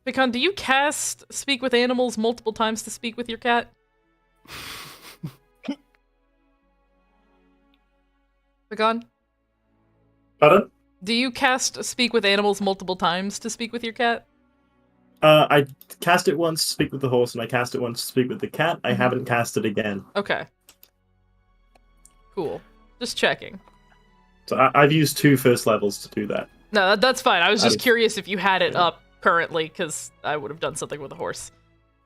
Pecan, do you cast Speak with Animals multiple times to speak with your cat? Pagan, Pardon? do you cast Speak with Animals multiple times to speak with your cat? I cast it once to speak with the horse, and I cast it once to speak with the cat. I haven't cast it again. Okay. Cool. Just checking. So I've used 2 first levels to do that. No, that's fine. I was just I've- curious if you had it up currently, because I would have done something with a horse.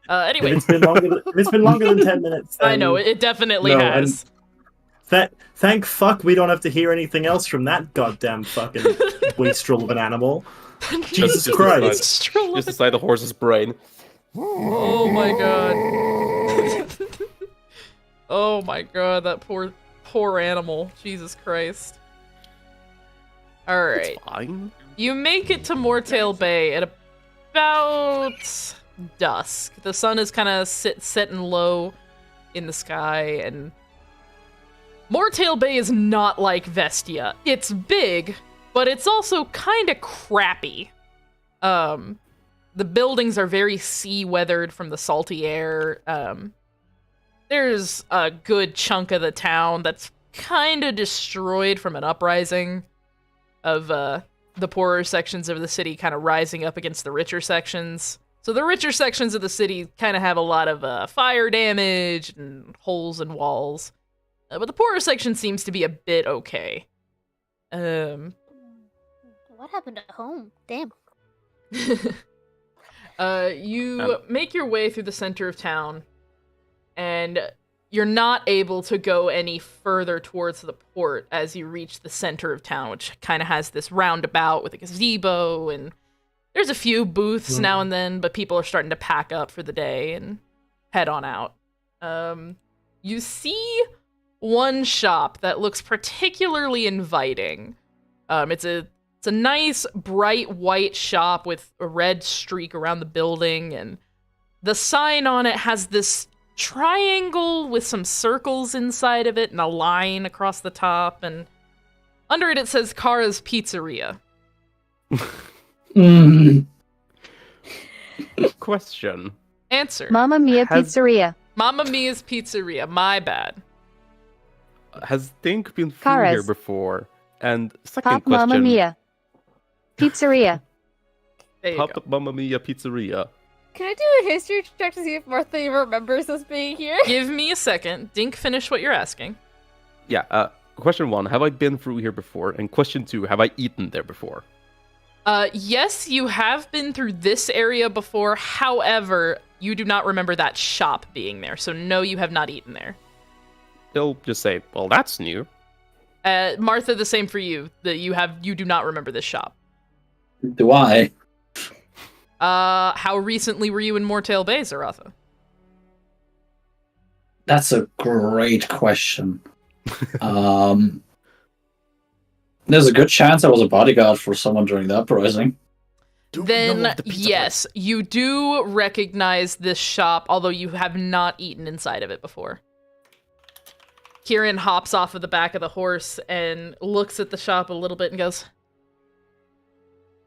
Anyway. If it's been longer than 10 minutes. I know, it definitely no, has. Thank fuck we don't have to hear anything else from that goddamn fucking wastrel of an animal. Jesus Just Christ. Just inside the horse's brain. Oh my god. Oh my god, that poor animal. Jesus Christ. Alright. It's fine. You make it to Mortail Bay at about dusk. The sun is kind of setting low in the sky, and Mortail Bay is not like Vestia. It's big, but it's also kind of crappy. The buildings are very sea-weathered from the salty air. There's a good chunk of the town that's kind of destroyed from an uprising of the poorer sections of the city kind of rising up against the richer sections. So the richer sections of the city kind of have a lot of fire damage and holes in walls. But the poorer section seems to be a bit okay. What happened at home? Damn. You make your way through the center of town, and you're not able to go any further towards the port as you reach the center of town, which kind of has this roundabout with a gazebo, and there's a few booths now and then, but people are starting to pack up for the day and head on out. You see one shop that looks particularly inviting. It's a nice, bright white shop with a red streak around the building, and the sign on it has this triangle with some circles inside of it and a line across the top, and under it says Kara's Pizzeria. Question. Answer. Mamma Mia Pizzeria. Mamma Mia's Pizzeria. My bad. Has Dink been through Kara's. here before? And second Pop question. Mamma Mia Pizzeria. There you Pop go. Mamma Mia Pizzeria. Can I do a history check to see if Martha even remembers us being here? Give me a second. Dink, finish what you're asking. Yeah, question 1, have I been through here before? And question 2, have I eaten there before? Yes, you have been through this area before. However, you do not remember that shop being there. So no, you have not eaten there. He'll just say, well, that's new. Martha, the same for you. That you do not remember this shop. Do I? How recently were you in Mortail Bay, Zaratha? That's a great question. There's a good chance I was a bodyguard for someone during the uprising. Then, yes, you do recognize this shop, although you have not eaten inside of it before. Kieran hops off of the back of the horse and looks at the shop a little bit and goes,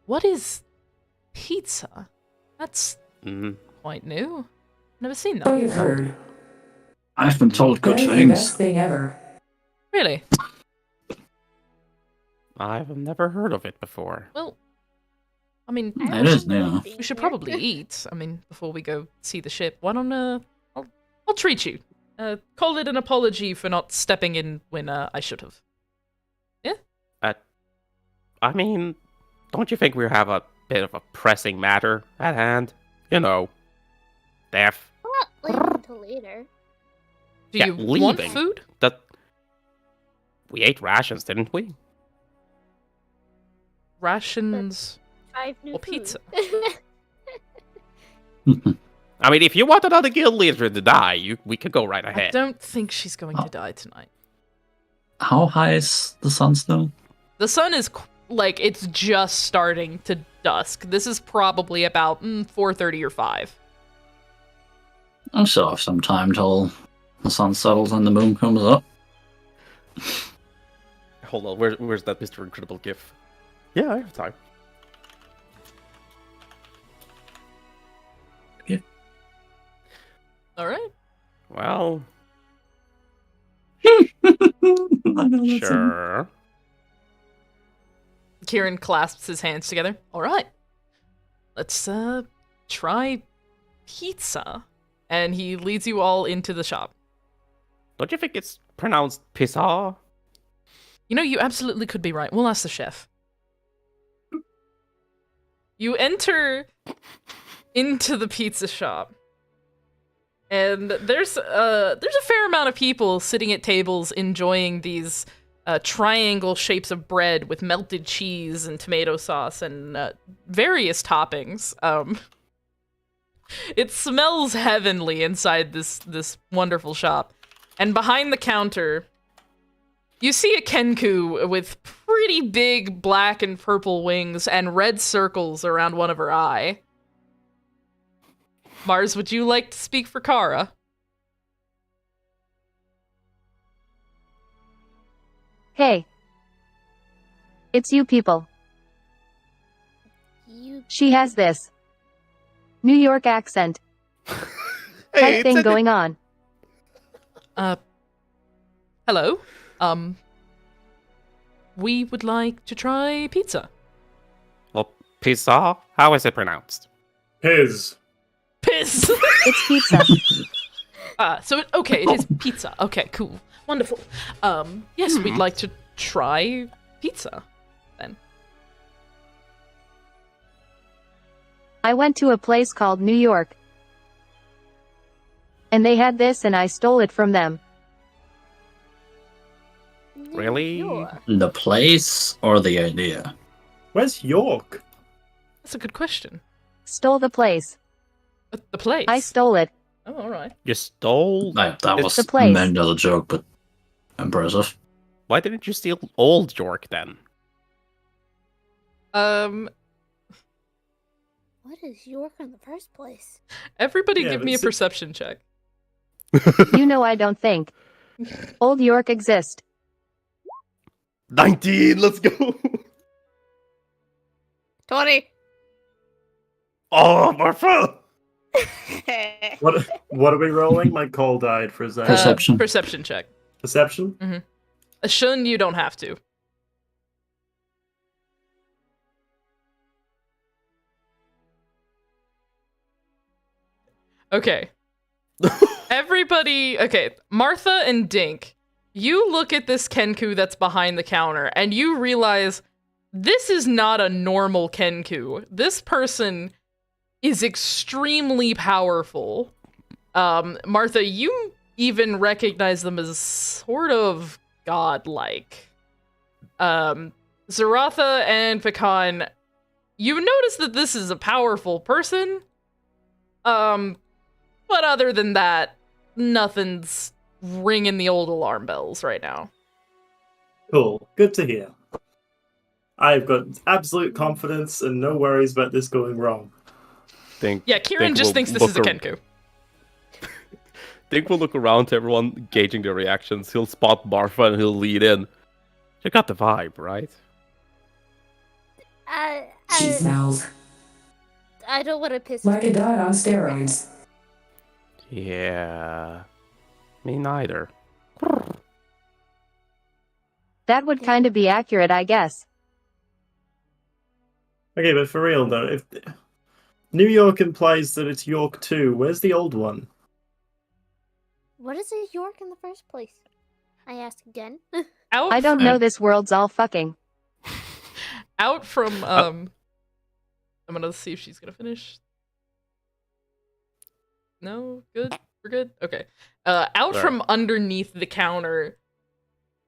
"What is pizza? That's quite new. Never seen Oh, that." you've heard. I've been told good That is the things. best thing ever. Really? I've never heard of it before. Well, I mean, It is new. we should probably eat. I mean, before we go see the ship. Why don't I'll treat you. Call it an apology for not stepping in when I should have. Yeah? I mean, don't you think we have a bit of a pressing matter at hand? You know, death. I'm not leaving until later. Do Yeah, you want leaving. food? That we ate rations, didn't we? Rations 5 new or food. pizza? I mean, if you want another guild leader to die, we could go right I ahead. don't think she's going to die tonight. How high is the sun still? The sun is it's just starting to dusk. This is probably about 4:30 or 5. I still have some time till the sun settles and the moon comes up. Hold on, where's that Mr. Incredible gif? Yeah, I have time. All right. Well, I know that's sure. Kieran clasps his hands together. All right, let's try pizza. And he leads you all into the shop. Don't you think it's pronounced pizza? You know, you absolutely could be right. We'll ask the chef. You enter into the pizza shop. And there's a fair amount of people sitting at tables enjoying these triangle shapes of bread with melted cheese and tomato sauce and various toppings. It smells heavenly inside this wonderful shop. And behind the counter, you see a Kenku with pretty big black and purple wings and red circles around one of her eye. Mars, would you like to speak for Kara? Hey. It's you people. She has this New York accent type thing going on. Hello. We would like to try pizza. Well, pizza? How is it pronounced? Piz. Piss! It's pizza. Okay, it is pizza. Okay, cool. Wonderful. Yes, we'd like to try pizza, then. I went to a place called New York. And they had this and I stole it from them. Really? The place or the idea? Where's York? That's a good question. Stole the place. The place? I stole it. Oh, alright. You stole? That was The place. meant as a joke, but impressive. Why didn't you steal Old York then? What is York in the first place? Everybody Yeah, give but me a see- perception check. You know I don't think Old York exists. 19, let's go! 20. Oh, Marfa! What are we rolling? My call died for a second. Perception. Perception check. Perception? Shun, you don't have to. Okay. Everybody, okay, Martha and Dink, you look at this Kenku that's behind the counter and you realize this is not a normal Kenku. This person is extremely powerful. Martha, you even recognize them as sort of godlike. Zaratha and Pecan, you notice that this is a powerful person. But other than that, nothing's ringing the old alarm bells right now. Cool. Good to hear. I've got absolute confidence and no worries about this going wrong. Yeah, Kieran just thinks this is a Kenku. Dink will look around to everyone, gauging their reactions. He'll spot Marfa and he'll lead in. You got the vibe, right? She smells I don't want to piss like a dot on steroids. Yeah. Me neither. That would kind of be accurate, I guess. Okay, but for real though, if New York implies that it's York 2, where's the old one? What is a York in the first place? I ask again. I don't know, this world's all fucking. Out from, I'm gonna see if she's gonna finish. No? Good? We're good? Okay. Out from underneath the counter,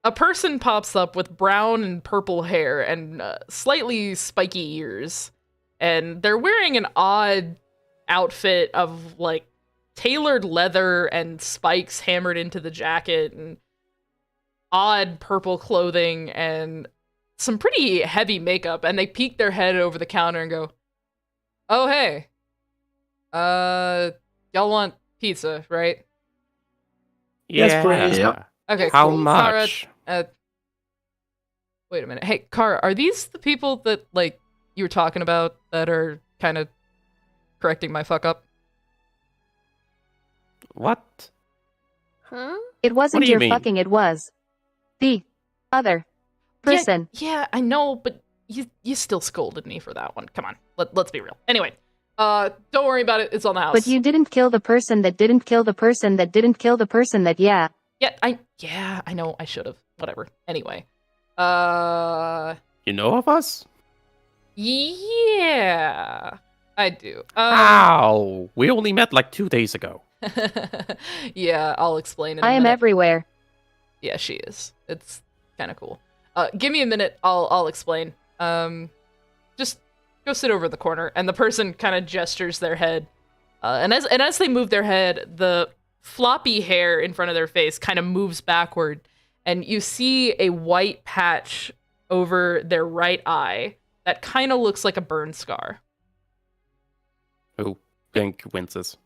a person pops up with brown and purple hair and slightly spiky ears. And they're wearing an odd outfit of, like, tailored leather and spikes hammered into the jacket and odd purple clothing and some pretty heavy makeup. And they peek their head over the counter and go, "Oh, hey. Y'all want pizza, right?" Yes, please. Yep. Okay, How cool. much? Kara, wait a minute. Hey, Kara, are these the people that, like, you were talking about that are kind of correcting my fuck up? What? Huh? It wasn't do you your mean? fucking, it was the other person. Yeah, I know, but you still scolded me for that one. Come on, let's be real. Anyway, don't worry about it. It's on the house. But you didn't kill the person that didn't kill the person that didn't kill the person that, yeah. Yeah, I know. I should have. Whatever. Anyway, You know of us? yeah, I do. How? We only met like 2 days ago. Yeah, I'll explain in a I am minute. everywhere. Yeah, she is. It's kind of cool. Give me a minute. I'll explain. Just go sit over in the corner, and the person kind of gestures their head. And as they move their head, the floppy hair in front of their face kind of moves backward, and you see a white patch over their right eye that kind of looks like a burn scar. Oh, Pink winces.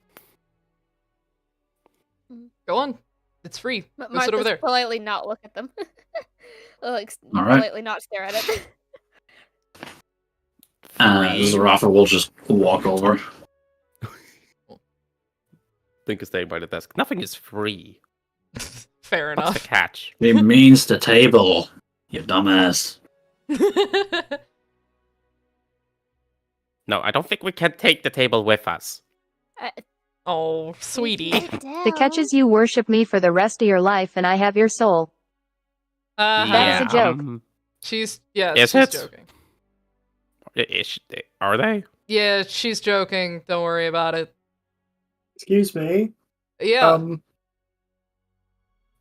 Go on. It's free. But Go sit over there. politely not look at them. Like, All right. politely not stare at it. Zarafa will just walk over. Pink is staying by the desk. Nothing is free. Fair What's enough. the catch? It means the table, you dumbass. No, I don't think we can take the table with us. Oh, sweetie. The catch is you worship me for the rest of your life and I have your soul. That is a joke. She's Is she's it? joking. Are they? Yeah, she's joking. Don't worry about it. Excuse me. Yeah.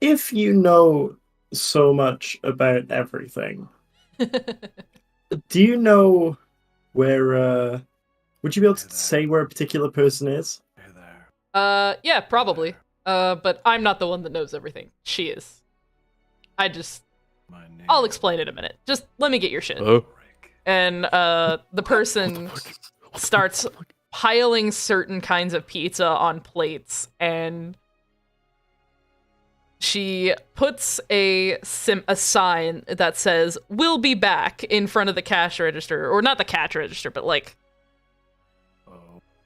If you know so much about everything, do you know where, would you be able to say where a particular person is? Yeah, probably. But I'm not the one that knows everything. She is. I'll explain in a minute. Just let me get your shit. Oh. And the person starts piling certain kinds of pizza on plates, and she puts a sign that says "We'll be back" in front of the cash register, or not the cash register, but like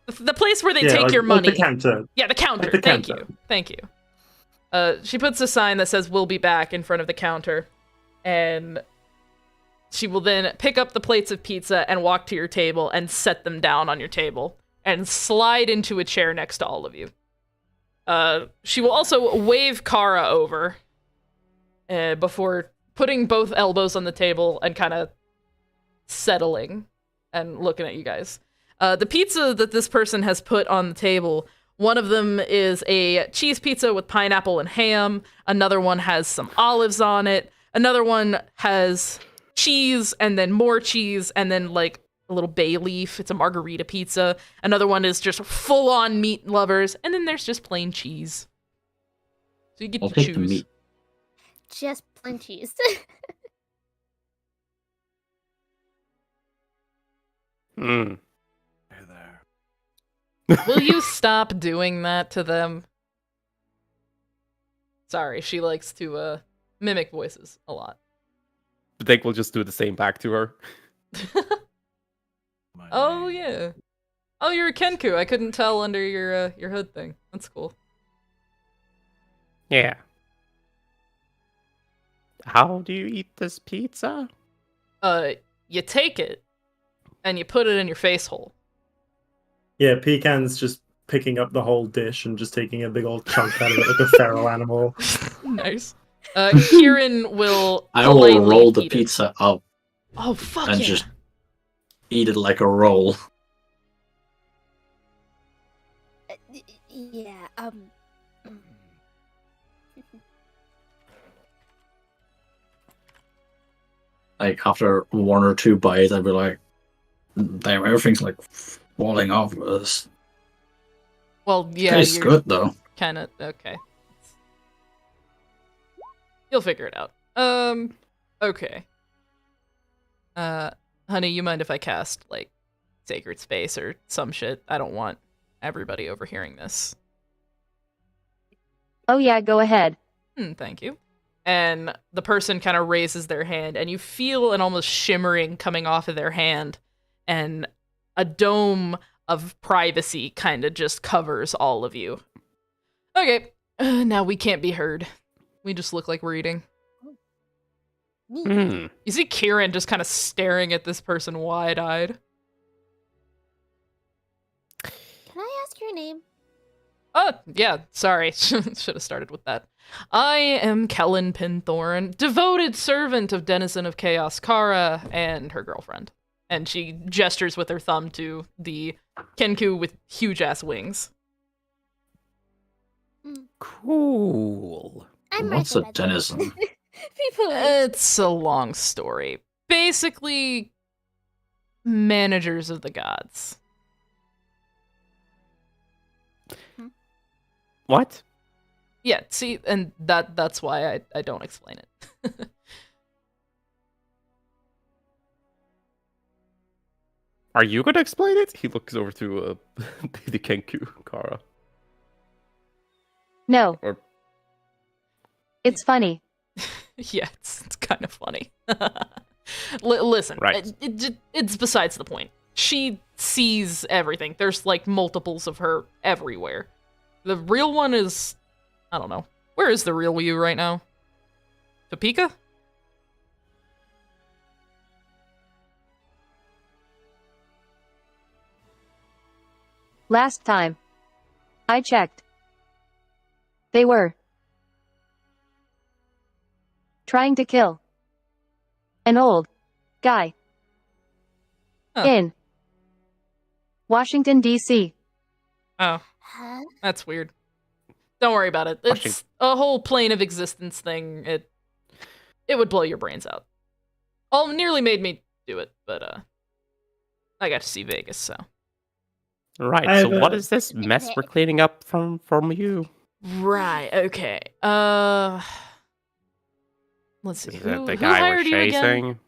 the place where they take like, your money. The counter. Yeah, the counter. Like the Thank counter. you. Thank you. She puts a sign that says "We'll be back" in front of the counter, and she will then pick up the plates of pizza and walk to your table and set them down on your table and slide into a chair next to all of you. She will also wave Kara over before putting both elbows on the table and kind of settling and looking at you guys. The pizza that this person has put on the table, one of them is a cheese pizza with pineapple and ham. Another one has some olives on it. Another one has cheese and then more cheese and then like a little bay leaf. It's a margarita pizza. Another one is just full-on meat lovers. And then there's just plain cheese. So you get I'll to take the choose. meat. Just plain cheese. Hmm. Will you stop doing that to them? Sorry, she likes to mimic voices a lot. I think we'll just do the same back to her. Oh yeah. Oh, you're a Kenku. I couldn't tell under your hood thing. That's cool. Yeah. How do you eat this pizza? You take it and you put it in your face hole. Yeah, Pecan's just picking up the whole dish and just taking a big old chunk out of it like a feral animal. Nice. Kieran will. I will politely roll the eat it. pizza up Oh fuck and yeah! just eat it like a roll. Yeah, Like after one or two bites, I'd be like, "Damn, everything's like falling off of us." Well, yeah, Tastes you're good though. kind of okay. You'll figure it out. Okay. Honey, you mind if I cast like Sacred Space or some shit? I don't want everybody overhearing this. Oh yeah, go ahead. Thank you. And the person kind of raises their hand, and you feel an almost shimmering coming off of their hand, and a dome of privacy kind of just covers all of you. Okay, Now we can't be heard. We just look like we're eating. Neat. You see Kieran just kind of staring at this person wide-eyed. Can I ask your name? Oh, yeah, sorry. Should have started with that. I am Kellen Pinthorn, devoted servant of Denizen of Chaos Kara and her girlfriend. And she gestures with her thumb to the Kenku with huge-ass wings. Cool. I'm What's Martha, a by the way. denizen? People like, It's a long story. Basically, managers of the gods. What? Yeah, see, and that's why I don't explain it. Are you gonna explain it? He looks over to the Kenku, Kara. No. Or It's funny. Yeah, it's kind of funny. Listen, Right. it's besides the point. She sees everything. There's like multiples of her everywhere. The real one is, I don't know. Where is the real you right now? Topeka? Last time I checked, they were trying to kill an old guy Huh. in Washington, D.C. Oh, huh? that's weird. Don't worry about it. It's Washington. a whole plane of existence thing. It would blow your brains out. All nearly made me do it, but I got to see Vegas, so. right. I So have what a- is this mess we're cleaning up from you? Right, okay. Let's see. Is it Who the guy we're hired you again? chasing?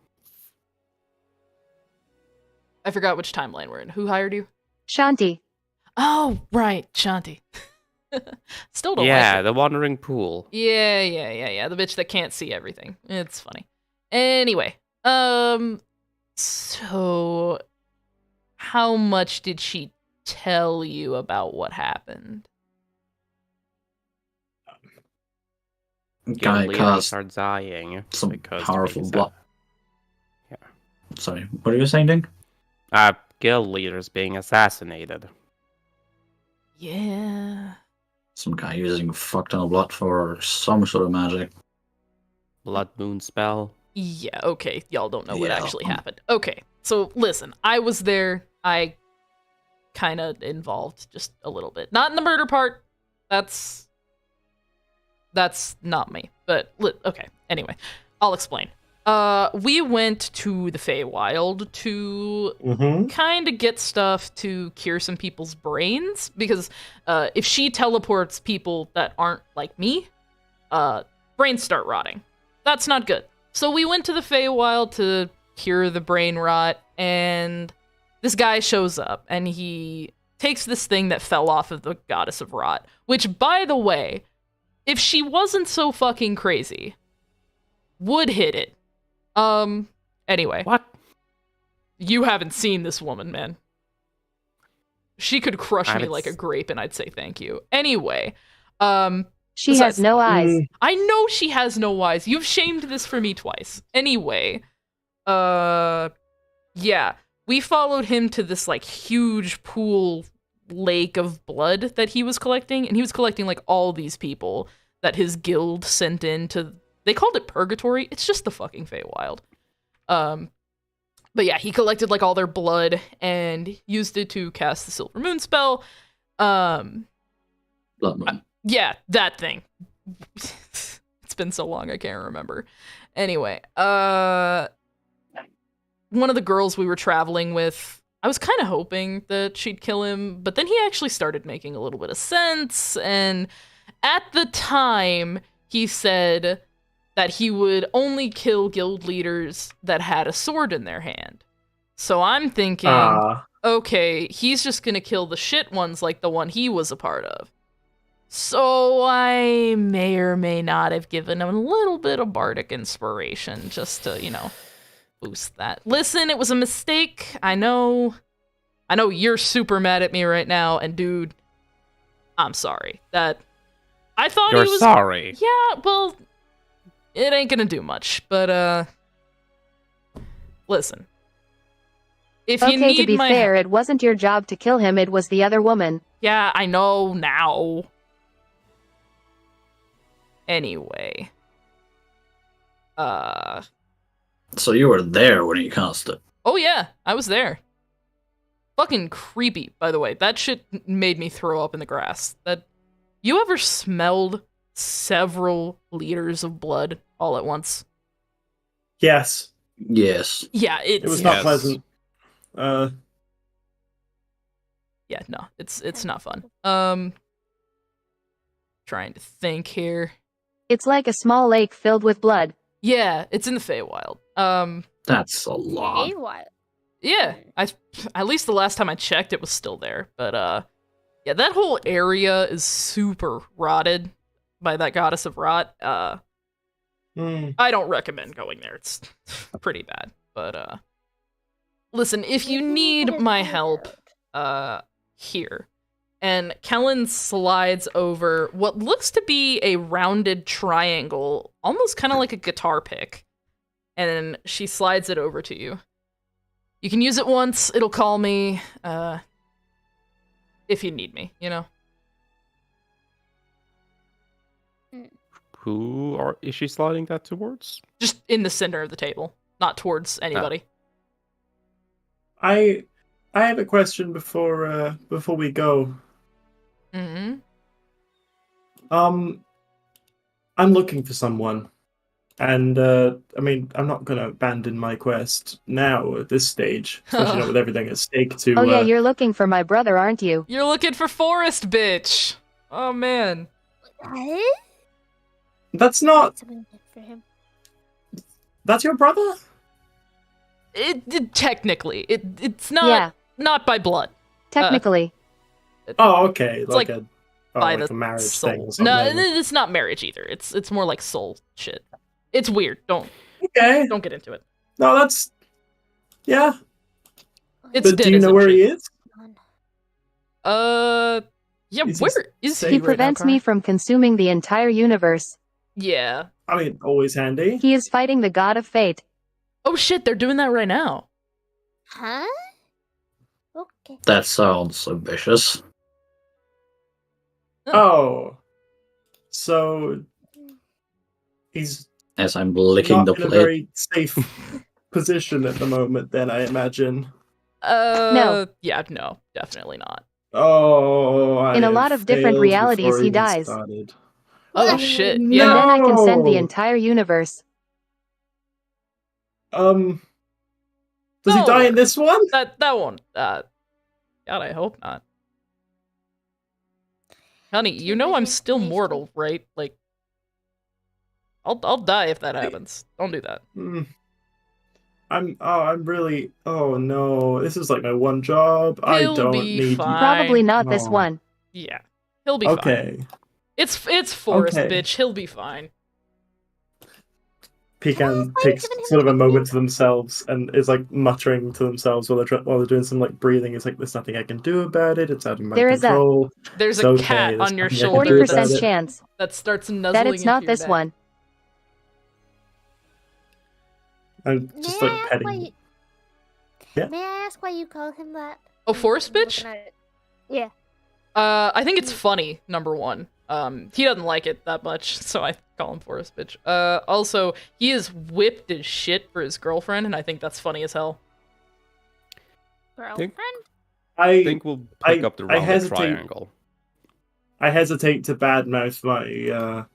I forgot which timeline we're in. Who hired you? Shanti. Oh, right, Shanti. Still don't Yeah, like it. the wandering pool. Yeah. The bitch that can't see everything. It's funny. Anyway, so how much did she tell you about what happened? Guy Gilly cast starts dying some because powerful Teresa's blood. Yeah. Sorry, what are you saying, Dink? guild leader's being assassinated. Yeah. Some guy using a fuck ton of blood for some sort of magic. Blood moon spell. Yeah, okay. Y'all don't know what Yeah. actually happened. Okay, so listen, I was there. I kind of involved just a little bit. Not in the murder part. That's not me. But, okay, anyway. I'll explain. We went to the Feywild to Mm-hmm. kind of get stuff to cure some people's brains, because if she teleports people that aren't like me, brains start rotting. That's not good. So we went to the Feywild to cure the brain rot, and this guy shows up, and he takes this thing that fell off of the Goddess of Rot, which, by the way, if she wasn't so fucking crazy, would hit it. Anyway. What? You haven't seen this woman, man. She could crush me haven't like a s- grape, and I'd say thank you. Anyway, She Besides- has no eyes. I know she has no eyes. You've shamed this for me twice. Anyway, yeah, we followed him to this like huge pool lake of blood that he was collecting, and he was collecting like all these people that his guild sent in to. They called it Purgatory. It's just the fucking Feywild. But yeah, he collected like all their blood and used it to cast the Silver Moon spell. Blood moon. Yeah, that thing. It's been so long I can't remember. Anyway, one of the girls we were traveling with, I was kind of hoping that she'd kill him, but then he actually started making a little bit of sense, and at the time, he said that he would only kill guild leaders that had a sword in their hand. So I'm thinking, okay, he's just gonna kill the shit ones like the one he was a part of. So I may or may not have given him a little bit of bardic inspiration just to, boost that. Listen, it was a mistake. I know you're super mad at me right now, and dude, I'm sorry. That I thought You're he was sorry. Yeah, well, it ain't gonna do much, but listen. If you Okay, need to be my fair, help, it wasn't your job to kill him, it was the other woman. yeah, I know now. Anyway. So you were there when he cast it. Oh yeah, I was there. Fucking creepy, by the way. That shit made me throw up in the grass. You ever smelled several liters of blood all at once? Yes, Yes. Yeah, it was Yes. not pleasant. Yeah, no, it's not fun. Trying to think here. It's like a small lake filled with blood. Yeah, it's in the Feywild. That's a lot. Wild. Yeah, at least the last time I checked, it was still there. But yeah, that whole area is super rotted by that goddess of rot. I don't recommend going there. It's pretty bad. But listen, if you need my help, here. And Kellen slides over what looks to be a rounded triangle, almost kind of like a guitar pick. And she slides it over to you. You can use it once, it'll call me, if you need me, you know? Is she sliding that towards? Just in the center of the table, not towards anybody. I have a question before we go. Mm-hmm. I'm looking for someone, and I mean, I'm not gonna abandon my quest now at this stage, especially not with everything at stake. To Oh yeah, you're looking for my brother, aren't you? You're looking for Forrest, bitch! Oh, man. What? that's not. Something good for him. That's your brother? Technically. It's not, Yeah, not by blood. technically. Oh, okay. It's like by like the a marriage soul. thing or No, something. it's not marriage either. It's more like soul shit. It's weird. Don't Okay. get into it. No, that's. Yeah. It's But do you know where he is? Yeah, Is he where is safe? he He right prevents now, me Kai? from consuming the entire universe. Yeah. I mean, always handy. He is fighting the god of fate. Oh shit, they're doing that right now. Huh? Okay. That sounds ambitious. Oh. So. He's As I'm licking not the in a plate. very safe position at the moment, then, I imagine. No. Yeah, no, definitely not. Oh, I In a have lot of different failed realities, before he even dies. started. Oh shit, And yeah. then I can send the No! entire universe. Does he Don't die in worry. this one? That won't, God, I hope not. Honey, you know I'm still mortal, right? Like, I'll die if that happens. Don't do that. I'm really. Oh no, this is like my one job. I He'll don't be need. fine. Probably not this Oh. one. Yeah, he'll be fine. Okay. It's Forrest, Okay. bitch. He'll be fine. Pecan takes sort of a moment to themselves and is like muttering to themselves while they're doing some like breathing. It's like there's nothing I can do about it. It's out of my There is a- control. There's It's a okay, cat there's on your nothing I can shoulder do 40% about it. chance that starts nuzzling that it's not into your this neck. one. I'm just May I like ask petting. why you... Yeah. May I ask why you call him that? Oh, Forrest, I'm bitch? looking at it. Yeah. I think it's funny, number one. He doesn't like it that much, so I call him Forrest, bitch. Also, he is whipped as shit for his girlfriend, and I think that's funny as hell. Girlfriend? I think we'll pick up the I rounded hesitate. triangle. I hesitate to badmouth my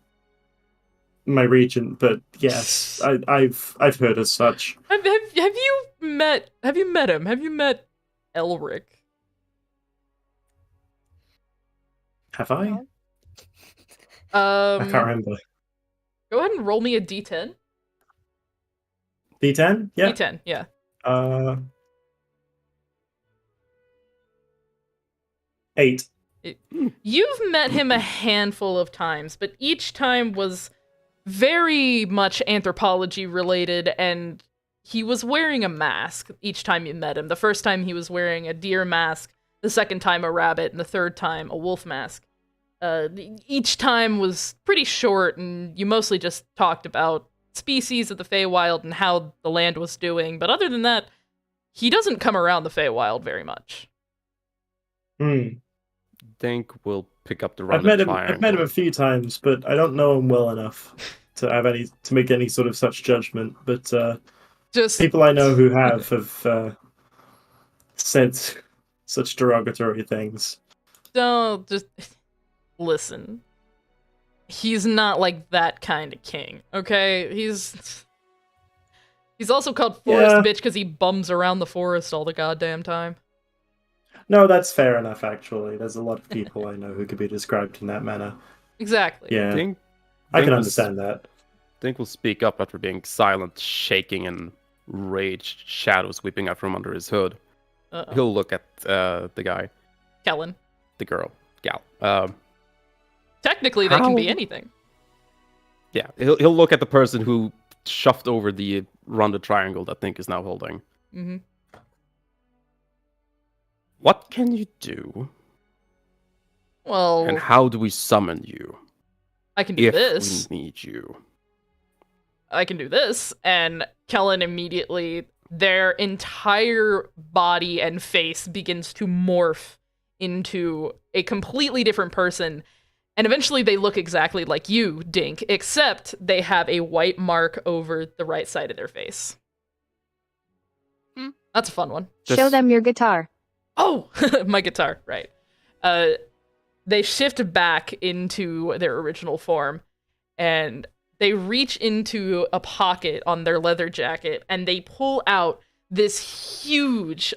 my regent, but yes, I've heard as such. Have you met him? Have you met Elric? Have I? No. I can't remember. Go ahead and roll me a d10. D10? Yeah. D10, yeah. 8. You've met him a handful of times, but each time was very much anthropology related, and he was wearing a mask each time you met him. The first time he was wearing a deer mask, the second time a rabbit, and the third time a wolf mask. Each time was pretty short, and you mostly just talked about species of the Feywild and how the land was doing. But other than that, he doesn't come around the Feywild very much. Think we'll pick up the I've rounded met him a few times, but I don't know him well enough to make any sort of such judgment. But Just people I know who have said such derogatory things. don't just listen. He's not like that kind of king, okay? He's also called Forest Bitch because he bums around the forest all the goddamn time. No, that's fair enough, actually. There's a lot of people I know who could be described in that manner. Exactly. Yeah, Think I can we'll understand that. Think we'll speak up after being silent, shaking in rage, shadows sweeping out from under his hood. Uh-oh. He'll look at the guy. Kellen. The girl. Gal. Technically, they can be anything. Yeah, he'll look at the person who shoved over the rounded triangle that Think is now holding. Mm-hmm. What can you do? Well, And how do we summon you? I can do if this. we need you? I can do this. And Kellen immediately, their entire body and face begins to morph into a completely different person. And eventually they look exactly like you, Dink, except they have a white mark over the right side of their face. That's a fun one. Show them your guitar. Oh, my guitar, right. They shift back into their original form, and they reach into a pocket on their leather jacket, and they pull out this huge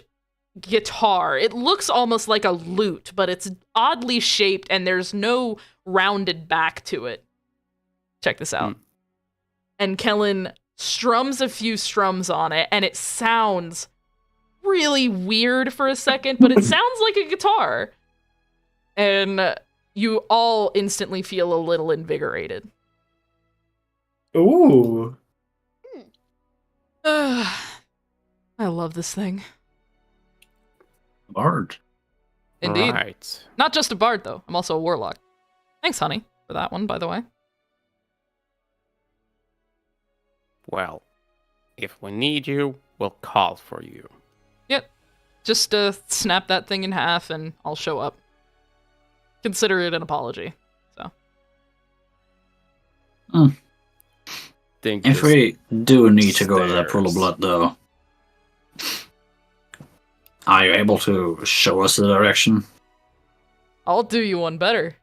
guitar. It looks almost like a lute, but it's oddly shaped, and there's no rounded back to it. Check this out. And Kellen strums a few strums on it, and it sounds really weird for a second, but it sounds like a guitar. And you all instantly feel a little invigorated. Ooh. I love this thing. Bard. Indeed. Right. Not just a bard, though. I'm also a warlock. Thanks, honey, for that one, by the way. Well, if we need you, we'll call for you. Yep. Just snap that thing in half and I'll show up. Consider it an apology. So. Think If this we do need to go to that pool of stairs. blood, though, are you able to show us the direction? I'll do you one better.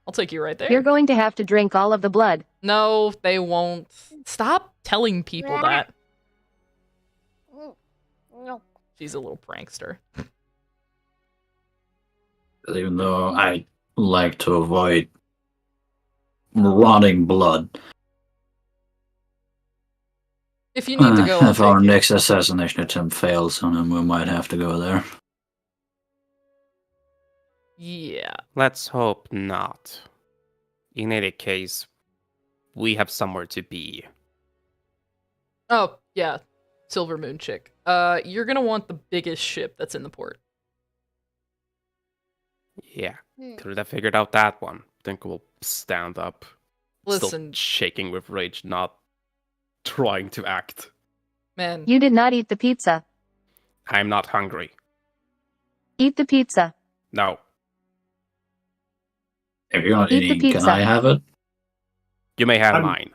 I'll take you right there. You're going to have to drink all of the blood. No, they won't. Stop telling people that. No. She's a little prankster. Even though I like to avoid rotting blood. If you need to go, I'll If our take you. next assassination attempt fails, then we might have to go there. Yeah. Let's hope not. In any case, we have somewhere to be. Oh, yeah. Silver Moon chick. You're gonna want the biggest ship that's in the port. Yeah, could have figured out that one. Think we'll stand up. Listen. Still shaking with rage, not trying to act. Man. You did not eat the pizza. I'm not hungry. Eat the pizza. No. If you're not Eat the eating, can pizza. I have it? You may have I'm- mine.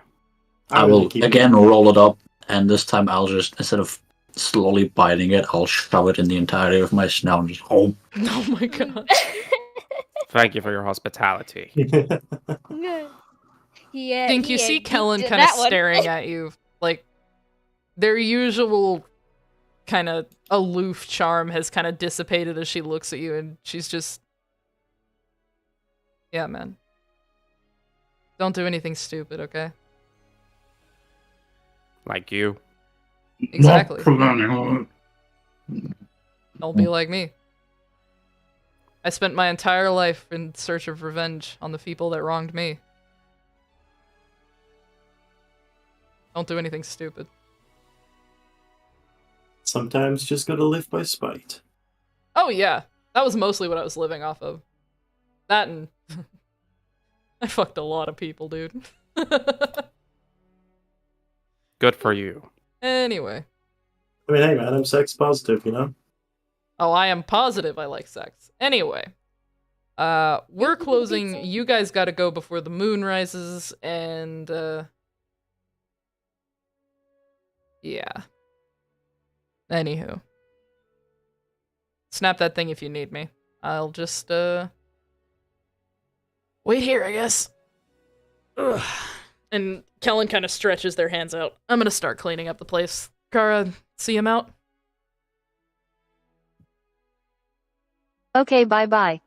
I will again roll it up, and this time I'll just, instead of slowly biting it, I'll shove it in the entirety of my snout and just, oh. Oh my god. Thank you for your hospitality. Yeah. Dink, you yeah, see you Kellen did kind of that one. staring at you. Like, their usual kind of aloof charm has kind of dissipated as she looks at you, and she's just... Yeah, man. Don't do anything stupid, okay? Like you. Exactly. Not Don't be like me. I spent my entire life in search of revenge on the people that wronged me. Don't do anything stupid. Sometimes just gotta live by spite. Oh yeah, that was mostly what I was living off of. That and I fucked a lot of people, dude. Good for you. Anyway. I mean, hey man, I'm sex positive, you know? Oh, I am positive I like sex. Anyway. We're closing. You guys gotta go before the moon rises, and, yeah. Anywho. Snap that thing if you need me. I'll just, wait here, I guess. Ugh. And Kellen kind of stretches their hands out. I'm gonna start cleaning up the place. Kara, see him out? Okay, bye-bye.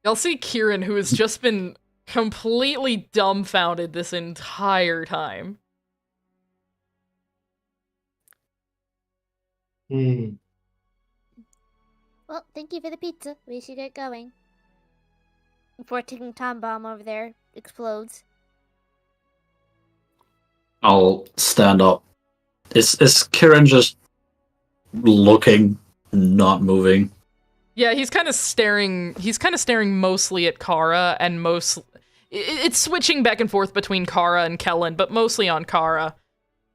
Y'all see Kieran, who has just been completely dumbfounded this entire time. Hmm. Well, thank you for the pizza. We should get going. Before ticking time bomb over there explodes. I'll stand up. Is Kieran just looking, not moving? Yeah, he's kind of staring mostly at Kara, and it's switching back and forth between Kara and Kellen, but mostly on Kara.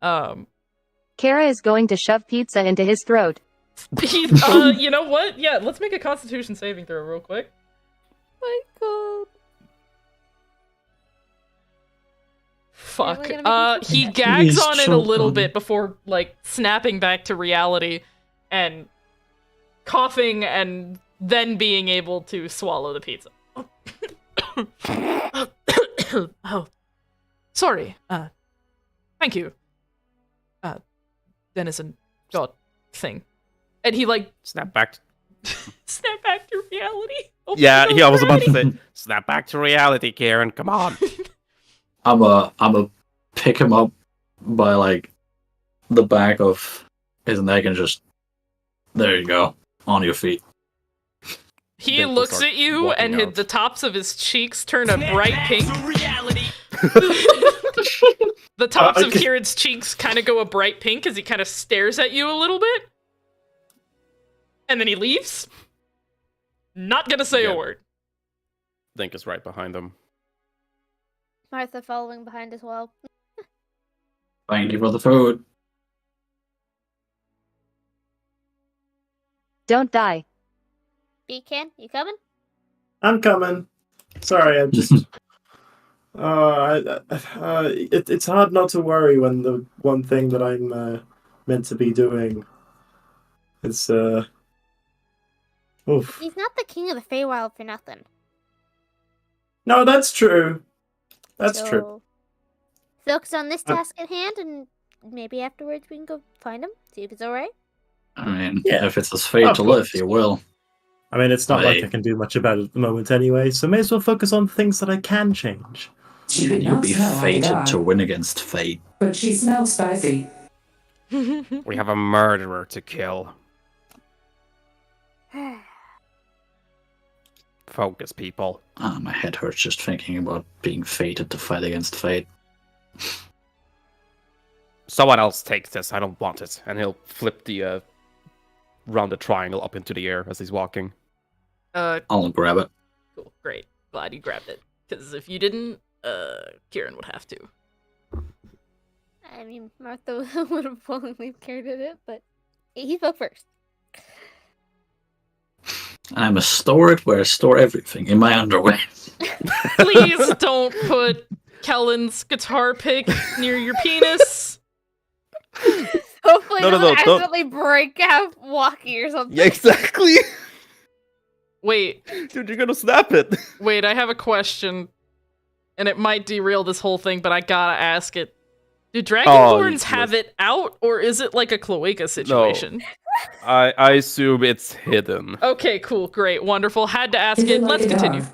Kara is going to shove pizza into his throat. You know what? Yeah, let's make a Constitution saving throw real quick. My god. Fuck. Really He He's gags on it a choked little on bit it. before, like, snapping back to reality and coughing and then being able to swallow the pizza. Oh. Sorry. Thank you. Denizen God thing. And he, like, Snap back. snap back to reality. Oh, Yeah, no, yeah, I was about to reality. say, snap back to reality, Karen. Come on. I'm a pick him up by like the back of his neck and just there you go, on your feet. He Then he'll looks start at you, walking and out. the tops of his cheeks turn a bright pink. The tops of Kieran's cheeks kind of go a bright pink as he kind of stares at you a little bit. And then he leaves. Not gonna say Yeah. a word. Think is right behind them. Martha following behind as well. Thank you for the food. Don't die. Beacon, you coming? I'm coming. Sorry, I'm just. It's hard not to worry when the one thing that I'm meant to be doing is oof. He's not the king of the Feywild for nothing. No, that's true. That's true. So, focus on this task at hand, and maybe afterwards we can go find him, see if it's alright. I mean, Yeah. if it's his fate Of to live, course. he will. I mean, it's not like Hey. I can do much about it at the moment anyway, so may as well focus on things that I can change. She did You'll not be smell like a fated dog, to win against fate. but she smells spicy. We have a murderer to kill. Focus, people. My head hurts just thinking about being fated to fight against fate. Someone else takes this. I don't want it. And he'll flip the rounded triangle up into the air as he's walking. I'll grab it. Cool, great. Glad you grabbed it. Because if you didn't, Kieran would have to. I mean, Martha would have willingly carried it, but he spoke first. I'm a store it where I store everything in my underwear. Please don't put Kellen's guitar pick near your penis. Hopefully, No, it no, doesn't no, don't- accidentally break out walkie or something. Yeah, exactly. Wait, Dude, you're gonna snap it. wait, I have a question. And it might derail this whole thing, but I gotta ask it. Do dragonborns have it out, or is it like a cloaca situation? I assume it's hidden. Okay, cool, great, wonderful. Had to ask Is it. it like Let's a continue. dog?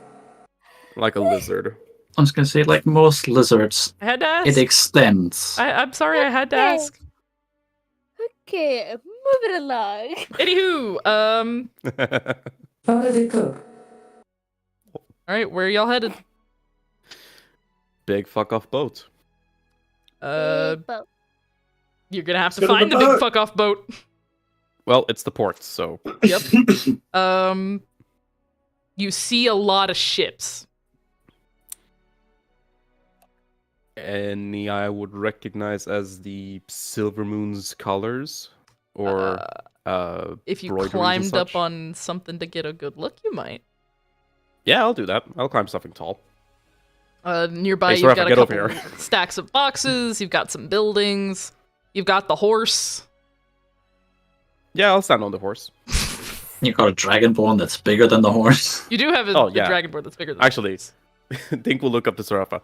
Like a lizard. I was gonna say, like most lizards, I had to ask. it extends. I'm sorry, I had to Okay. ask. Okay, moving along. Anywho, How did it cook? alright, where y'all headed? Big fuck off boat. Big boat. You're gonna have to Let's go to find the the big boat. fuck off boat. Well, it's the port, so Yep. You see a lot of ships. Any I would recognize as the Silver Moon's colors? Or If you broideries and climbed up such? on something to get a good look, you might. Yeah, I'll do that. I'll climb something tall. Nearby, Hey, you've Sarah, got a get over couple here. stacks of boxes. You've got some buildings. You've got the horse. Yeah, I'll stand on the horse. You got a dragonborn that's bigger than the horse. You do have Oh, a yeah. dragonborn that's bigger than Actually, Dink will look up to Sarafa.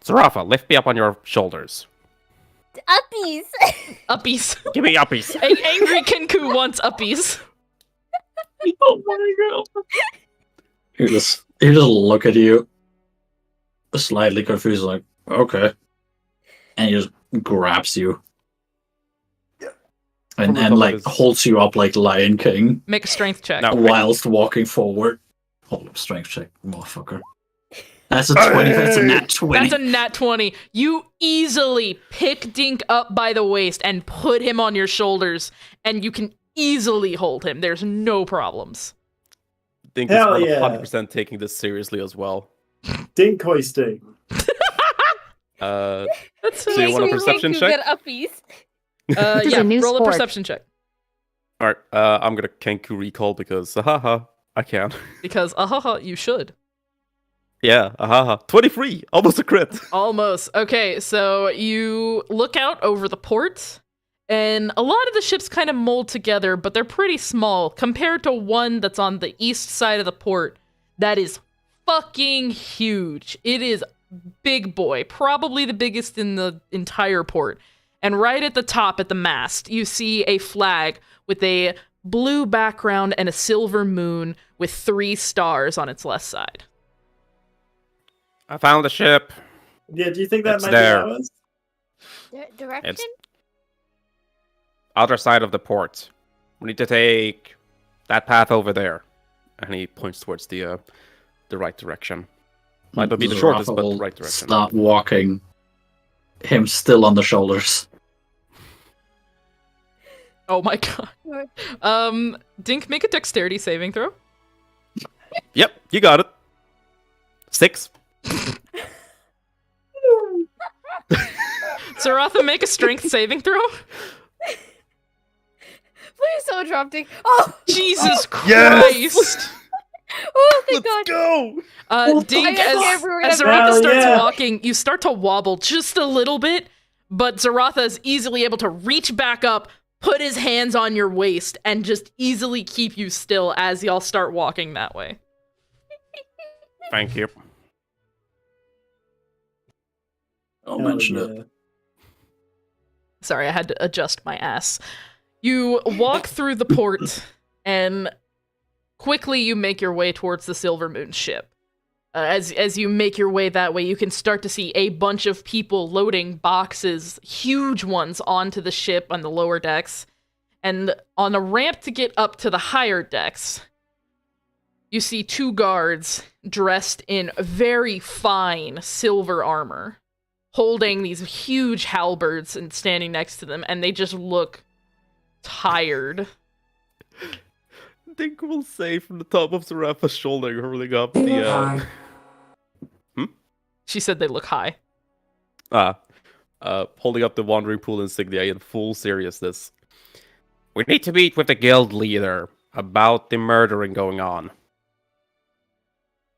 Sarafa, lift me up on your shoulders. Uppies. uppies. Give me uppies. Angry Kinku wants uppies. Oh my god. He just look at you, slightly confused, like, okay. And he just grabs you. From the And top of like his- holds you up like Lion King Make a strength check. No. whilst walking forward. Hold up, strength check, motherfucker. That's a 20, that's a nat 20. That's a nat 20. You easily pick Dink up by the waist and put him on your shoulders, and you can easily hold him. There's no problems. Dink is Hell yeah. 100% taking this seriously as well. Dink hoisting. That's so So you want a Makes me perception think you check? get uppies. This is Yeah, a new roll a sport. perception check. Alright, I'm gonna Kenku recall because, haha, I can. Because, you should. Yeah, haha. 23! Almost a crit! Almost. Okay, so you look out over the port, and a lot of the ships kind of mold together, but they're pretty small compared to one that's on the east side of the port that is fucking huge. It is big boy, probably the biggest in the entire port. And right at the top at the mast, you see a flag with a blue background and a silver moon with 3 stars on its left side. I found the ship. Yeah, do you think that It's might there. be ours? Direction? It's other side of the port. We need to take that path over there. And he points towards the right direction. Might not be the shortest, but the will right direction. Start walking, him still on the shoulders. Oh my god. Dink, make a dexterity saving throw. Yep, you got it. 6. Zaratha, make a strength saving throw. Please don't drop Dink. Oh! Jesus Yes! Christ! Oh, thank God. Go! Dink, I as, thought we were gonna as have Zaratha Hell starts yeah. walking, you start to wobble just a little bit, but Zaratha is easily able to reach back up, put his hands on your waist, and just easily keep you still as y'all start walking that way. Thank you. I'll Hell mention yeah. it. Sorry, I had to adjust my ass. You walk through the port, and quickly you make your way towards the Silver Moon ship. As you make your way that way, you can start to see a bunch of people loading boxes, huge ones, onto the ship on the lower decks. And on a ramp to get up to the higher decks, you see 2 guards dressed in very fine silver armor, holding these huge halberds and standing next to them, and they just look tired. Dink will say from the top of Sarafa's shoulder, holding up They look the high. She said they look high. holding up the Wandering Pool insignia in full seriousness. We need to meet with the guild leader about the murdering going on.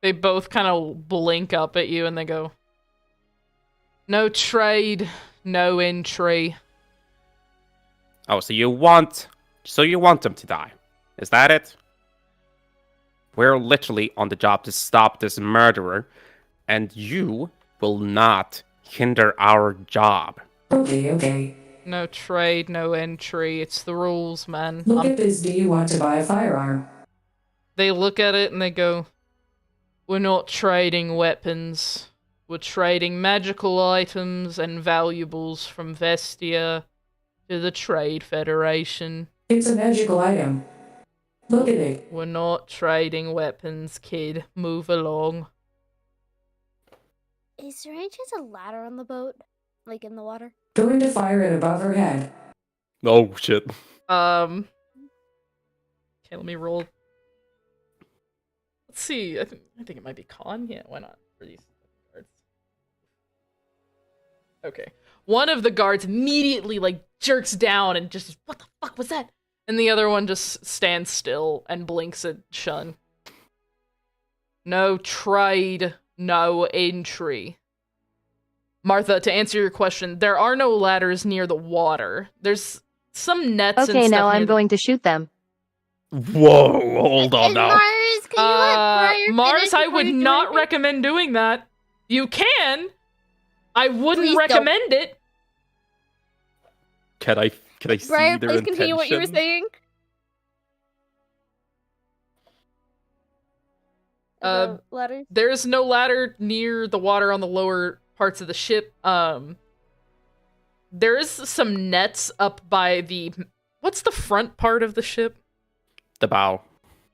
They both kind of blink up at you and they go, "No trade, no entry." Oh, so you want them to die? Is that it? We're literally on the job to stop this murderer, and you will not hinder our job. Okay. No trade, no entry. It's the rules, man. Look at this. Do you want to buy a firearm? They look at it and they go, "We're not trading weapons. We're trading magical items and valuables from Vestia to the Trade Federation. It's a magical item. Look at it. We're not trading weapons, kid. Move along." Is there any chance a ladder on the boat? Like in the water? Going to fire it above her head. Oh, shit. Okay, let me roll Let's see. I think it might be con. Yeah, why not? For these guards. Okay. One of the guards immediately like jerks down and just, what the fuck was that? And the other one just stands still and blinks at Shun. No trade, no entry. Martha, to answer your question, there are no ladders near the water. There's some nets and stuff. Okay, now I'm going to shoot them. Whoa, hold on And now. Mars, can you let Briar Mars, finish I before would you do not anything? recommend doing that. You can. I wouldn't Please don't. recommend it. Can I see Briar, their please continue what you were intention? saying. About ladders? There is no ladder near the water on the lower parts of the ship. There is some nets up by the... What's the front part of the ship? The bow.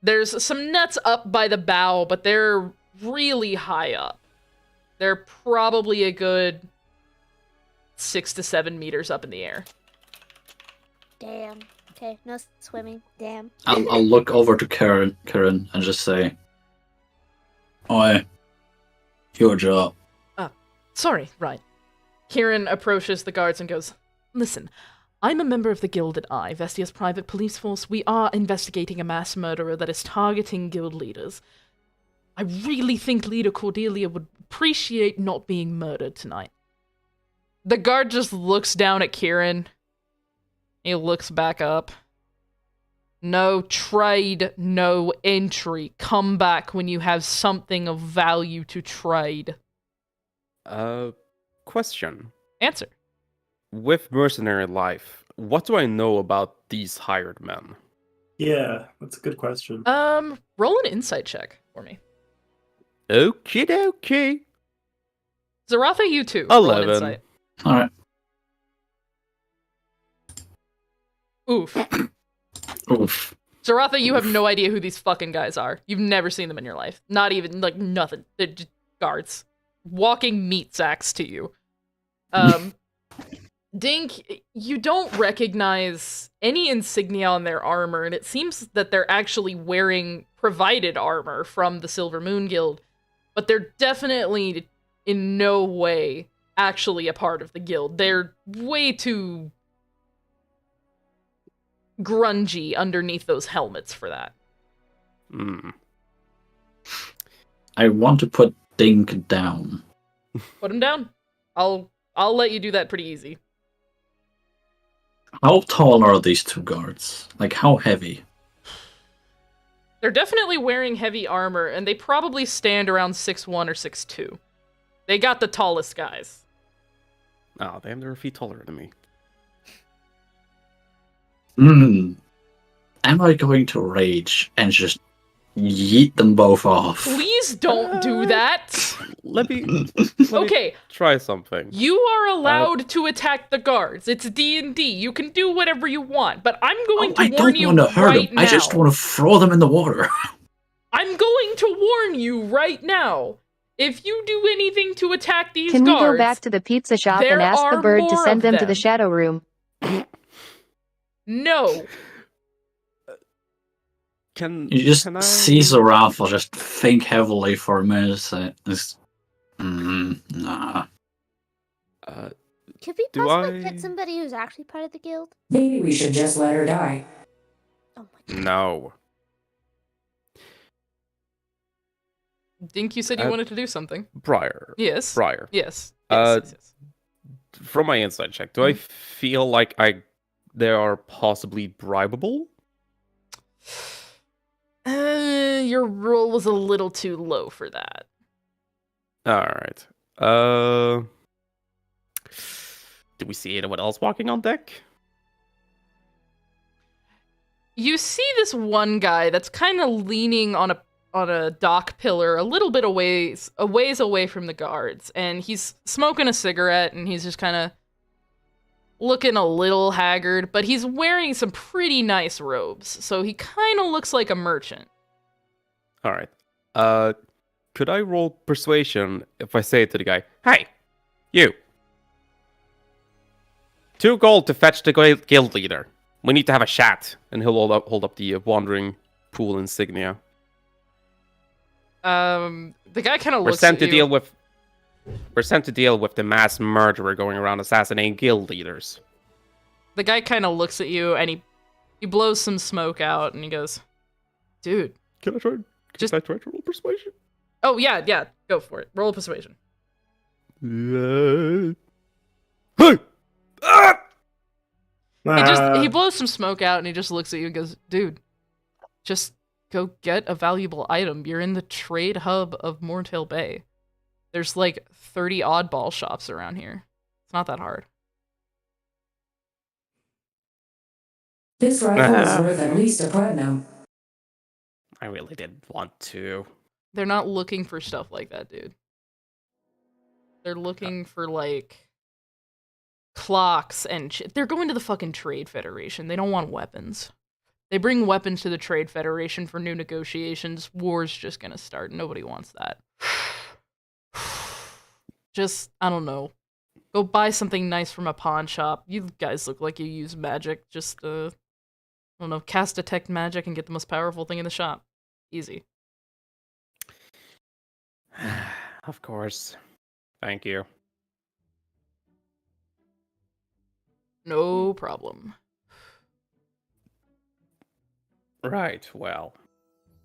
There's some nets up by the bow, but they're really high up. They're probably a good 6 to 7 meters up in the air. Damn. Okay, no swimming. Damn. I'll look over to Karen, and just say, "Oi, your job." Sorry, right. Kieran approaches the guards and goes, "Listen, I'm a member of the Gilded Eye, Vestia's private police force. We are investigating a mass murderer that is targeting guild leaders. I really think Leader Cordelia would appreciate not being murdered tonight." The guard just looks down at Kieran. He looks back up. No trade, no entry. Come back when you have something of value to trade. Question. Answer. With mercenary life, what do I know about these hired men? Yeah, that's a good question. Roll an insight check for me. Okie dokie. Zaratha, you too. Roll an 11. insight. All right. Oof. Oof. Zaratha, you have no idea who these fucking guys are. You've never seen them in your life. Not even, like, nothing. They're just guards. Walking meat sacks to you. Dink, you don't recognize any insignia on their armor, and it seems that they're actually wearing provided armor from the Silver Moon Guild, but they're definitely in no way actually a part of the guild. They're way too grungy underneath those helmets for that. Hmm. I want to put Dink down. Put him down. I'll let you do that pretty easy. How tall are these two guards? Like, how heavy? They're definitely wearing heavy armor, and they probably stand around 6'1" or 6'2". They got the tallest guys. Oh, damn, they're a feet taller than me. Am I going to rage and just yeet them both off? Please don't do that. Let me Okay, try something. you are allowed to attack the guards. It's D&D. You can do whatever you want, but I'm going to I warn don't you want to hurt right them. now. I just want to throw them in the water. I'm going to warn you right now. If you do anything to attack these Can we guards, go back to the pizza shop there and ask the are bird to more send of them to the them. shadow room? No. Can You just can I... see Zarafa just think heavily for a minute. Say, nah. Could we Do possibly I- get somebody who's actually part of the guild? Maybe we should just let her die. Oh my god. No. Dink, you said you Uh, wanted to do something. Briar. Yes. Briar. Yes. Uh, Yes, yes. From my inside check, do I feel like they are possibly bribable? Your roll was a little too low for that. Alright. Do we see anyone else walking on deck? You see this one guy that's kind of leaning on a dock pillar a little bit a ways away from the guards, and he's smoking a cigarette, and he's just kind of looking a little haggard, but he's wearing some pretty nice robes, so he kind of looks like a merchant. Alright. Could I roll persuasion if I say to the guy, "Hey, you. 2 gold to fetch the guild leader. We need to have a chat." And he'll hold up the wandering pool insignia. The guy kind of We're looks sent at to you. deal with. We're sent to deal with the mass murderer going around assassinating guild leaders. The guy kind of looks at you, and he blows some smoke out, and he goes, "Dude, Can I try? Just- Can I try to roll persuasion? oh yeah, go for it. Roll a persuasion." Hey! Ah! He blows some smoke out, and he just looks at you and goes, "Dude, just go get a valuable item. You're in the trade hub of Mortail Bay. There's like 30 oddball shops around here. It's not that hard." This rifle is worth at least a platinum. I really didn't want to. They're not looking for stuff like that, dude. They're looking for like clocks and shit. They're going to the fucking Trade Federation. They don't want weapons. They bring weapons to the Trade Federation for new negotiations. War's just gonna start. Nobody wants that. Just, I don't know. Go buy something nice from a pawn shop. You guys look like you use magic. Just, I don't know, cast detect magic and get the most powerful thing in the shop. Easy. Of course. Thank you. No problem. Right, well.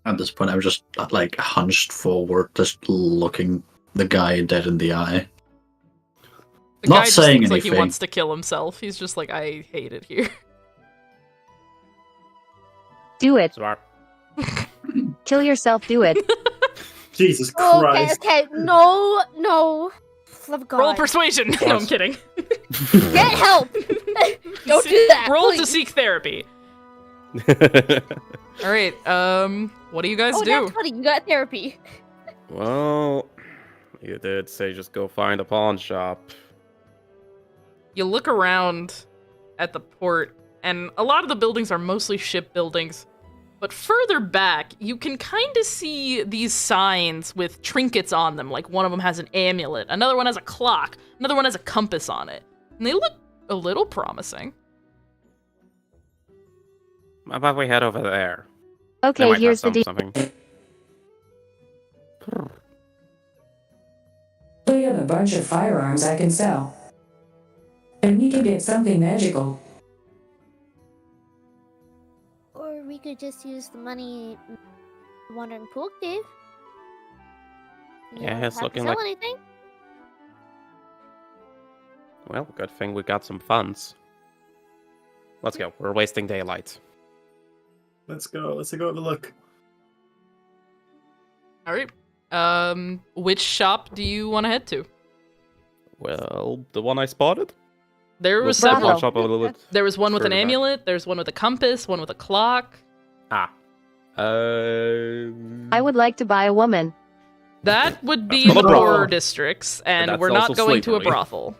At this point, I'm just like hunched forward, just looking the guy dead in the eye. The Not guy just saying looks like he anything. wants to kill himself. He's just like, I hate it here. Do it. Smart. Kill yourself, do it. Jesus Okay, Christ. okay. No. Love God. Roll persuasion. No, I'm kidding. Get help! Don't do that. Roll to please. seek therapy. All right. What do you guys Oh, do? that's funny. You got therapy. Well, you did say just go find a pawn shop. You look around at the port, and a lot of the buildings are mostly ship buildings. But further back, you can kind of see these signs with trinkets on them. Like one of them has an amulet, another one has a clock, another one has a compass on it. And they look a little promising. How about we head over there? Okay, here's the deal. something. We have a bunch of firearms I can sell. And we can get something magical. Or we could just use the money in the Wandering Pool Cave. You Yeah, don't it's have to looking sell like- anything. Well, good thing we got some funds. Let's go. We're wasting daylight. Let's go have a look. All right. Which shop do you want to head to? Well, the one I spotted? There was Bravo. several. Shop a little bit. There was one with an further back. amulet, there's one with a compass, one with a clock. Ah. I would like to buy a woman. That would be not the a brothel. poorer districts, and that's we're not also going to a slavery. brothel.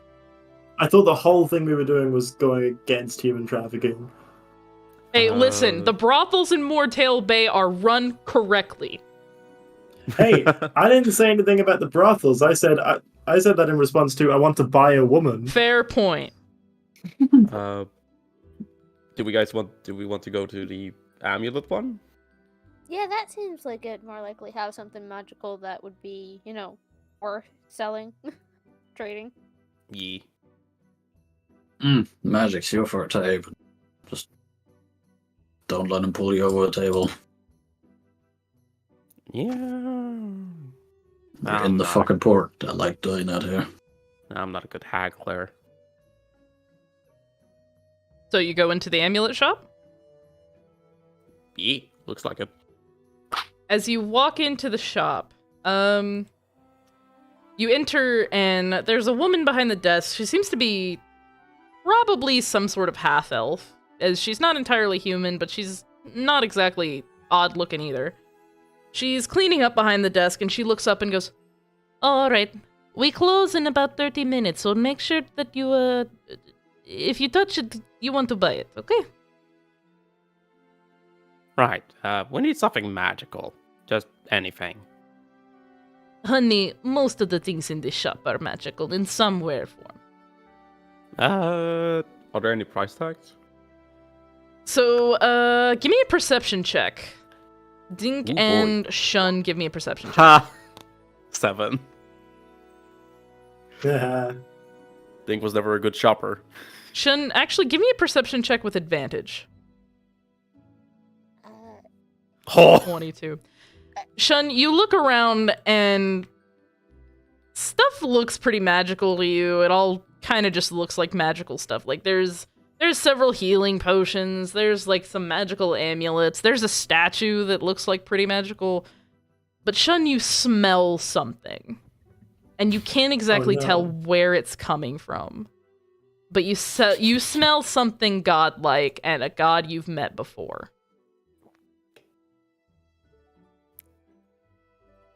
I thought the whole thing we were doing was going against human trafficking. Hey, listen, the brothels in Mortail Bay are run correctly. Hey, I didn't say anything about the brothels. I said that in response to I want to buy a woman. Fair point. Do we want to go to the amulet one? Yeah, that seems like it'd more likely have something magical that would be, worth selling, trading. Yee. Magic's your forte, but just don't let him pull you over the table. Yeah. We're in the fucking port. I like doing that here. I'm not a good haggler. So you go into the amulet shop? Yee. Looks like it. As you walk into the shop, you enter and there's a woman behind the desk. She seems to be probably some sort of half-elf, as she's not entirely human, but she's not exactly odd-looking either. She's cleaning up behind the desk, and she looks up and goes, "All right, we close in about 30 minutes, so make sure that you, if you touch it, you want to buy it, okay?" Right. We need something magical. Just anything. Honey, most of the things in this shop are magical in some way or form. Are there any price tags? So, give me a perception check. Dink Ooh, boy. and Shun, give me a perception check. Ha! 7. Yeah. Dink was never a good shopper. Shun, actually, give me a perception check with advantage. Oh! 22. Shun, you look around and stuff looks pretty magical to you. It all kind of just looks like magical stuff. Like there's several healing potions. There's like some magical amulets. There's a statue that looks like pretty magical. But Shun, you smell something. And you can't exactly tell where it's coming from. But you smell something godlike and a god you've met before.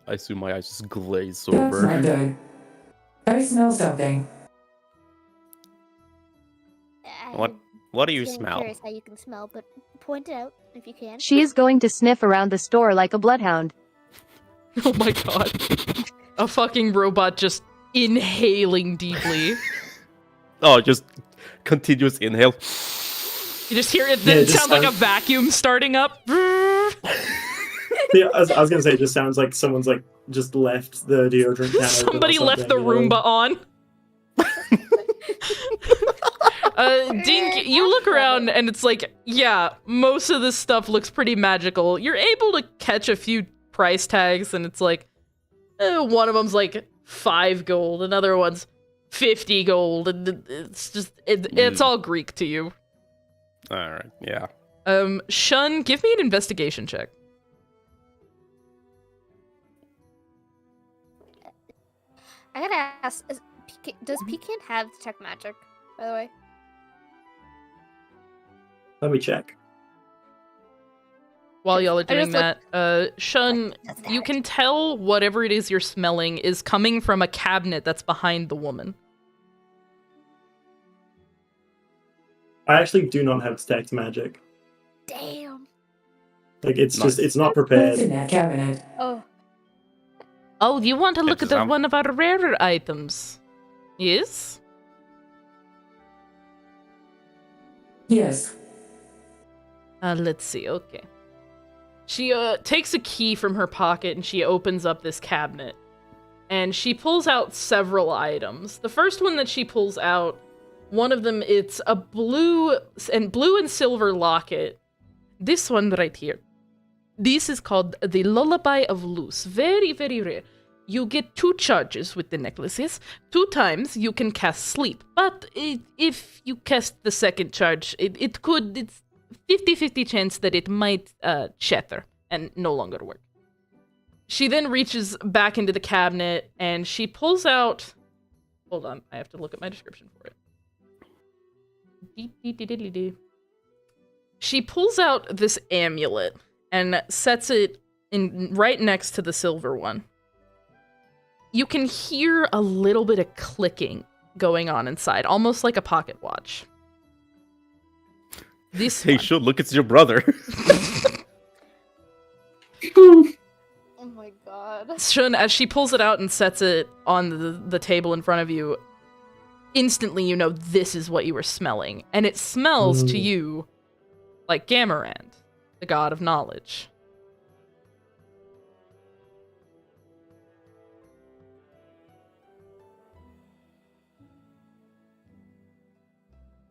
I assume my eyes just glaze That's over. not good. I smell something. What do you I'm smell? curious how you can smell, but point it out if you can. She is going to sniff around the store like a bloodhound. Oh my god. A fucking robot just inhaling deeply. Oh, just continuous inhale. You just hear it, then Yeah, it it just sounds like a sounds- vacuum starting up. Yeah, I was gonna say, it just sounds like someone's like just left the deodorant can open or Somebody left the something, you know? Roomba on. Dink, you look around and it's like, yeah, most of this stuff looks pretty magical. You're able to catch a few price tags and it's like, one of them's like 5 gold, another one's 50 gold, and it's just, it's all Greek to you. Alright, yeah. Shun, give me an investigation check. I gotta ask, does Pecan have detect magic, by the way? Let me check. While y'all are I doing just that, Shun, you can tell whatever it is you're smelling is coming from a cabinet that's behind the woman. I actually do not have detect magic. Damn. Like it's Nice. just it's not What's prepared. in that cabinet? Oh, Oh, you want to look at Exam. one of our rarer items? Yes? Yes. Let's see, okay. She takes a key from her pocket and she opens up this cabinet. And she pulls out several items. The first one that she pulls out, one of them, it's a blue and silver locket. This one right here. This is called the Lullaby of Luce. Very, very rare. You get 2 charges with the necklaces. 2 times you can cast sleep. But if you cast the second charge, it's 50-50 chance that it might shatter and no longer work. She then reaches back into the cabinet and she pulls out... Hold on, I have to look at my description for it. She pulls out this amulet and sets it in right next to the silver one. You can hear a little bit of clicking going on inside, almost like a pocket watch. This Hey, one. Shun, look, it's your brother. oh my god. Shun, as she pulls it out and sets it on the table in front of you, instantly you know this is what you were smelling. And it smells to you like Gamarand, the god of knowledge.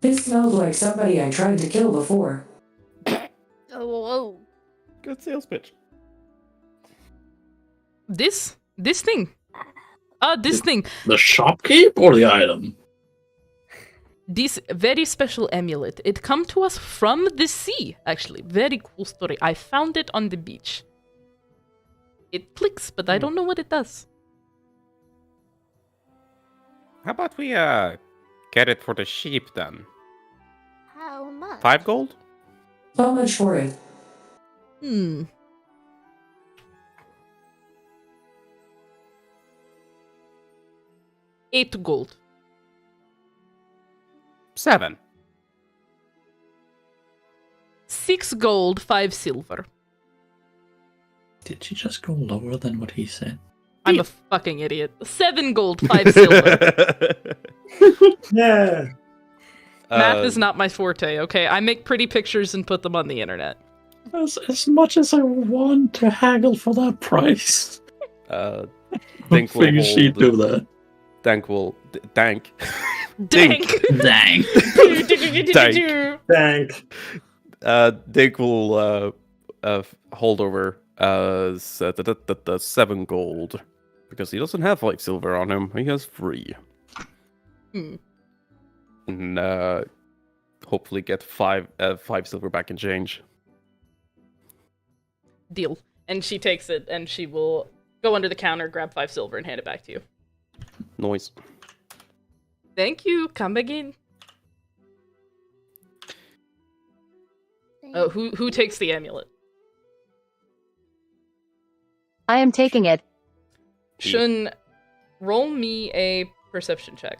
This smells like somebody I tried to kill before. Oh, whoa. Good sales pitch. This thing. This thing. The shopkeep or the item? This very special amulet. It come to us from the sea, actually. Very cool story. I found it on the beach. It clicks, but I don't know what it does. How about we get it for the sheep then? How much? 5 gold? How much for it? 8 gold. 7. 6 gold, 5 silver. Did she just go lower than what he said? I'm a fucking idiot. 7 gold, 5 silver. Yeah. Math is not my forte, okay? I make pretty pictures and put them on the internet. As much as I want to haggle for that price, Dink I will figure she'd hold. do that. Dank will. Dank. Dank. Dang. Thank. Dink will hold over the 7 gold because he doesn't have 5 silver on him. He has 3. And hopefully get 5 silver back in change. Deal. And she takes it, and she will go under the counter, grab 5 silver, and hand it back to you. Noise. Thank you. Come again. Oh, who takes the amulet? I am taking it. Shun, roll me a perception check.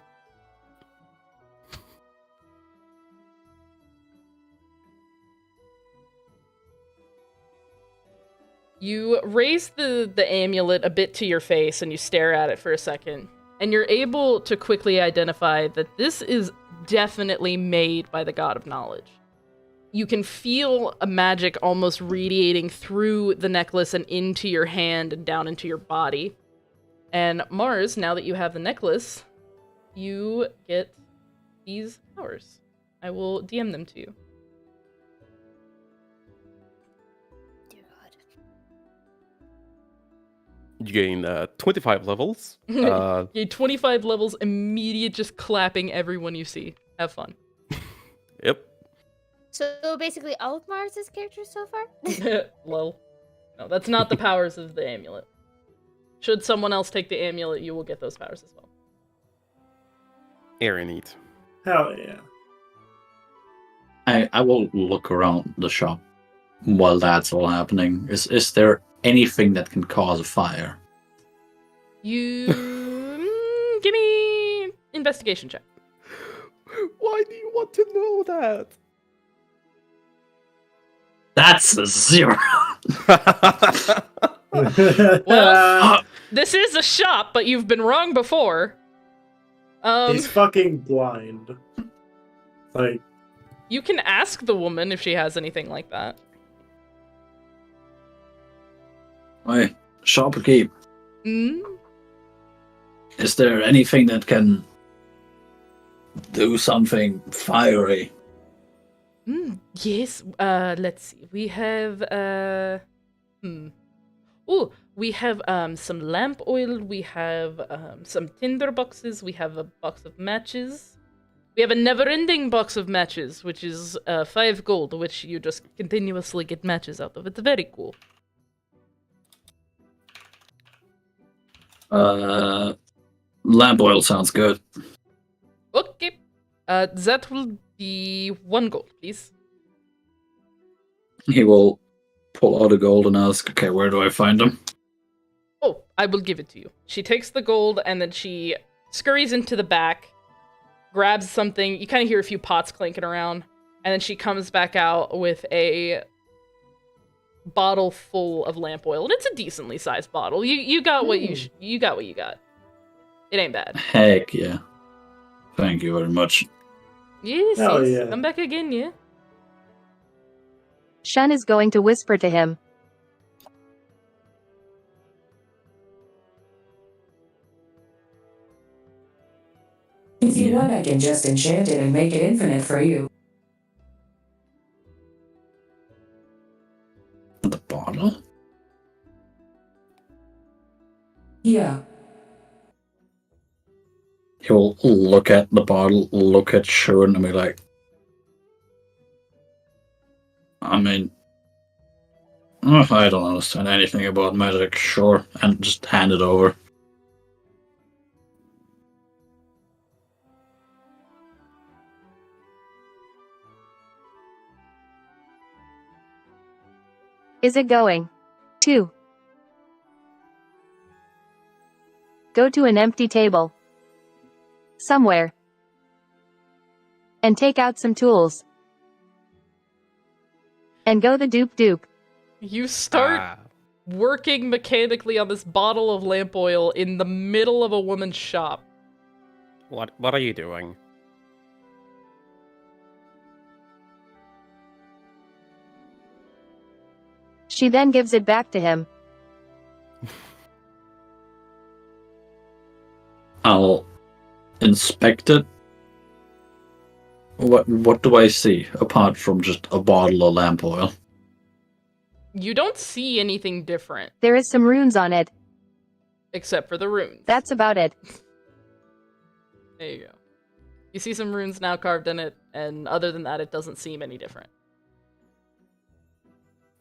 You raise the amulet a bit to your face and you stare at it for a second, and you're able to quickly identify that this is definitely made by the god of knowledge. You can feel a magic almost radiating through the necklace and into your hand and down into your body. And Mars, now that you have the necklace, you get these powers. I will DM them to you. Dear God. You gain 25 levels. You gain 25 levels, immediate just clapping everyone you see. Have fun. Yep. So basically, all of Mars' characters so far. Lol. No, that's not the powers of the amulet. Should someone else take the amulet, you will get those powers as well. Very neat. Hell yeah. I will look around the shop while that's all happening. Is there anything that can cause a fire? You give me investigation check. Why do you want to know that? That's a 0. Well, this is a shop, but you've been wrong before. He's fucking blind. Like, You can ask the woman if she has anything like that. Wait, shopkeep. Hmm? Is there anything that can do something fiery? Yes, let's see. We have, Oh, we have, some lamp oil, we have, some tinder boxes, we have a box of matches. We have a never-ending box of matches, which is, 5 gold, which you just continuously get matches out of. It's very cool. Lamp oil sounds good. Okay. That will be 1 gold, please. He will pull out a gold and ask, okay, where do I find them? Oh, I will give it to you. She takes the gold and then she scurries into the back, grabs something. You kind of hear a few pots clinking around, and then she comes back out with a bottle full of lamp oil, and it's a decently sized bottle. You got what you got what you got. It ain't bad. Heck yeah. Thank you very much. Yes, Hell yes. yeah. Come back again, yeah. Shun is going to whisper to him. If you want, I can just enchant it and make it infinite for you. The bottle? Yeah. He'll look at the bottle, look at Shun, and be like, I mean, I don't understand anything about magic, sure, and just hand it over. Is it going? 2. Go to an empty table. Somewhere. And take out some tools. And go the dupe. You start working mechanically on this bottle of lamp oil in the middle of a woman's shop. What are you doing? She then gives it back to him. I'll inspect it. What do I see apart from just a bottle of lamp oil? You don't see anything different There is some runes on it. except for the runes. That's about it. There you go. You see some runes now carved in it, and other than that, it doesn't seem any different.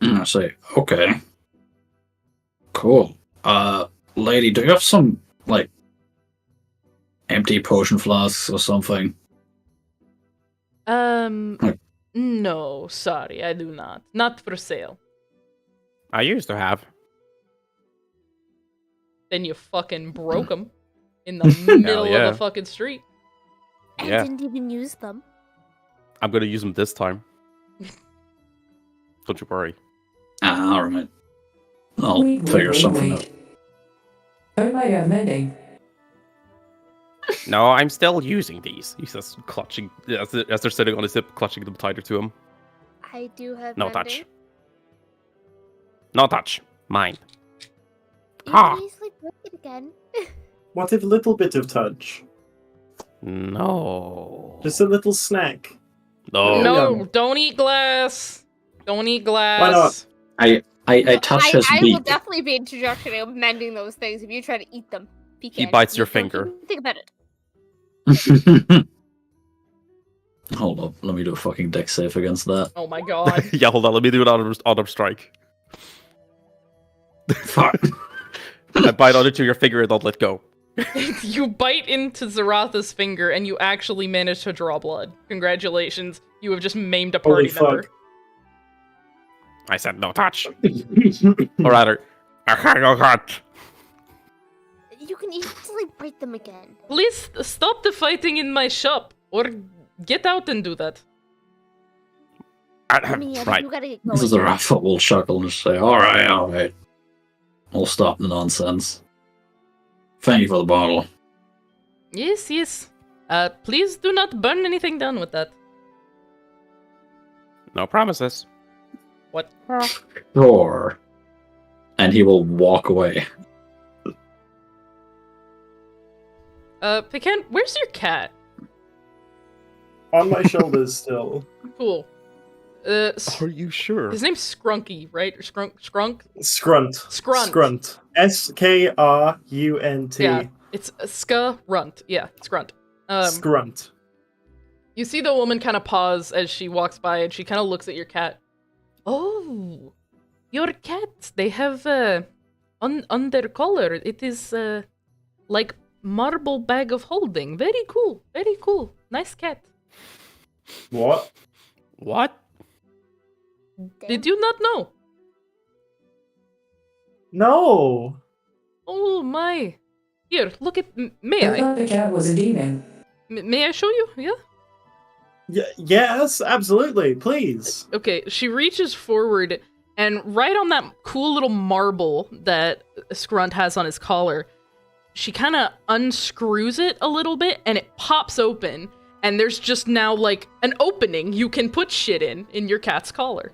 I say, okay. Cool. Lady, do you have some, like, empty potion flasks or something? No, sorry, I do not. Not for sale. I used to have. Then you fucking broke them in the middle yeah. of the fucking street. And Yeah. didn't even use them. I'm gonna use them this time. Don't you worry. Alright. I'll figure something out. I might have mending. No, I'm still using these. He says, clutching as they're sitting on his hip, clutching them tighter to him. I do have No mending. touch. No touch. Mine. You Ah. can easily break it again. What if a little bit of touch? No. Just a little snack. No. No, Yum. don't eat glass. Don't eat glass. Why not? I touch his I will beak. definitely be introducing of mending those things if you try to eat them. Pecan. bites your Don't finger. even think about it. Hold up, let me do a fucking deck save against that. Oh my god. Yeah, hold on. Let me do an auto strike. Fuck. I bite onto your finger and don't let go. You bite into Zaratha's finger and you actually manage to draw blood. Congratulations. You have just maimed a Holy party member. fuck. I said no touch. Or rather, no touch. You can easily break them again. Please stop the fighting in my shop. Or get out and do that. I mean, yeah, Right. you gotta get This going. is a raffle will chuckle and just say, alright. I'll stop the nonsense. Thank you for the bottle. Yes, yes. Please do not burn anything down with that. No promises. What? Sure. And he will walk away. Pecan, where's your cat? On my shoulders still. Cool. Are you sure? His name's Scrunky, right? Or Scrunk? Scrunt. Scrunt. Scrunt. Skrunt. Yeah, it's Ska-runt. Yeah, Scrunt. Scrunt. You see the woman kind of pause as she walks by, and she kind of looks at your cat. Oh, your cats. They have on their collar. It is like marble bag of holding. Very cool. Very cool. Nice cat. What? What? Did you not know? No. Oh my. Here, look at. May I I? thought the cat was a demon. May I show you? Yeah. Yes, absolutely. Please. Okay, she reaches forward, and right on that cool little marble that Scrunt has on his collar, she kind of unscrews it a little bit, and it pops open, and there's just now, like, an opening you can put shit in your cat's collar.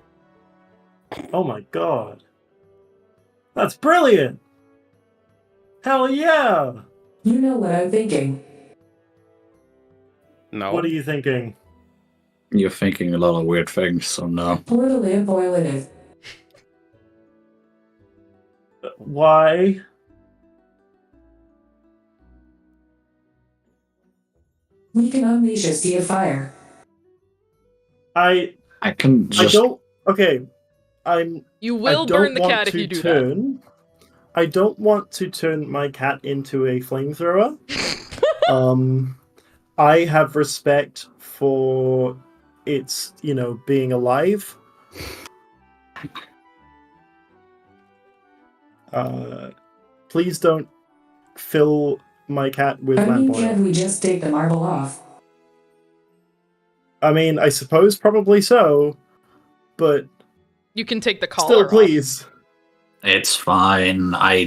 Oh my god. That's brilliant. Hell yeah. You know what I'm thinking. No. What are you thinking? You're thinking a lot of weird things, so no. Pour the lamp oil in it. Why? We can unleash a sea of fire. I can just. don't. Okay. You I will don't burn the want cat if to you do that. turn. I don't want to turn my cat into a flamethrower. I have respect for its, being alive. Please don't fill my cat with I mean, lamp oil. can't we just take the marble off? I mean, I suppose probably so, but You can take the collar still, off. please. It's fine. I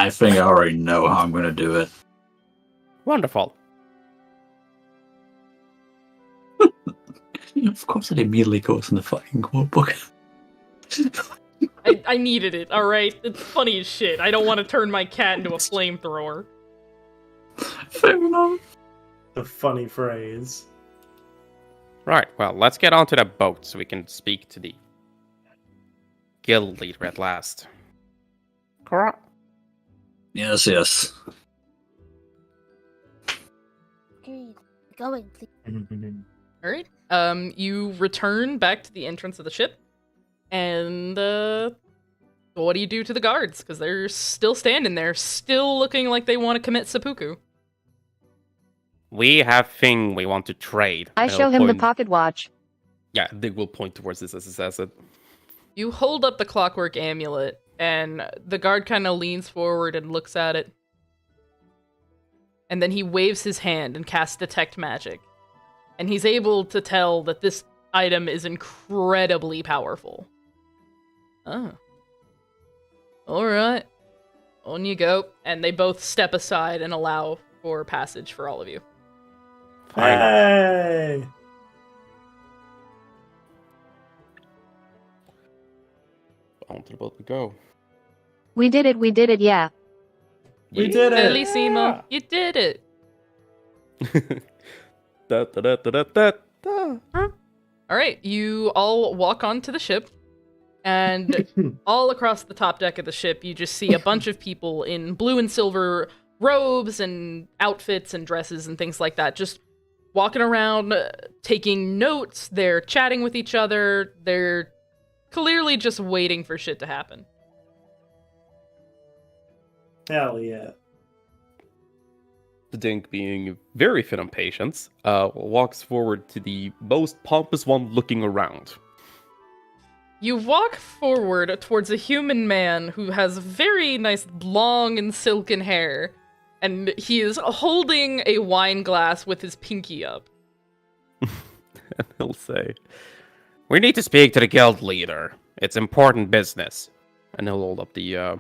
think I already know how I'm gonna do it. Wonderful. Of course, it immediately goes in the fucking quote book. I needed it, alright? It's funny as shit. I don't want to turn my cat into a flamethrower. Fair enough. The funny phrase. Right, well, let's get onto the boat so we can speak to the guild leader at last. Correct. Yes, yes. Okay, going, please. Alright. You return back to the entrance of the ship, and, what do you do to the guards? Because they're still standing there, still looking like they want to commit seppuku. We have thing we want to trade. I And show I'll him the point- pocket watch. Yeah, they will point towards this as he says it. You hold up the clockwork amulet, and the guard kind of leans forward and looks at it. And then he waves his hand and casts Detect Magic. And he's able to tell that this item is incredibly powerful. Oh. Alright. On you go. And they both step aside and allow for passage for all of you. Hey! Onto the boat we go. We did it, yeah. We did it! Bellissimo, you did it! Da, da, da, da, da, da. Alright, you all walk onto the ship, and all across the top deck of the ship, you just see a bunch of people in blue and silver robes and outfits and dresses and things like that, just walking around, taking notes, they're chatting with each other, they're clearly just waiting for shit to happen. Hell yeah. The Dink, being very fit on patience, walks forward to the most pompous one looking around. You walk forward towards a human man who has very nice long and silken hair, and he is holding a wine glass with his pinky up. And he'll say, "We need to speak to the guild leader. It's important business." And he'll hold up the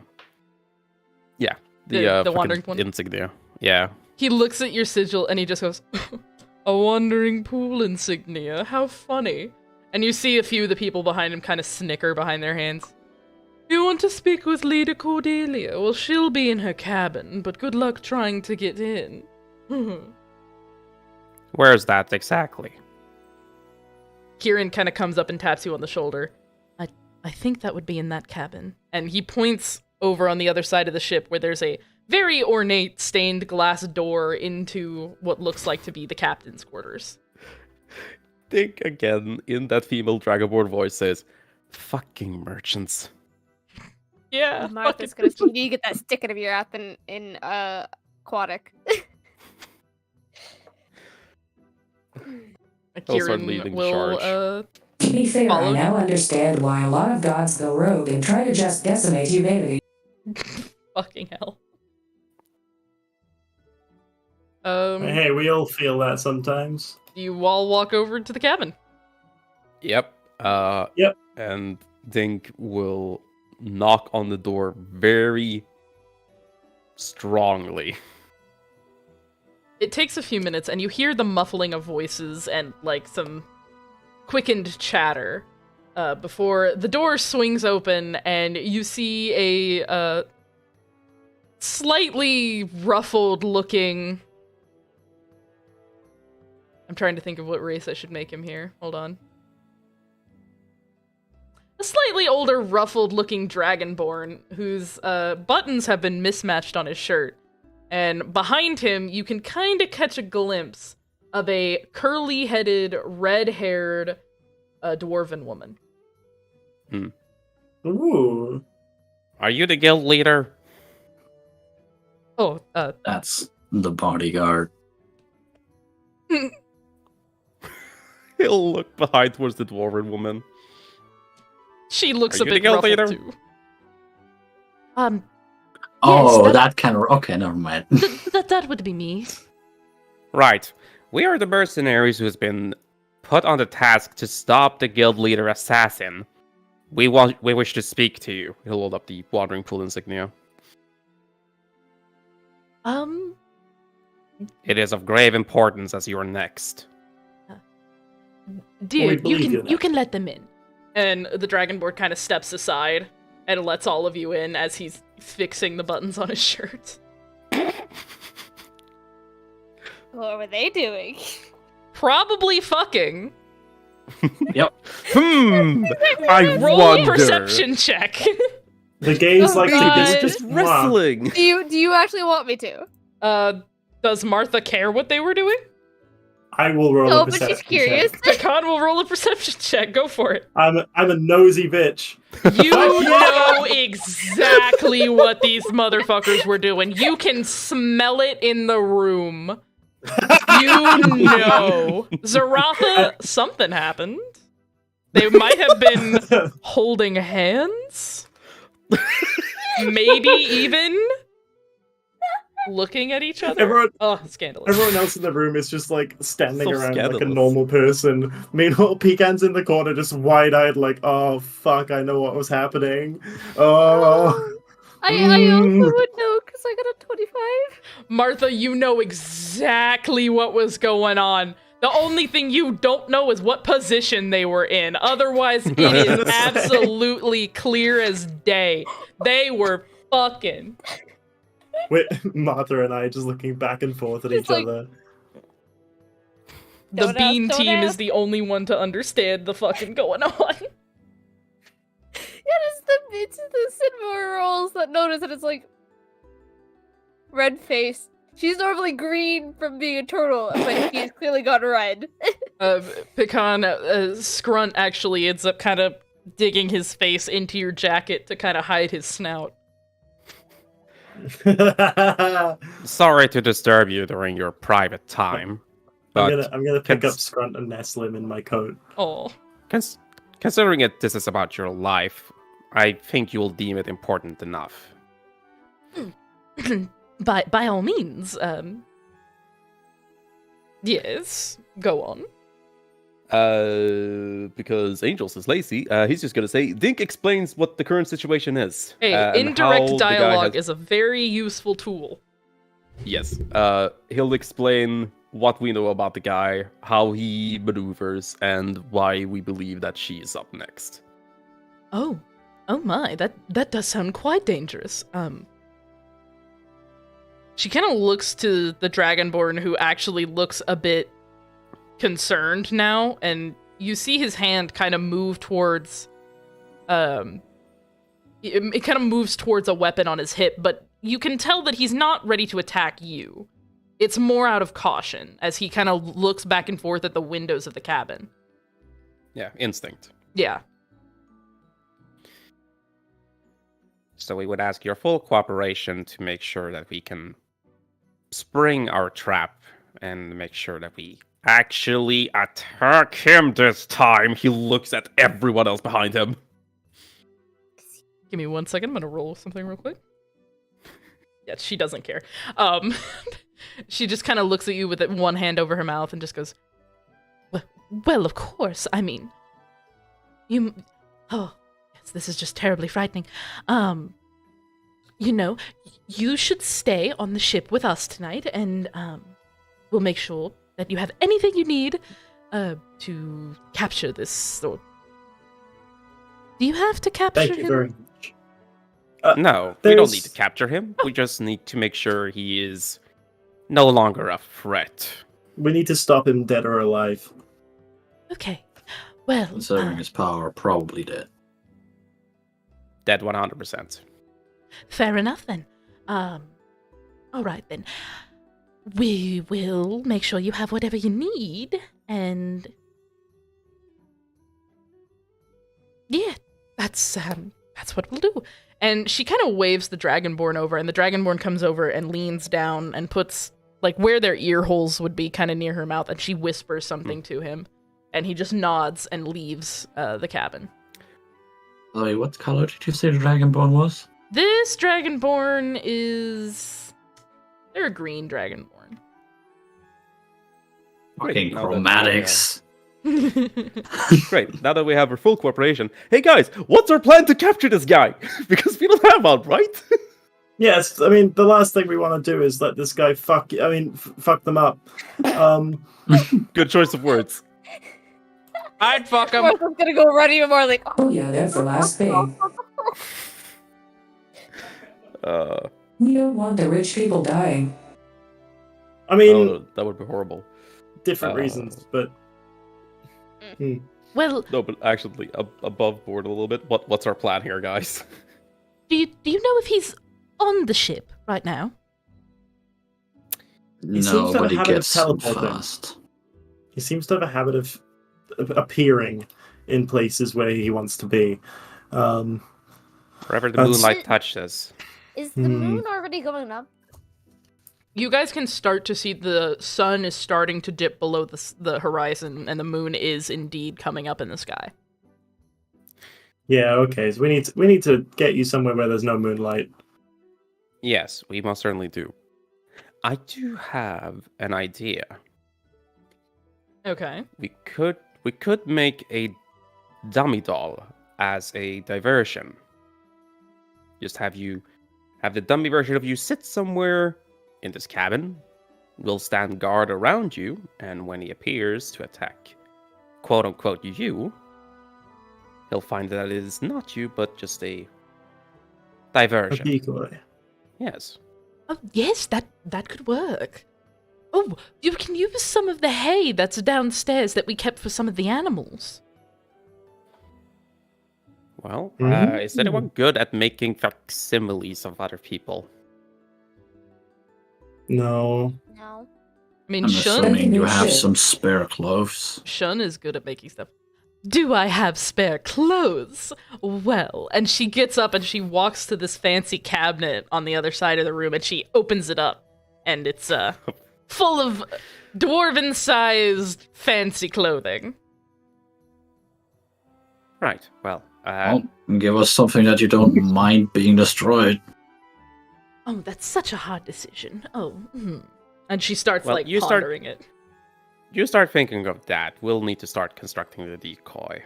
The fucking wandering one? insignia. Yeah. He looks at your sigil and he just goes, "A wandering pool insignia, how funny." And you see a few of the people behind him kind of snicker behind their hands. "You want to speak with Leader Cordelia? Well, she'll be in her cabin, but good luck trying to get in." Where's that exactly? Kieran kind of comes up and taps you on the shoulder. I think that would be in that cabin. And he points over on the other side of the ship where there's a very ornate stained glass door into what looks like to be the captain's quarters. Dink again in that female Dragonborn voice says, "Fucking merchants." Yeah. Martha's gonna need to get that stick out of your app in aquatic. I'll start Kieran leading the will charge. To be fair, Follow- I now understand why a lot of gods go rogue and try to just decimate humanity. fucking hell. Hey, we all feel that sometimes. You all walk over to the cabin. Yep. Yep. And Dink will knock on the door very strongly. It takes a few minutes, and you hear the muffling of voices and, like, some quickened chatter before the door swings open, and you see a slightly ruffled-looking... I'm trying to think of what race I should make him here. Hold on. A slightly older, ruffled-looking dragonborn whose buttons have been mismatched on his shirt. And behind him, you can kind of catch a glimpse of a curly-headed, red-haired dwarven woman. Ooh. Are you the guild leader? Oh, That's the bodyguard. He'll look behind towards the dwarven woman. she looks Are a you the bit guild ruffled, leader? too. Oh, Yes, that kind of... Okay, never mind. That would be me. Right. We are the mercenaries who's been put on the task to stop the guild leader assassin. We wish to speak to you. He'll hold up the wandering pool insignia. It is of grave importance as you are next. Dear, We believe you you can let them in. And the Dragonborn kind of steps aside and lets all of you in as he's fixing the buttons on his shirt. What were they doing? Probably fucking. Yep. I Roll wonder. a perception check. The gays Oh, like God. to Just wrestling. Do you actually want me to? Does Martha care what they were doing? I will roll No, a but perception she's curious. check. Pecan will roll a perception check. Go for it. I'm a nosy bitch. You know exactly what these motherfuckers were doing. You can smell it in the room. You know. Zaratha, something happened. They might have been holding hands. Maybe even looking at each other. Scandalous. Everyone else in the room is just like standing So around like a scandalous. normal person. Meanwhile, Pecan's in the corner, just wide-eyed, like, "Oh fuck, I know what was happening." Oh, I also would know because I got a 25. Martha, you know exactly what was going on. The only thing you don't know is what position they were in. Otherwise, it is absolutely clear as day. They were fucking. wait, Martha and I just looking back and forth at It's each like- other. The Don't Bean ask, don't team is ask. the only one to understand the fucking going on. It's the Sidmore rolls that notice that it's like red face. She's normally green from being a turtle, but she's clearly got red. Pecan, Scrunt actually ends up kind of digging his face into your jacket to kind of hide his snout. Sorry to disturb you during your private time, but I'm gonna pick up cons- Scrunt and nestle him in my coat. Oh. considering this is about your life, I think you will deem it important enough. By all means, yes, go on. Because Angels is lazy, he's just gonna say, Dink explains what the current situation is. Hey, and how indirect the guy dialogue has- is a very useful tool. Yes. He'll explain what we know about the guy, how he maneuvers, and why we believe that she is up next. Oh my, that does sound quite dangerous. She kind of looks to the Dragonborn, who actually looks a bit concerned now, and you see his hand kind of move towards, it kind of moves towards a weapon on his hip, but you can tell that he's not ready to attack you. It's more out of caution, as he kind of looks back and forth at the windows of the cabin. Yeah, instinct. Yeah. So we would ask your full cooperation to make sure that we can spring our trap and make sure that we actually attack him this time. He looks at everyone else behind him. Give me 1 second, I'm gonna roll something real quick. Yeah, she doesn't care. She just kind of looks at you with one hand over her mouth and just goes, well, of course, I mean, oh, yes, this is just terribly frightening. You know, you should stay on the ship with us tonight, and, we'll make sure that you have anything you need, to capture this sword. Do you have to capture Thank you him? very much. No, we don't there's- need to capture him. We just need to make sure he is no longer a threat. We need to stop him, dead or alive. Okay. Well, Considering his power, probably dead. Dead 100%. fair enough then. All right then. We will make sure you have whatever you need, and yeah, that's what we'll do. And she kind of waves the Dragonborn over, and the Dragonborn comes over and leans down and puts, like, where their ear holes would be kind of near her mouth, and she whispers something to him, and he just nods and leaves the cabin. Wait, what color did you say the Dragonborn was? This Dragonborn is... They're a green Dragonborn. Fucking now that we, chromatics. Great. Now that we have our full cooperation, hey guys, what's our plan to capture this guy? Because we don't have one, right? Yes, I mean, the last thing we want to do is let this guy fuck them up. Good choice of words. I'd fuck him. Martha's gonna go run even more like, Oh yeah, that's the last thing. We don't want the rich people dying. I mean, oh, that would be horrible. different reasons, but Well, No, but actually, above board a little bit. What's our plan here, guys? do you know if he's on the ship right now? He seems to have a Nobody habit of gets them teleporting. fast. he seems to have a habit of appearing in places where he wants to be. Wherever the That's- moonlight touches. is the moon already going up? You guys can start to see the sun is starting to dip below the horizon, and the moon is indeed coming up in the sky. Yeah, okay. So we need to get you somewhere where there's no moonlight. Yes, we most certainly do. I do have an idea. Okay. We could make a dummy doll as a diversion. Just have the dummy version of you sit somewhere in this cabin. We'll stand guard around you, and when he appears to attack, quote unquote, you, he'll find that it is not you, but just a A diversion. decoy. Yes. Oh, yes, that could work. Oh, you can use some of the hay that's downstairs that we kept for some of the animals. Well, Mhm. is anyone good at making facsimiles of other people? No. No. I mean, I'm Shun assuming you Shun- have some spare clothes. Shun is good at making stuff. Do I have spare clothes? Well, and she gets up and she walks to this fancy cabinet on the other side of the room and she opens it up. And it's full of dwarven-sized fancy clothing. Right. Well, Well, give us something that you don't mind being destroyed. Oh, that's such a hard decision. Oh, And she starts, Well, like, you start- pondering it. you start thinking of that. We'll need to start constructing the decoy.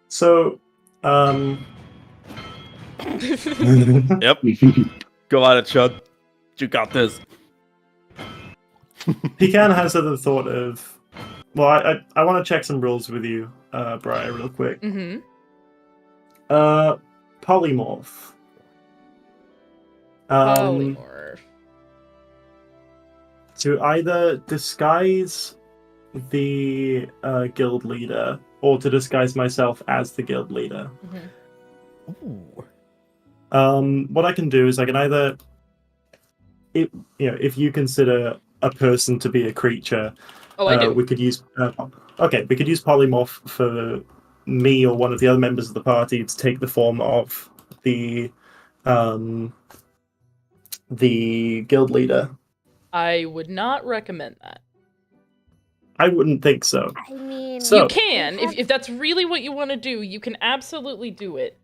So, Yep. Go at it, Chud. You got this. Pecan has the thought of. Well, I want to check some rules with you, Briar, real quick. Mm-hmm. Polymorph. Polymorph. To either disguise the guild leader or to disguise myself as the guild leader. Ooh. What I can do is I can either, if you consider a person to be a creature, Oh, I do. we could use. We could use polymorph for me or one of the other members of the party to take the form of the guild leader. I would not recommend that. I wouldn't think so. I mean, So- You can. If that's really what you want to do, you can absolutely do it.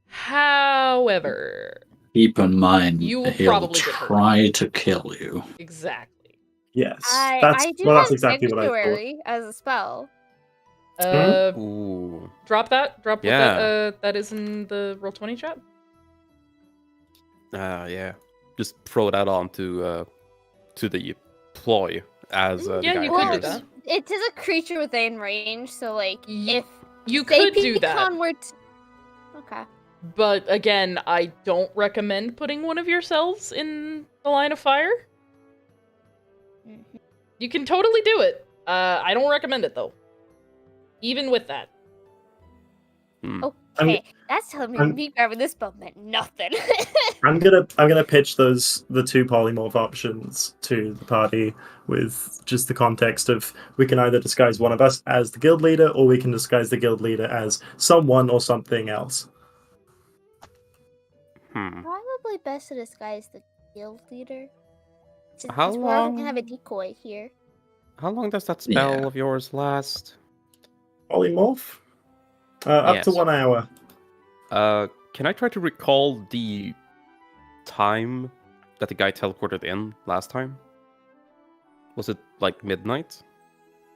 However, Keep in mind, You will he'll probably get hurt. try to kill you. exactly. Yes, I do that's have exactly what I thought. Sanctuary as a spell. Ooh. Drop that. Drop Yeah. what that is in the Roll20 chat. Yeah. Just throw that on to the ploy as the Yeah, guy you could do appears. that. It is a creature within range, so like if You say could do that. Pecan were okay. But again, I don't recommend putting one of yourselves in the line of fire. Mhm. You can totally do it. I don't recommend it though. Even with that. Okay, that's telling me I'm- me grabbing this spell meant nothing. I'm gonna pitch the two polymorph options to the party with just the context of we can either disguise one of us as the guild leader or we can disguise the guild leader as someone or something else. Probably best to disguise the guild leader. Since How we're already long- gonna have a decoy here. How long does that spell Yeah. of yours last? Polymorph? Up to Yes. 1 hour. Can I try to recall the time that the guy teleported in last time? Was it like midnight?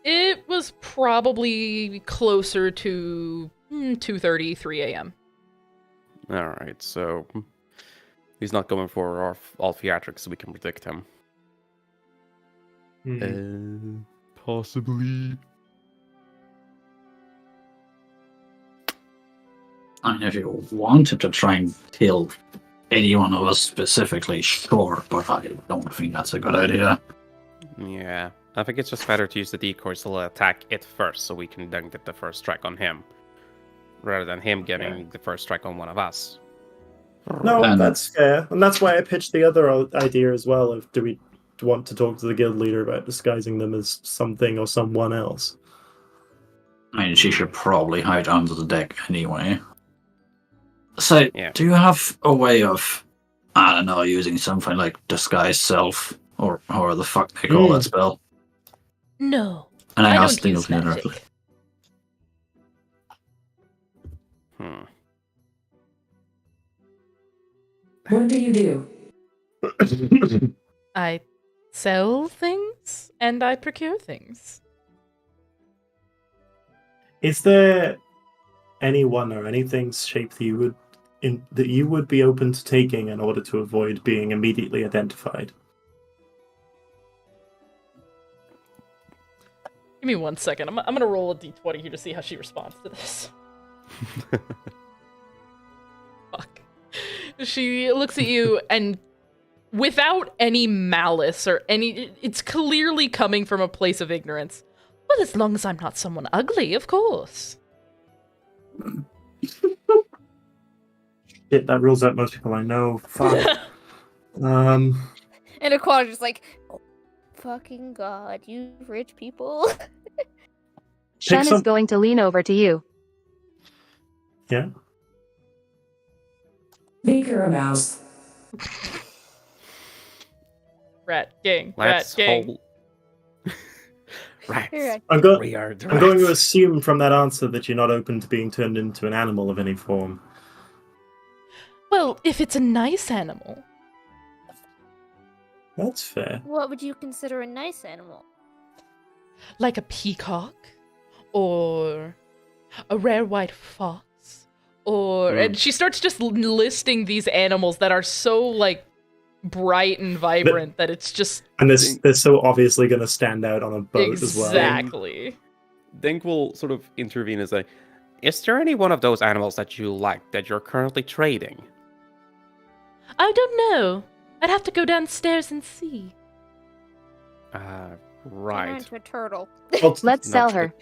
It was probably closer to 2:30, 3 a.m. All right, so he's not going for all theatrics, so we can predict him. Hmm. Possibly. I mean, if you wanted to try and kill any one of us specifically, sure, but I don't think that's a good idea. Yeah, I think it's just better to use the decoys to attack it first, so we can then get the first strike on him, rather than him getting the first strike on one of us. No, And- that's fair, and that's why I pitched the other idea as well. Of do we want to talk to the guild leader about disguising them as something or someone else? I mean, she should probably hide under the deck anyway. So, Yeah. do you have a way of, I don't know, using something like disguise self, or however the fuck they call that spell? No, And I asked don't the use guild leader. magic. What do you do? I sell things and I procure things. Is there anyone or anything shape that you would be open to taking in order to avoid being immediately identified? Give me 1 second. I'm gonna roll a d20 here to see how she responds to this. Fuck. She looks at you and without any malice or it's clearly coming from a place of ignorance. Well, as long as I'm not someone ugly, of course. Shit, that rules out most people I know. Fuck. And Aquana's just like, oh, fucking god, you rich people. Shen is going to lean over to you. Yeah. Make her a mouse. Rat gang. Let's Rat gang. hold. Rats. I'm We are the going to rats. assume from that answer that you're not open to being turned into an animal of any form. Well, if it's a nice animal. That's fair. What would you consider a nice animal? Like a peacock, or a rare white fox, or and she starts just listing these animals that are so like bright and vibrant that it's just And they're so obviously going to stand out on a boat as well. exactly. Dink will sort of intervene and say, "Is there any one of those animals that you like that you're currently trading?" I don't know. I'd have to go downstairs and see. Turn her Right. into a turtle. Let's No, sell her.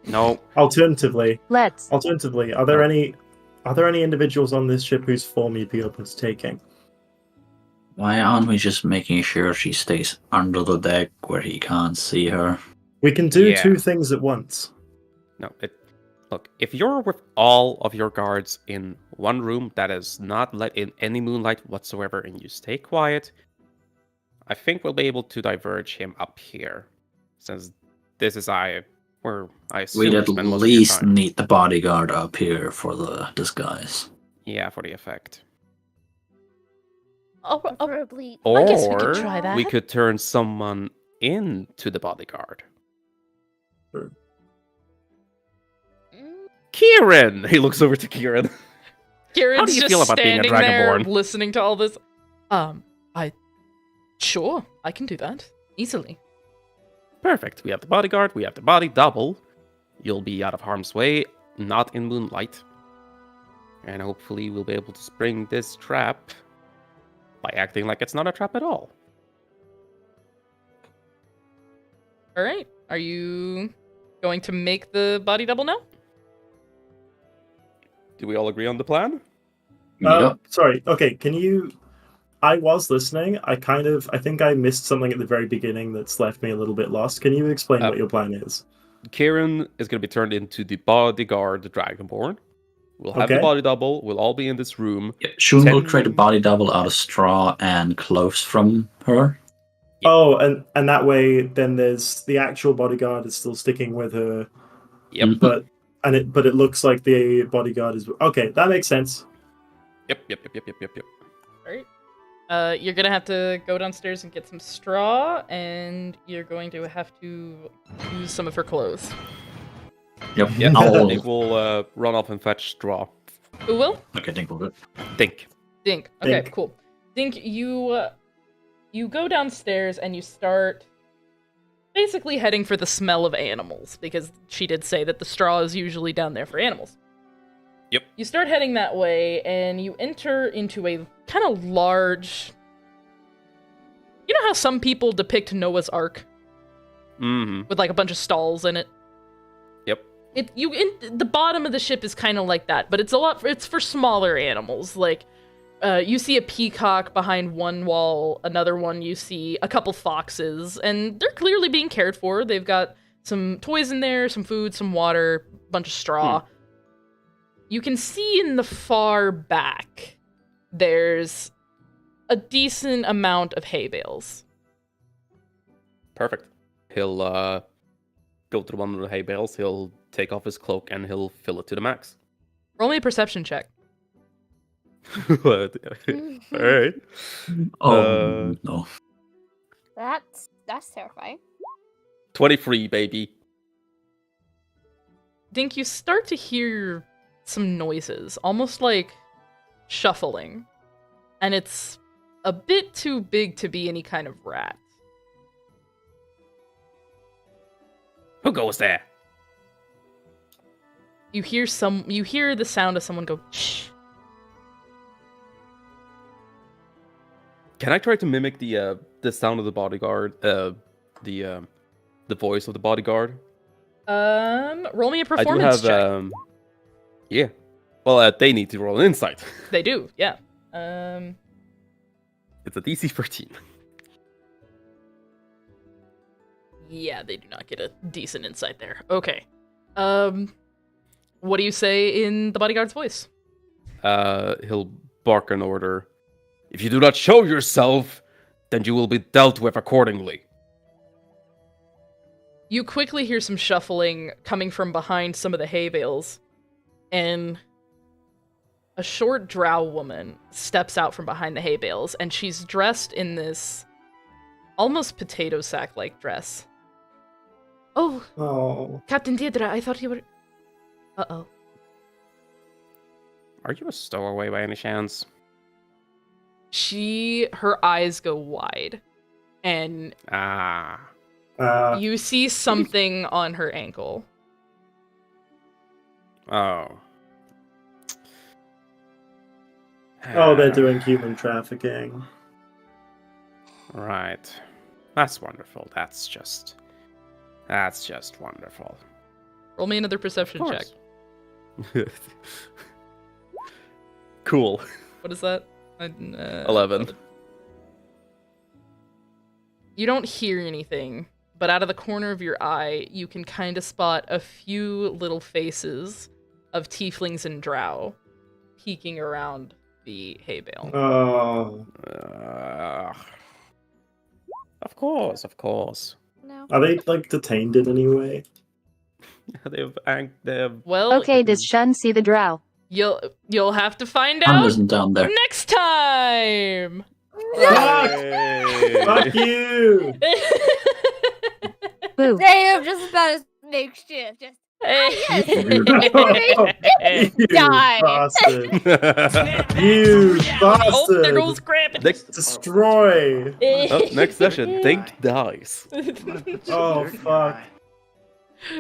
No. Alternatively, Let's. are there any individuals on this ship whose form you'd be open to taking? Why aren't we just making sure she stays under the deck where he can't see her? We can do Yeah. two things at once. No. Look, if you're with all of your guards in one room that is not let in any moonlight whatsoever and you stay quiet, I think we'll be able to diverge him up here. Since this is where I assume We'd you at spend most of your least time. need the bodyguard up here for the disguise. Yeah, for the effect. Oh, Preferably. I guess we Or could try that. we could turn someone into the bodyguard. Mm, Kieran! He looks over to Kieran. Kieran's How do you just feel about being a standing there Dragonborn? listening to all this. Sure, I can do that easily. Perfect. We have the bodyguard, we have the body double. You'll be out of harm's way, not in moonlight. And hopefully we'll be able to spring this trap by acting like it's not a trap at all. All right, are you going to make the body double now? Do we all agree on the plan? Yep. Sorry. Okay. Can you? I was listening. I think I missed something at the very beginning that's left me a little bit lost. Can you explain what your plan is? Kieran is going to be turned into the bodyguard Dragonborn. We'll have the Okay. body double. We'll all be in this room. Yeah, Shun will 10 create a body double out of straw and clothes from her. Yeah. Oh, and that way, then there's the actual bodyguard is still sticking with her, Yep. Mhm. but it looks like the bodyguard is okay. That makes sense. Yep. All right. You're gonna have to go downstairs and get some straw, and you're going to have to use some of her clothes. Yep. Yeah. I'll- Dink will run off and fetch straw. Who will? Okay, think we'll do. Dink. Dink. Okay, Dink. cool. Dink, you go downstairs and you start basically heading for the smell of animals, because she did say that the straw is usually down there for animals. Yep. You start heading that way, and you enter into a kind of large... You know how some people depict Noah's Ark? Mm-hmm. With, like, a bunch of stalls in it? Yep. The bottom of the ship is kind of like that, but it's for smaller animals. Like, you see a peacock behind one wall, another one you see a couple foxes, and they're clearly being cared for. They've got some toys in there, some food, some water, a bunch of straw. You can see in the far back, there's a decent amount of hay bales. Perfect. He'll go to one of the hay bales, he'll take off his cloak, and he'll fill it to the max. Roll me a perception check. Alright. No. That's terrifying. 23, baby. Dink, you start to hear some noises, almost like shuffling. And it's a bit too big to be any kind of rat. Who goes there? You hear the sound of someone go, shh. Can I try to mimic the sound of the bodyguard, the voice of the bodyguard? Roll me a I do performance have, check. yeah. Well, they need to roll an insight. They do, yeah. It's a DC 13. Yeah, they do not get a decent insight there. Okay. What do you say in the bodyguard's voice? He'll bark an order. If you do not show yourself, then you will be dealt with accordingly. You quickly hear some shuffling coming from behind some of the hay bales, and a short drow woman steps out from behind the hay bales, and she's dressed in this almost potato sack-like dress. Oh, Captain Deirdre, I thought you were... Uh-oh. Are you a stowaway by any chance? Her eyes go wide, and you see something on her ankle. Oh. Oh, they're doing human trafficking. Right. That's wonderful. That's just wonderful. Roll me another perception check. Cool. What is that? 11. You don't hear anything, but out of the corner of your eye, you can kind of spot a few little faces of tieflings and drow peeking around the hay bale. Oh. Of course. No. Are they, like, detained in any way? They have... Well, Okay, does Shun see the drow? You'll have to find Hand out isn't down there. next time. Fuck you! Boo. Damn, just about as makeshift. Just You die. bastard! You bastard! Oh, there goes Krampus. Destroy! Next session, Dink dies. Oh, fuck.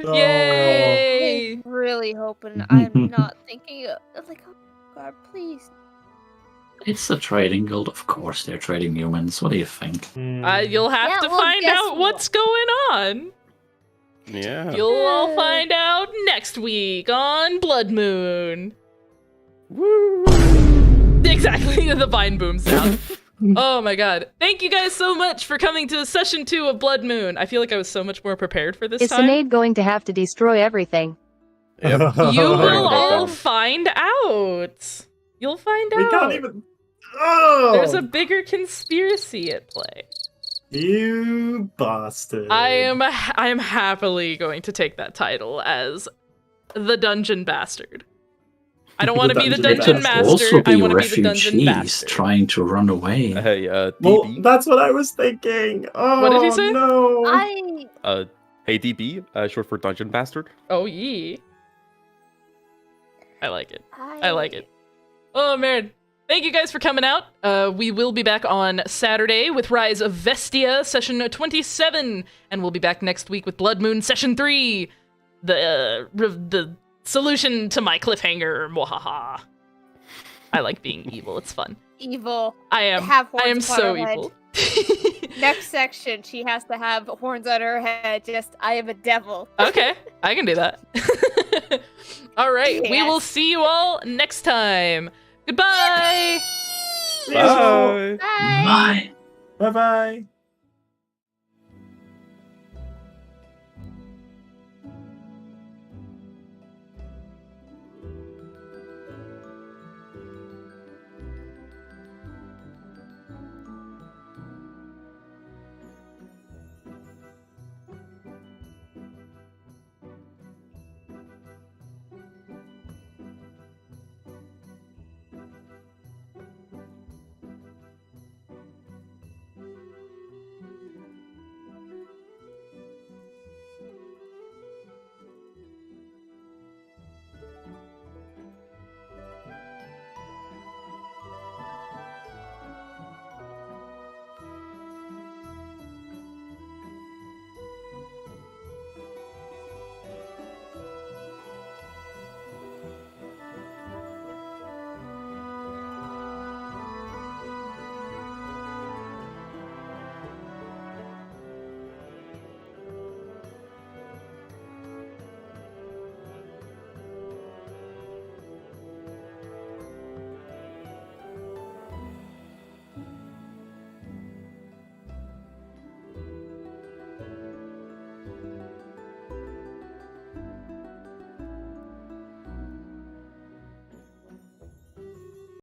Oh. Yay! I'm really hoping I'm not thinking of like, oh god, please. It's a trading guild, of course. They're trading humans. What do you think? You'll have Yeah, to well, find guess out what's going on. Yeah. You'll all find out next week on Blood Moon. Woo! Exactly, the vine boom sound. Oh my god. Thank you guys so much for coming to session 2 of Blood Moon. I feel like I was so much more prepared for this Is time. Sinead going to have to destroy everything? Yep. You will Bring it all down. find out. You'll find We out. can't even. Oh! There's a bigger conspiracy at play. You bastard. I am happily going to take that title as the Dungeon Bastard. I don't want to be the Dungeon Dungeon Could Master. also I be want to be the Dungeon refugees Bastard. trying to run away. Hey, Well, DB. that's what I was thinking. Oh, What did he say? No. Hey, DB, short for Dungeon Bastard. Oh, yee. I like it. I like it. Oh, man. Thank you guys for coming out. We will be back on Saturday with Rise of Vestia, session 27. And we'll be back next week with Blood Moon, session 3. The solution to my cliffhanger. Mwahaha. I like being evil. It's fun. Evil. I am. Have I am horns upon so her head. evil. Next section, she has to have horns on her head. Just, I am a devil. Okay, I can do that. All right, we will Yes. see you all next time. Goodbye. Bye. Bye. Bye. Bye bye.